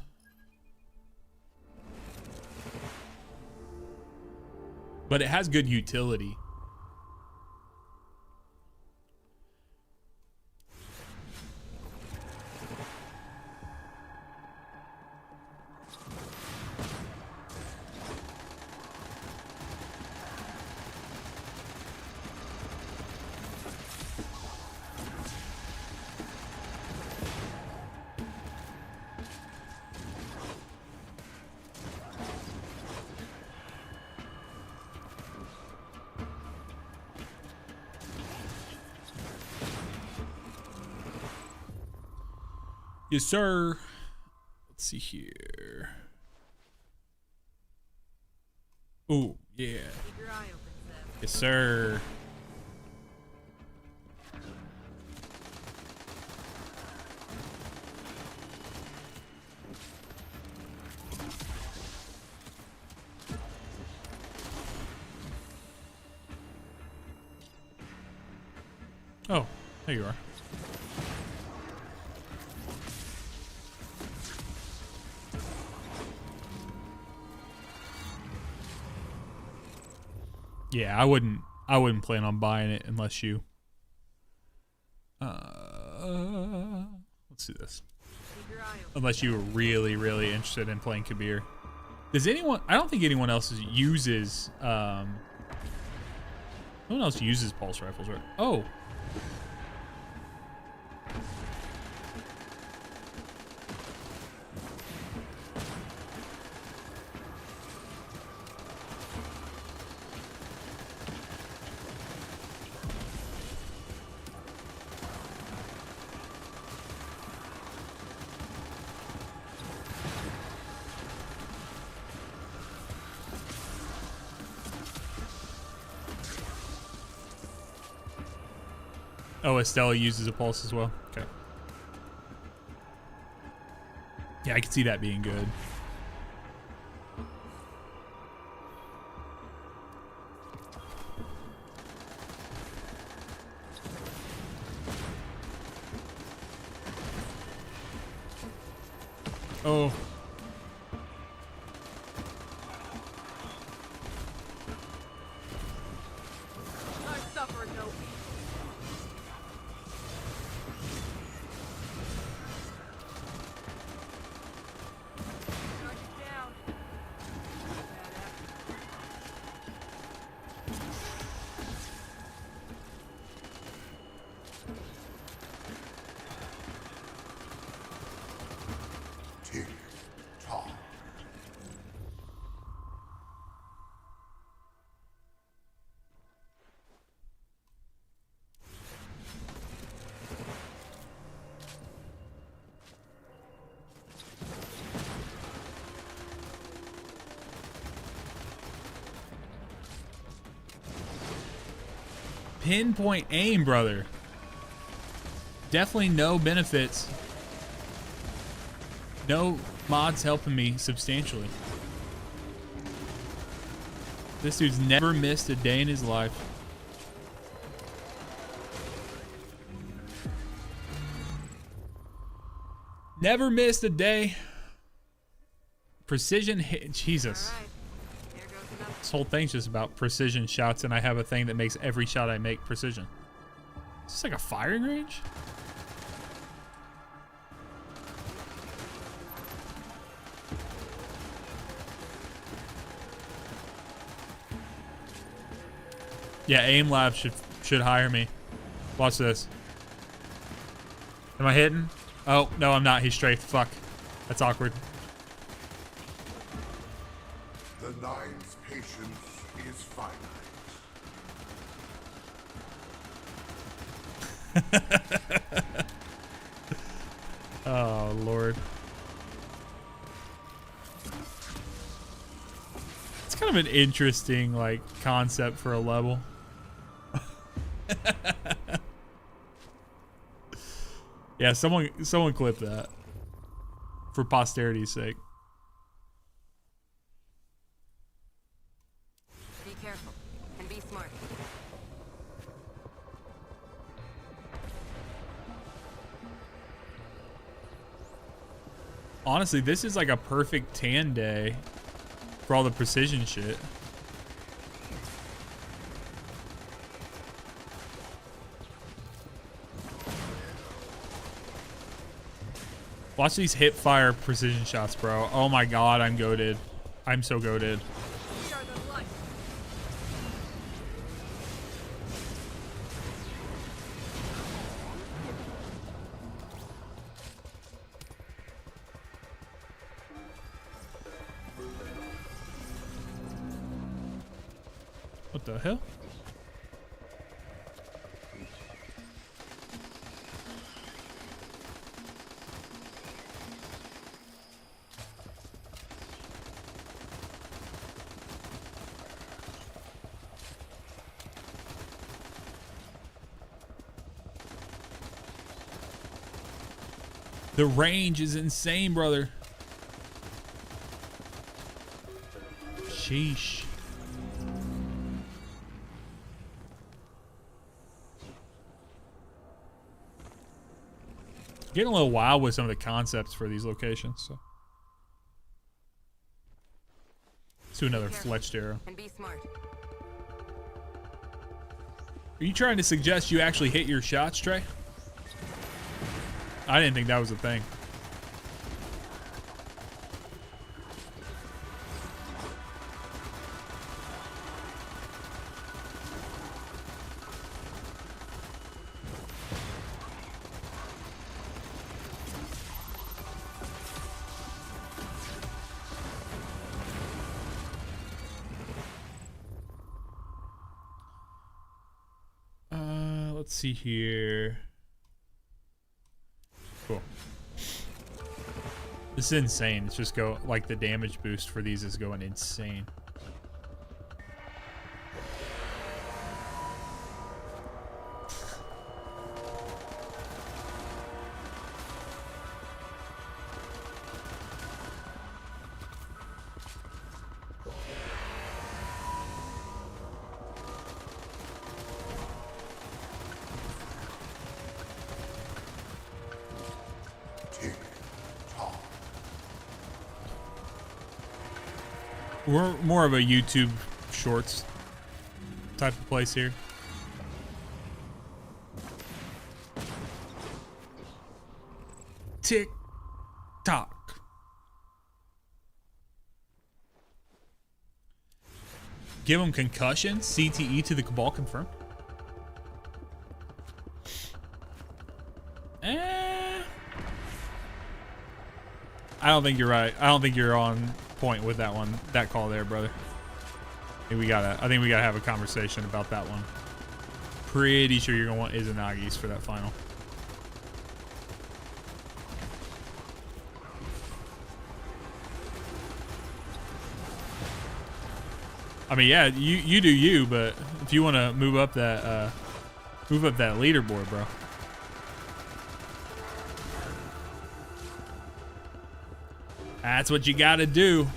But it has good utility. Yes, sir. Let's see here. Oh, yeah. Keep your eye open, Seth. Yes, sir. Oh, there you are. Yeah, I wouldn't plan on buying it unless you let's do this. Unless you were really, really interested in playing Kabir. Does anyone, I don't think anyone else uses no one else uses pulse rifles, right? Oh. Oh, Estella uses a pulse as well. Okay. Yeah, I can see that being good. Oh. I suffer no peace. Pinpoint aim, brother. Definitely no benefits. No mods helping me substantially. This dude's never missed a day in his life. Never missed a day. Precision hit. Jesus. This whole thing's just about precision shots, and I have a thing that makes every shot I make precision. Is this like a firing range? Yeah, Aim Lab should hire me. Watch this. Am I hitting? Oh, no, I'm not. He's strafed. Fuck. That's awkward. The Nine's patience is finite. Oh, Lord. It's kind of an interesting, like, concept for a level. Yeah, someone clip that for posterity's sake. Be careful and be smart. Honestly, this is like a perfect tan day for all the precision shit. Watch these hip fire precision shots, bro. Oh my god, I'm goated. I'm so goated. What the hell? The range is insane, brother. Sheesh. Getting a little wild with some of the concepts for these locations. So. Let's do another fletched arrow. And be smart. Are you trying to suggest you actually hit your shots, Trey? I didn't think that was a thing. Let's see here. Cool. This is insane. It's just go like the damage boost for these is going insane. We're more of a YouTube shorts type of place here. Tick tock. Give him concussion. CTE to the Cabal confirmed. I don't think you're right. I don't think you're on point with that one, that call there, brother. I think we gotta have a conversation about that one. Pretty sure you're gonna want Izanagi's for that final. I mean, yeah, you do you, but if you want to move up that leaderboard, bro. That's what you gotta do.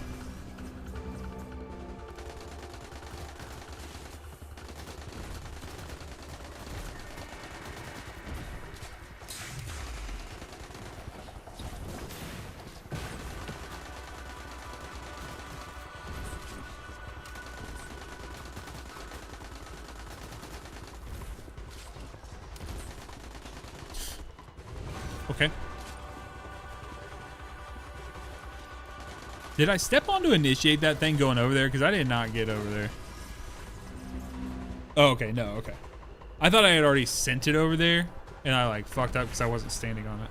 Okay. Did I step on to initiate that thing going over there? Because I did not get over there. Oh, okay. No, okay. I thought I had already sent it over there, and I like fucked up because I wasn't standing on it.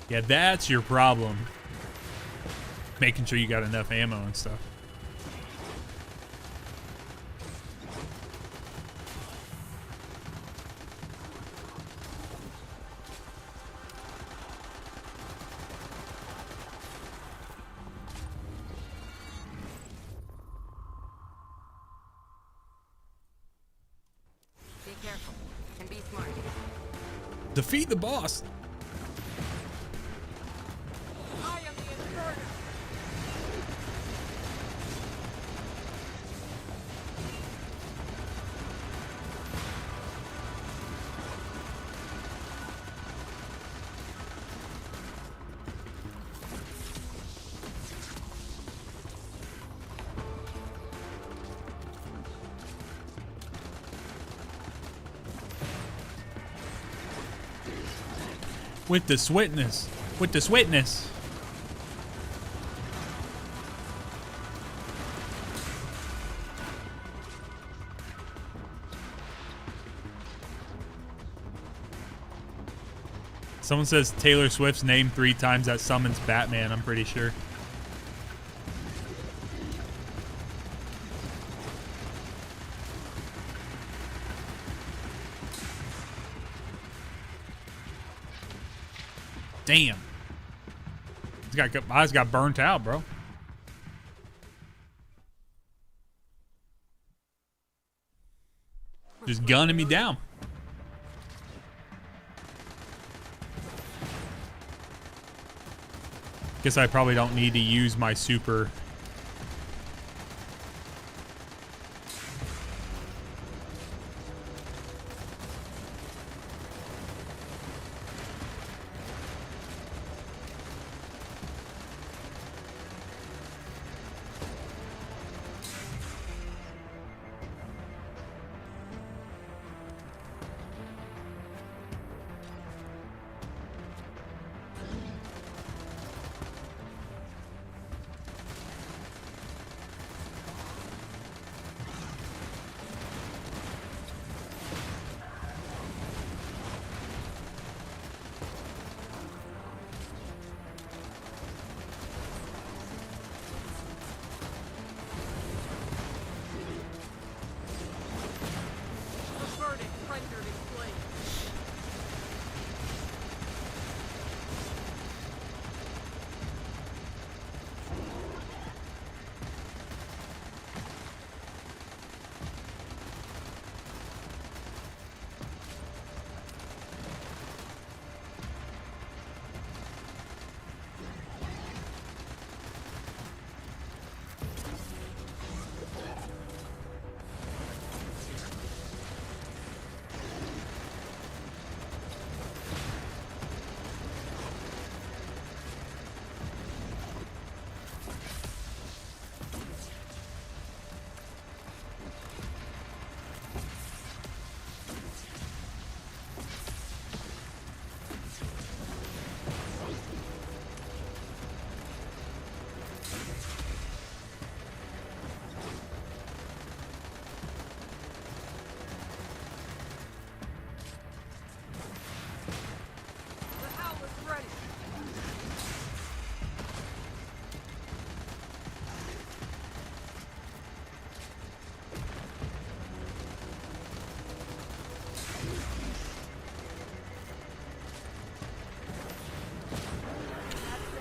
Yeah, that's your problem. Making sure you got enough ammo and stuff. Be careful and be smart. Defeat the boss. I am the Inferno. With the sweetness. With the sweetness. Someone says Taylor Swift's name 3 times, that summons Batman, I'm pretty sure. Damn. My eyes got burnt out, bro. Just gunning me down. Guess I probably don't need to use my super.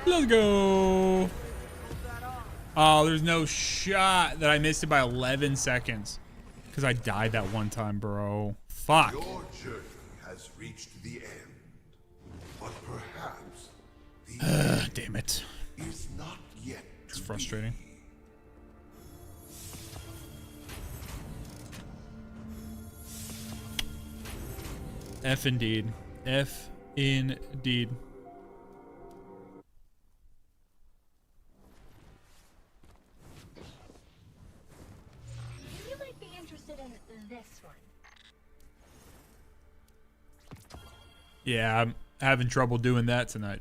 Let's go. Oh, there's no shot that I missed it by 11 seconds. Because I died that one time, bro. Fuck. Your journey has reached the end. But perhaps the damn it. Is not yet. It's frustrating. F indeed. F indeed. Yeah, I'm having trouble doing that tonight.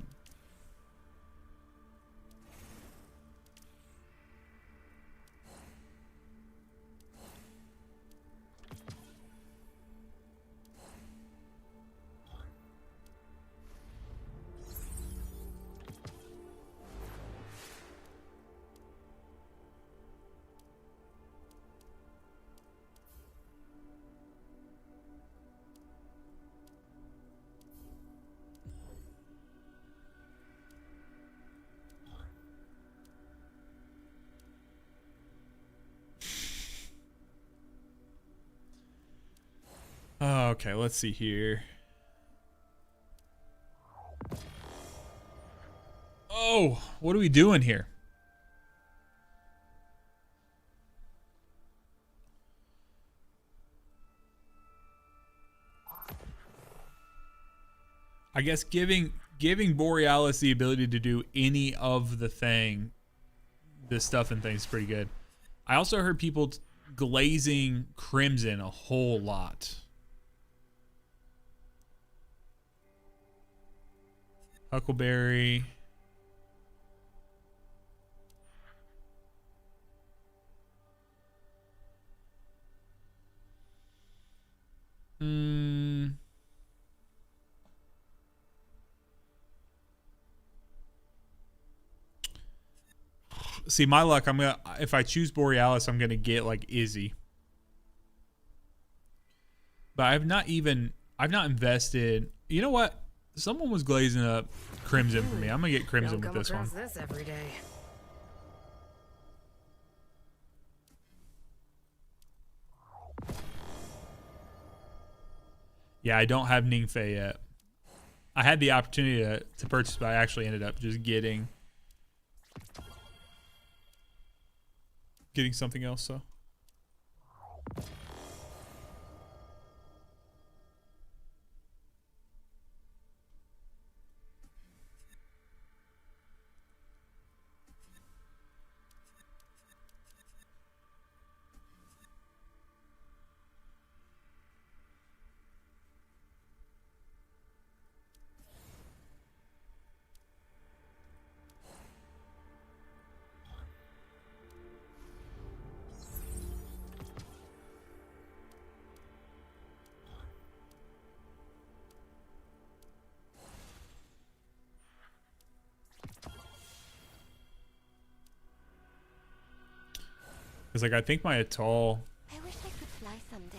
Okay, let's see here. Oh, what are we doing here? I guess giving Borealis the ability to do any of the stuff and things is pretty good. I also heard people glazing crimson a whole lot. Huckleberry. See, my luck, if I choose Borealis, I'm gonna get like Izzy. But I've not invested. You know what? Someone was glazing up crimson for me. I'm gonna get crimson with this one. This every day. Yeah, I don't have Ningfei yet. I had the opportunity to purchase, but I actually ended up just getting something else. So. Because, like, I think my atoll... I wish I could fly someday.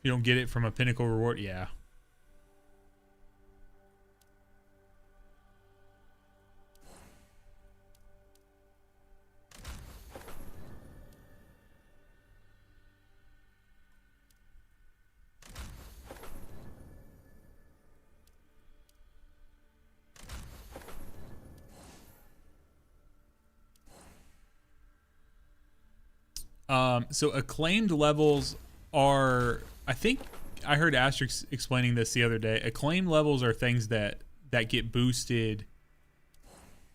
You don't get it from a pinnacle reward? Yeah. So acclaimed levels are, I think I heard Asterix explaining this the other day. Acclaimed levels are things that get boosted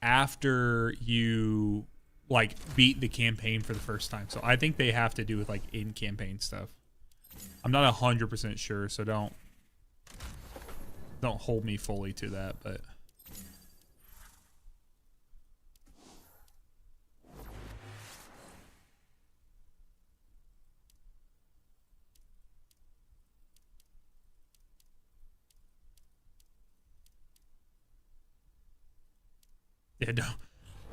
after you like beat the campaign for the first time. So I think they have to do with like in-campaign stuff. I'm not 100% sure, so don't hold me fully to that, but yeah,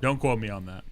don't quote me on that.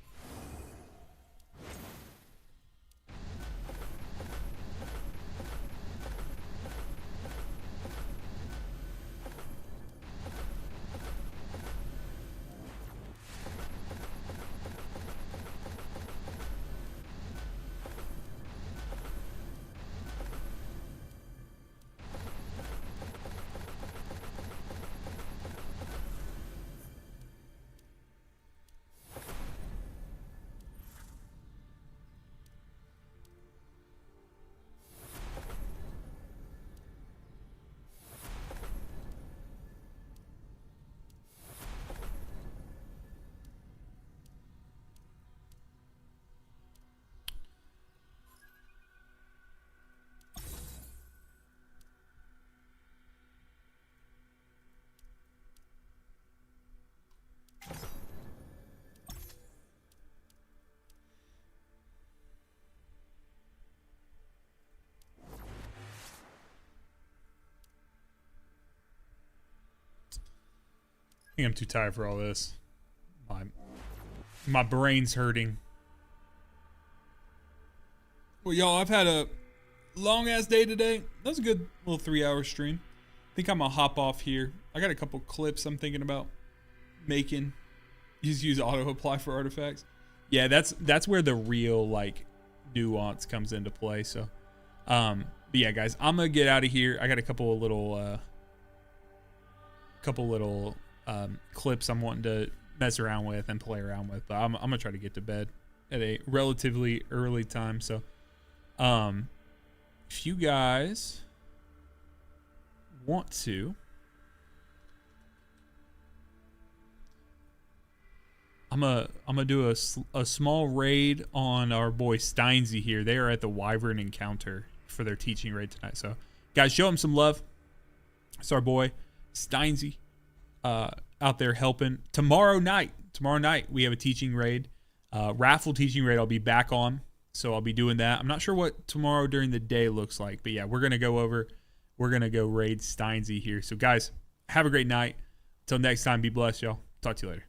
think I'm too tired for all this. My brain's hurting. Well, y'all, I've had a long ass day today. That was a good little 3-hour stream. I think I'm gonna hop off here. I got a couple clips I'm thinking about making. Just use auto apply for artifacts. Yeah, that's where the real like nuance comes into play. So, but yeah, guys, I'm gonna get out of here. I got a couple of little clips I'm wanting to mess around with and play around with, but I'm gonna try to get to bed at a relatively early time. So if you guys want to, I'm gonna do a small raid on our boy Steinsy here. They are at the Wyvern Encounter for their teaching raid tonight. So guys, show him some love. It's our boy Steinsy out there helping. Tomorrow night we have a teaching raid, raffle teaching raid. I'll be back on, so I'll be doing that. I'm not sure what tomorrow during the day looks like, but yeah, we're gonna go raid Steinsy here. So guys, have a great night. Until next time, be blessed, y'all. Talk to you later.